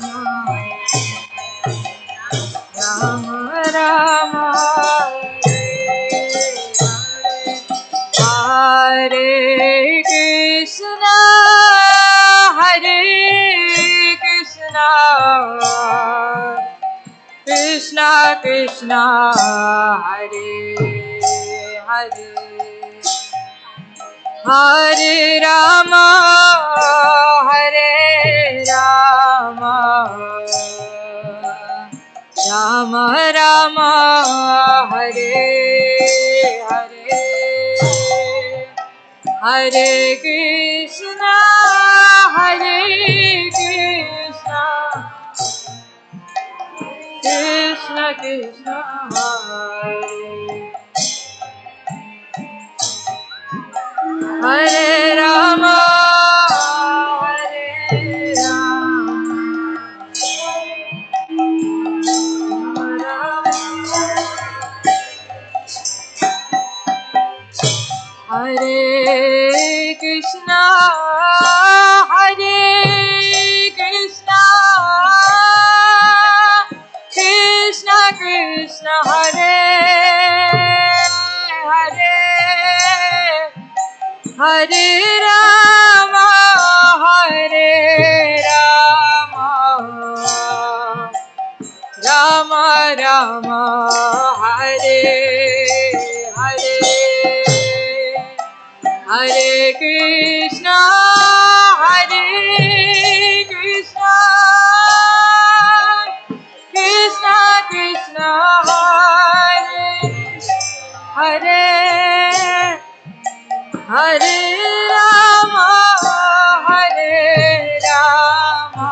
Rama, Rama, Hare Krishna, Hare Krishna, Krishna Krishna, Hare Hare, Hare Rama, Hare Rama, Rama Rama, Hare Hare, Hare Krishna, Hare Krishna, Krishna Krishna, Hare Rama, Hare Rama, Hare Krishna, Hare Krishna, Krishna Krishna, Hare Hare, Hare Rama, Hare Rama, Rama Rama, Hare Hare, Hare Krishna, Hare Krishna, Krishna Krishna, Hare Hare, Hare Rama, Hare Rama,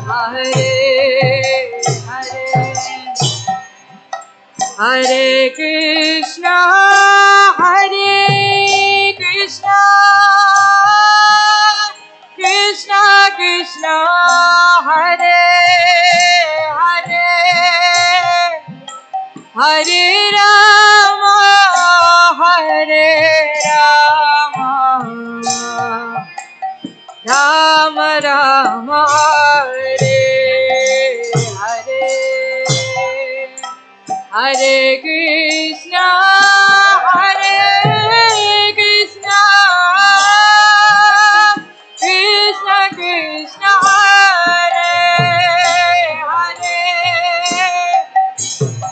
Hare Hare, Hare Krishna, Hare Krishna, Krishna Krishna, Hare Hare, Hare Rama, Hare Rama, Rama Rama, Hare Hare, Hare Krishna, Hare Krishna, Krishna Krishna, Hare Hare,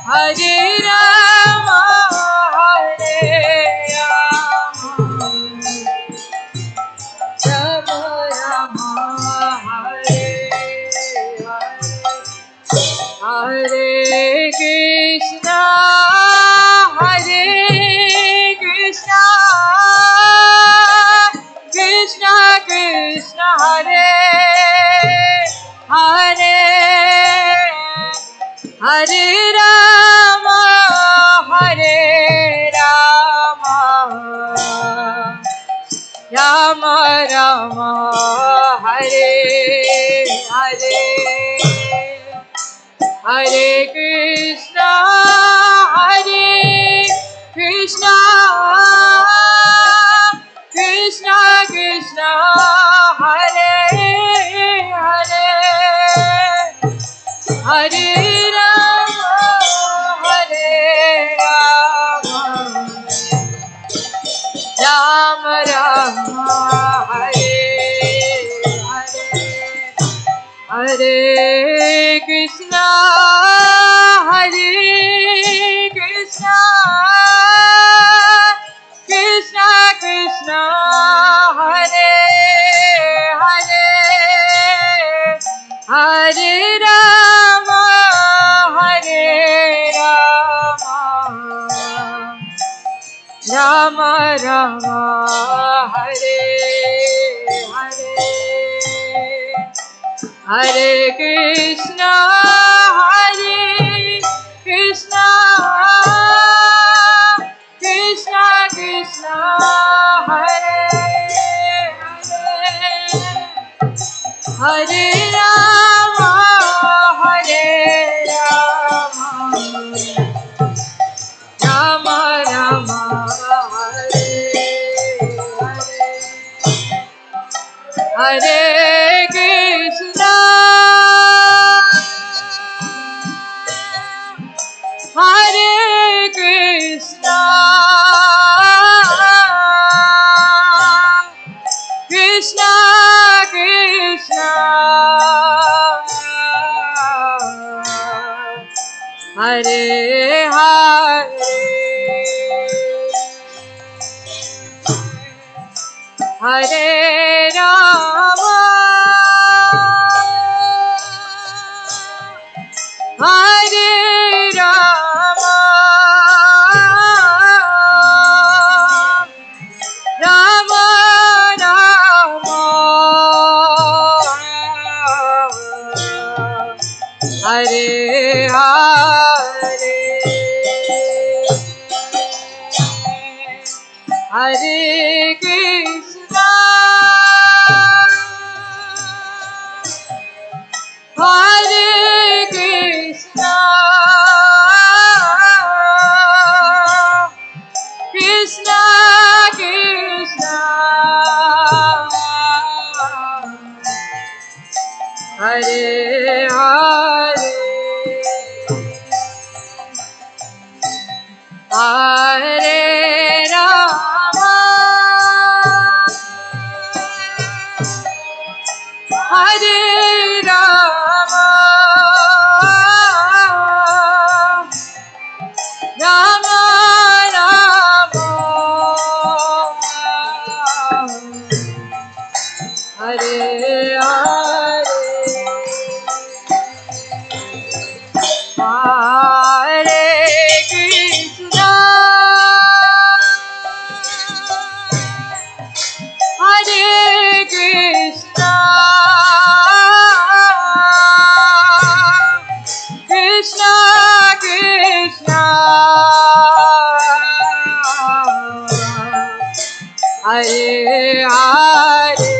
Hare Rama, Hare Rama, Rama Rama, Hare Hare, Hare Krishna, Rama Rama Hare Hare Hare Krishna Krishna Krishna Krishna Hare Hare Hare Rama Hare Rama Rama Rama Hare Hare Hare Krishna Krishna Krishna Krishna Hare Hare Hare Rama Hare Rama Rama Rama Hare Hare Hare Krishna Krishna Krishna Krishna Hare Hare Hare Rama Hare Rama Rama Rama Hare Hare Hare Krishna Krishna Krishna Hare Hare Hare Rama Hare Rama Rama Rama Hare Hare Hare Krishna Hare Krishna Krishna Krishna Hare Hare Hare Rama Hare Rama Rama Rama Hare Hare Hare Krishna Hare Krishna Krishna Krishna Hare Hare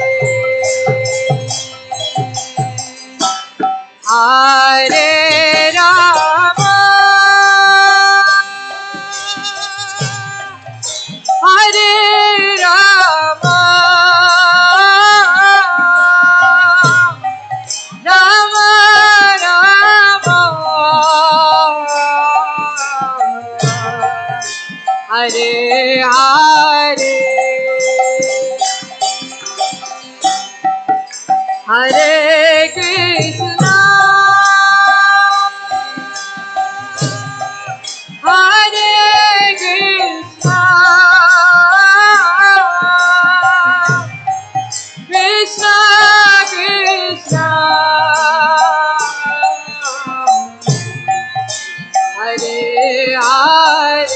Hare Rama Hare Rama Rama Rama Hare Hare Hare Krishna Hare Krishna Krishna Krishna Hare Hare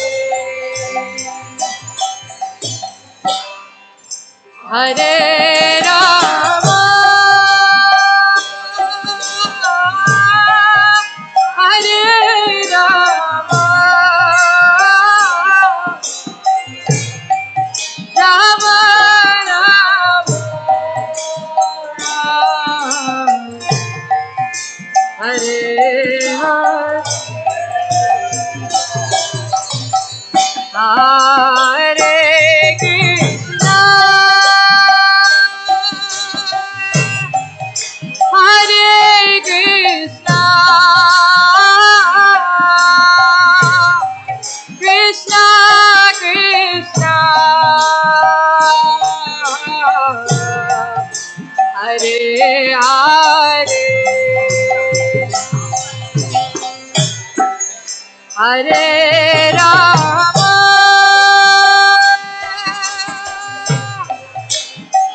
Hare Rama Hare Rama Rama Hare Rama,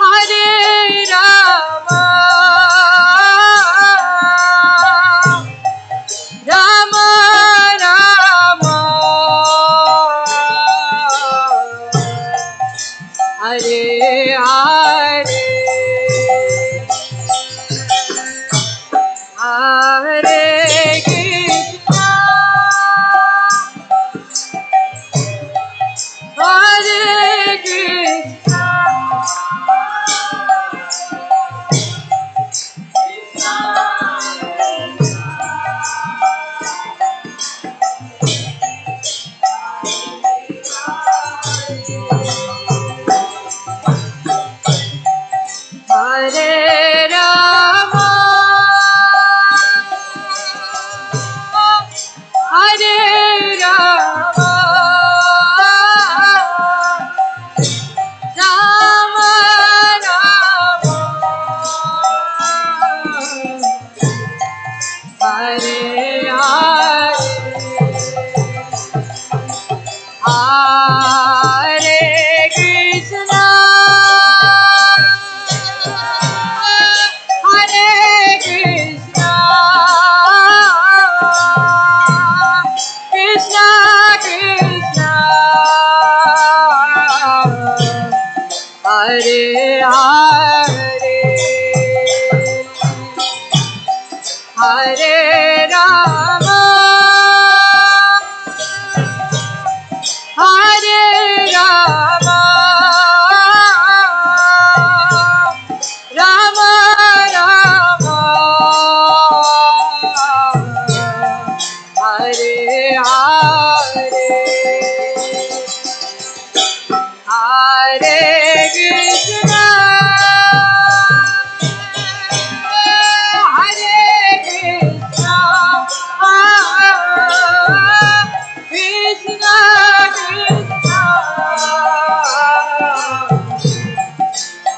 Hare Rama, Rama Rama, Hare Hare, Hare Krishna, Hare Krishna, Hare Rama, Hare Rama, Rama Rama, Hare Hare, Hare Krishna, Hare Krishna, Krishna Krishna, Hare Hare, Hare Rama, Hare Rama, Rama Rama, Hare Hare, Hare Krishna, Hare Krishna, Krishna Krishna,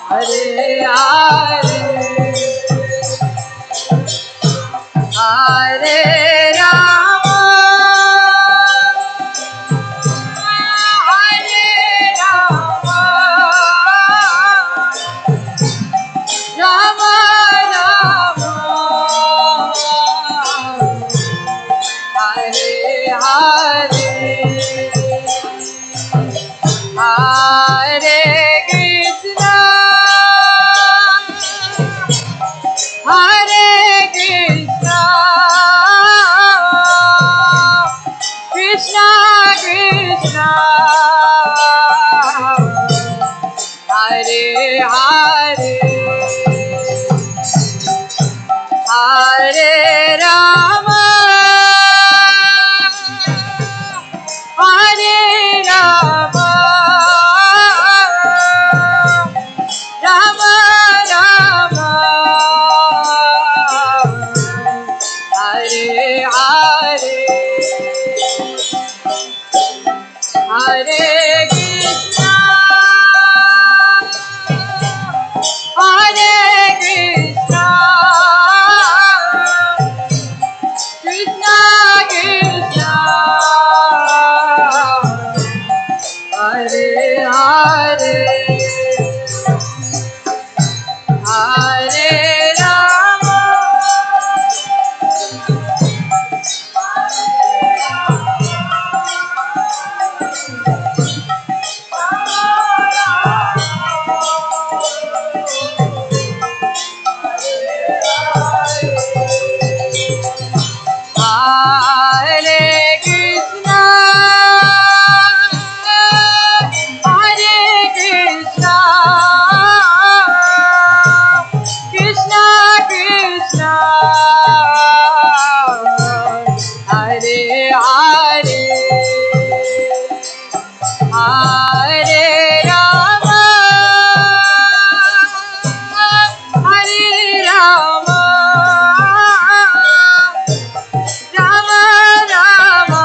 Hare Hare, Hare Rama, Hare Rama, Rama Rama, Hare Hare, Hare Krishna, Hare Krishna, Krishna Krishna, Hare Hare, Hare Rama, Hare Rama, Rama Rama, Hare Hare, Hare Krishna, Hare Krishna, Krishna Krishna, Hare Hare, Hare Rama, Hare Krishna, Hare Krishna, Krishna Krishna, Hare Hare, Hare Rama, Hare Rama, Rama Rama,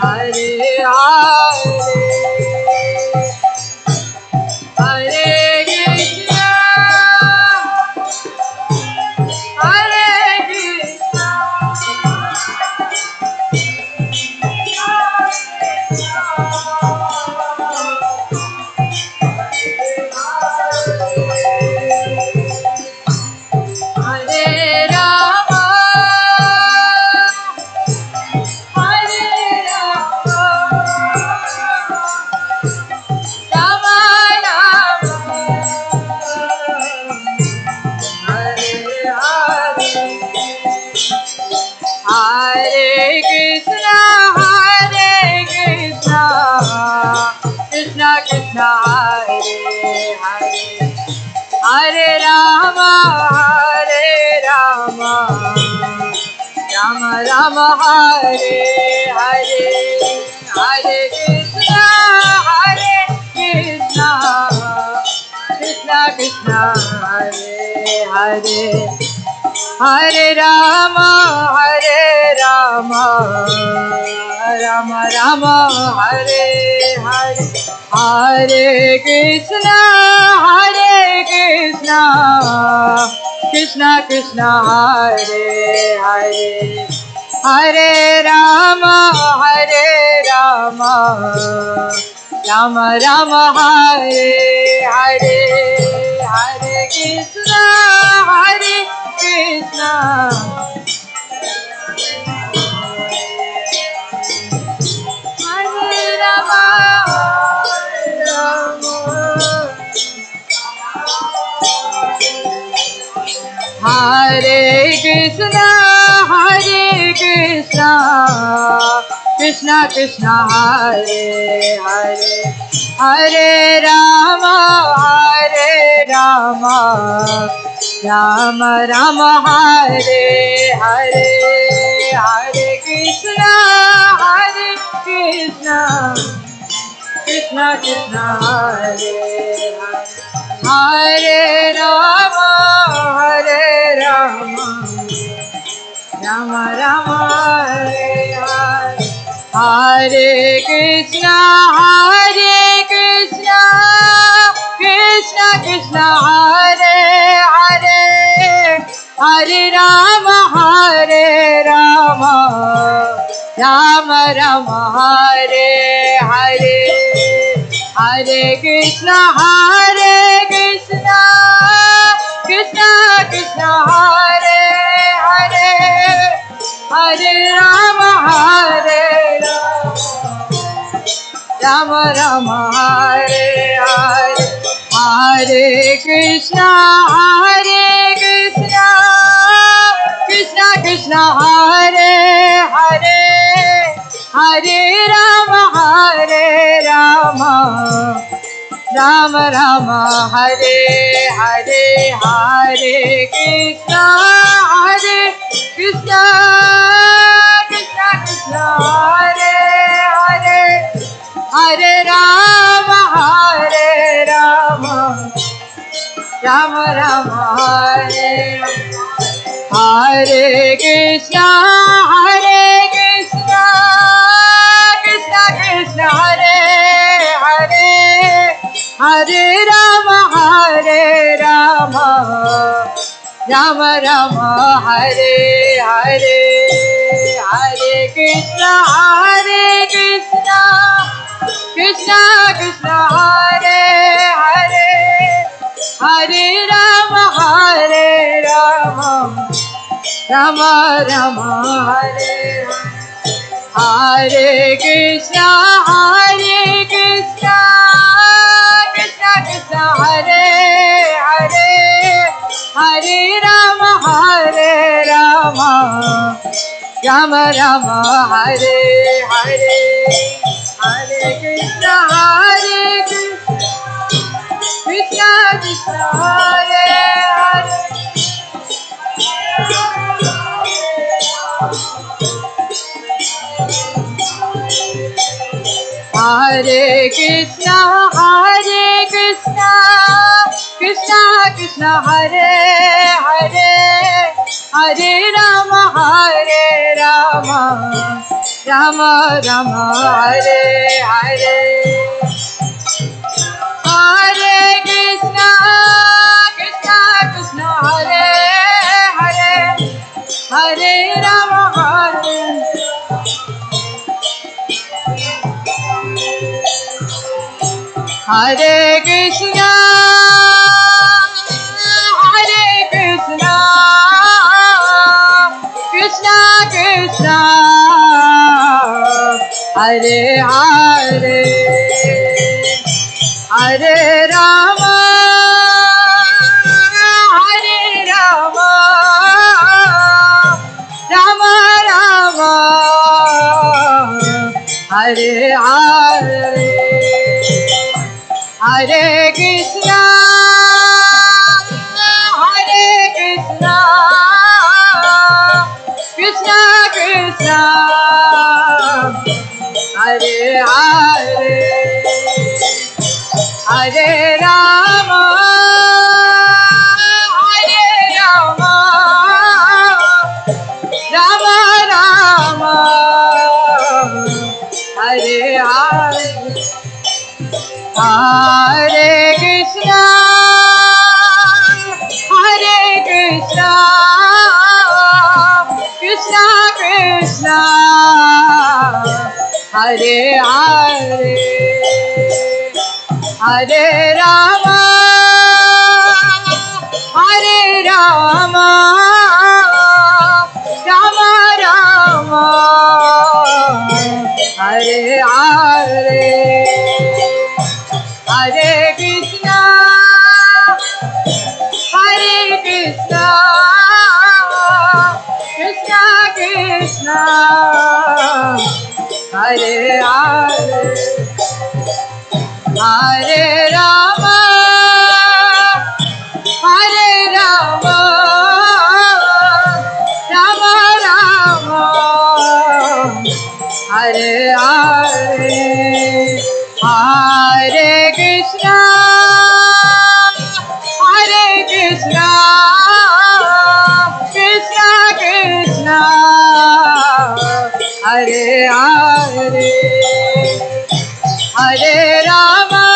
Hare Hare, Hare Krishna, Rama Hare Hare Hare Krishna Krishna Krishna Hare Hare Hare Rama Rama Rama Hare Hare Hare Krishna Krishna Krishna Hare Hare Hare Rama Rama Rama Hare Hare Hare Krishna Hare Rama Hare Krishna Krishna Krishna Hare Hare Hare Rama Rama Rama Hare Hare Hare Krishna Krishna Krishna Hare Hare Rama Rama Rama Hare Hare Hare Krishna Krishna Krishna Hare Hare Hare Rama Rama Rama Hare Hare Hare Krishna Krishna Krishna Hare Hare Hare Rama Rama Rama Hare Hare Hare Krishna Krishna Krishna Hare Hare Hare Rama Rama Rama Hare Hare Hare Krishna Krishna Krishna Hare Hare Hare Rama Rama Rama Hare Hare Krishna Krishna Krishna Hare Hare Hare Rama Rama Rama Hare Hare Hare Krishna Krishna Krishna Hare Hare Hare Rama Rama Rama Hare Hare Krishna Krishna Krishna Hare Hare Hare Rama Rama Rama Hare Hare Hare Krishna Krishna Krishna Hare Hare Hare Krishna Krishna Krishna Hare Hare Hare Rama Rama Rama Hare Hare Hare Krishna Krishna Hare Hare Hare Rama Hare Krishna Krishna Krishna Hare Hare Hare Rama Rama Rama Hare Hare Hare Krishna Krishna Krishna Hare Rama, Rama Rama, Hare Hare, Hare Krishna, Krishna Krishna, Hare Hare, Hare Rama, Rama Rama, Hare Hare, Hare Krishna, Krishna Krishna, Hare Hare, Hare Rama, Rama Rama, Hare Hare, Hare Krishna, Krishna Krishna, Hare Hare, Hare Rama,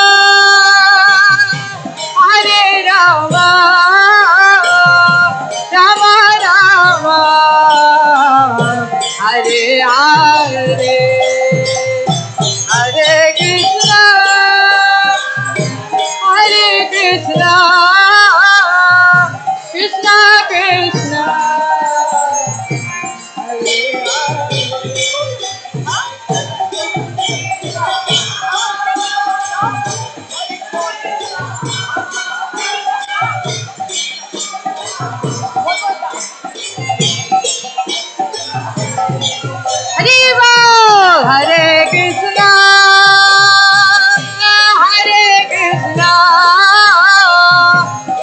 Rama Rama, Hare Hare, Hare Krishna, Krishna Krishna, Hare Haribo, Hare Krishna,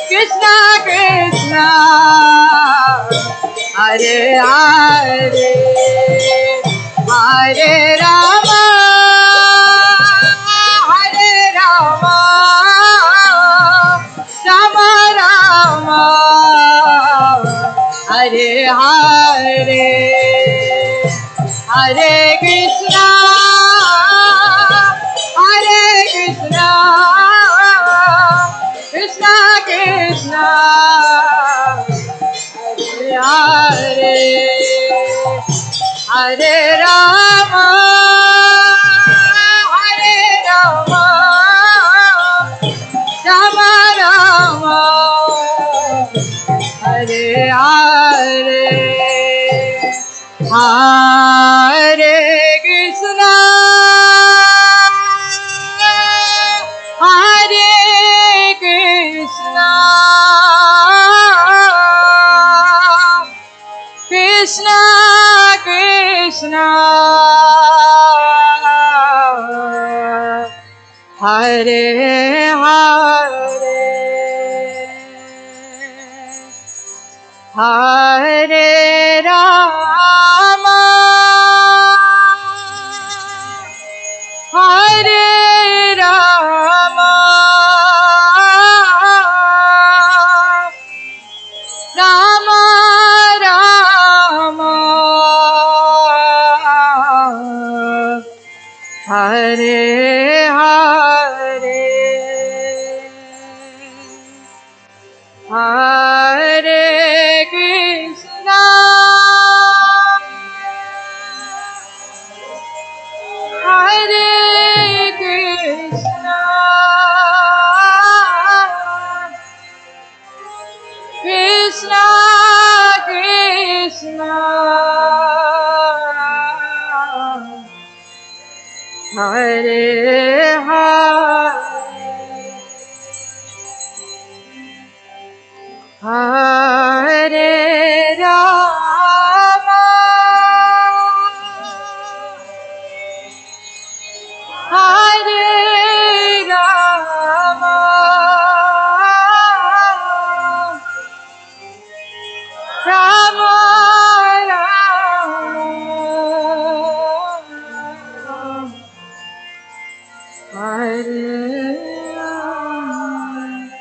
Krishna Krishna, Hare Hare, Hare Rama, Rama Rama, Hare Hare, Hare Krishna, Krishna Krishna, Hare Hare, Hare Rama, Rama Rama, Hare Hare, Hare Krishna, Krishna Krishna, Hare Hare, Hare Rama, Rama Rama, Hare Hare, Hare Krishna, Krishna Krishna, Hare Hare, Hare Rama, Rama Rama, Hare Ram.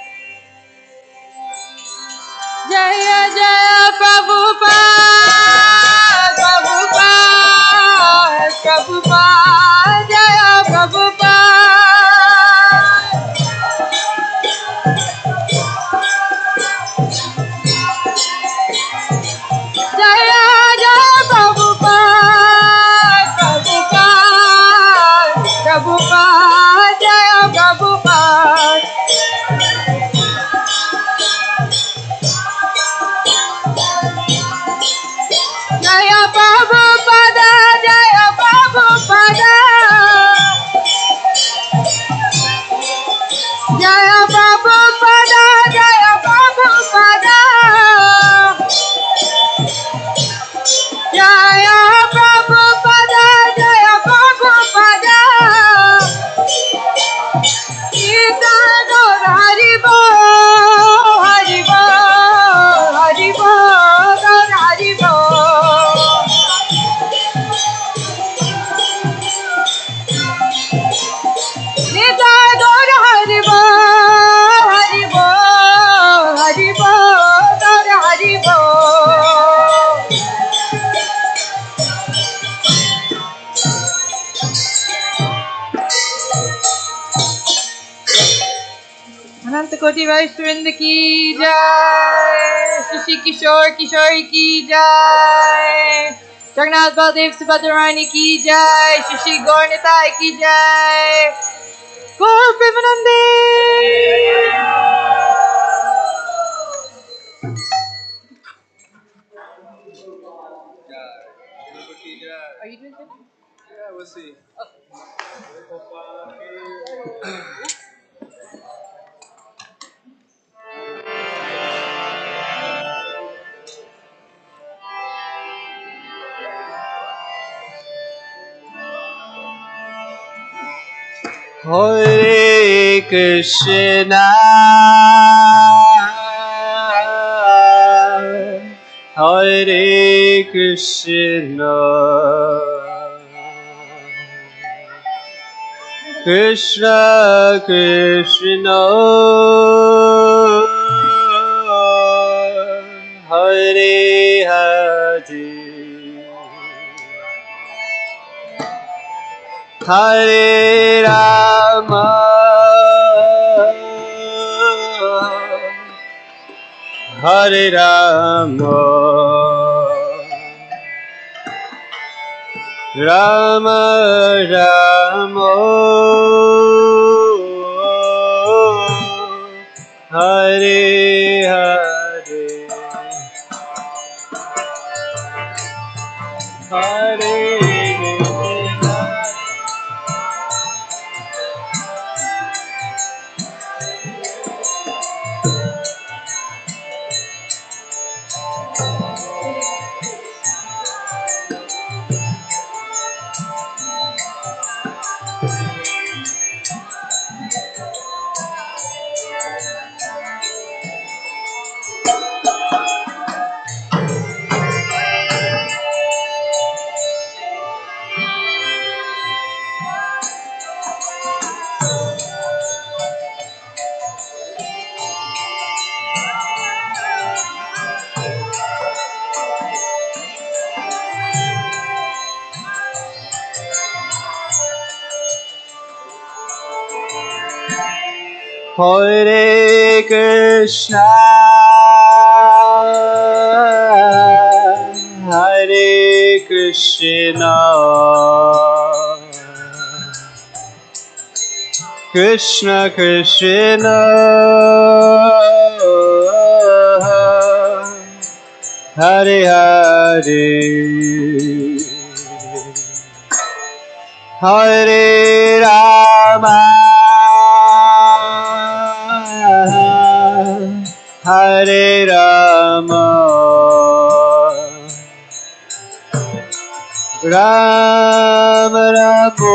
Jaya Jaya Prabhupada, Prabhupada, Prabhupada, Jaya Prabhupada. Jaya Jaya Prabhupada, Prabhupada, Prabhupada, Jaya Prabhupada. Jaya Prabhupada, Jaya Prabhupada. Jaya Prabhupada, Jaya Prabhupada. Jaya Prabhupada, Jaya Prabhupada. Gita Gaura Hari Bol, Hari Bol, Hari Bol, Gaura Hari Bol. Gita Gaura Hari Bol, Hari Bol, Hari Bol, Gaura Hari Bol. अनंत कोटि वैष्णववृंद की जय, शशि किशोर किशोरी की जय, जगन्नाथ बलदेव सुभद्रा रानी की जय, शशि गौर निताय की जय, गौर प्रेमानंदे। Are you doing something? Yeah, we'll see. Hare Krishna, Hare Krishna, Krishna Krishna, Hare Hare, Hare Rama, Hare Rama, Rama Rama, Hare Hare, Hare Krishna. Hare Krishna, Hare Krishna, Krishna Krishna, Hare Hare, Hare Rama, Hare Rama, Rama Rama,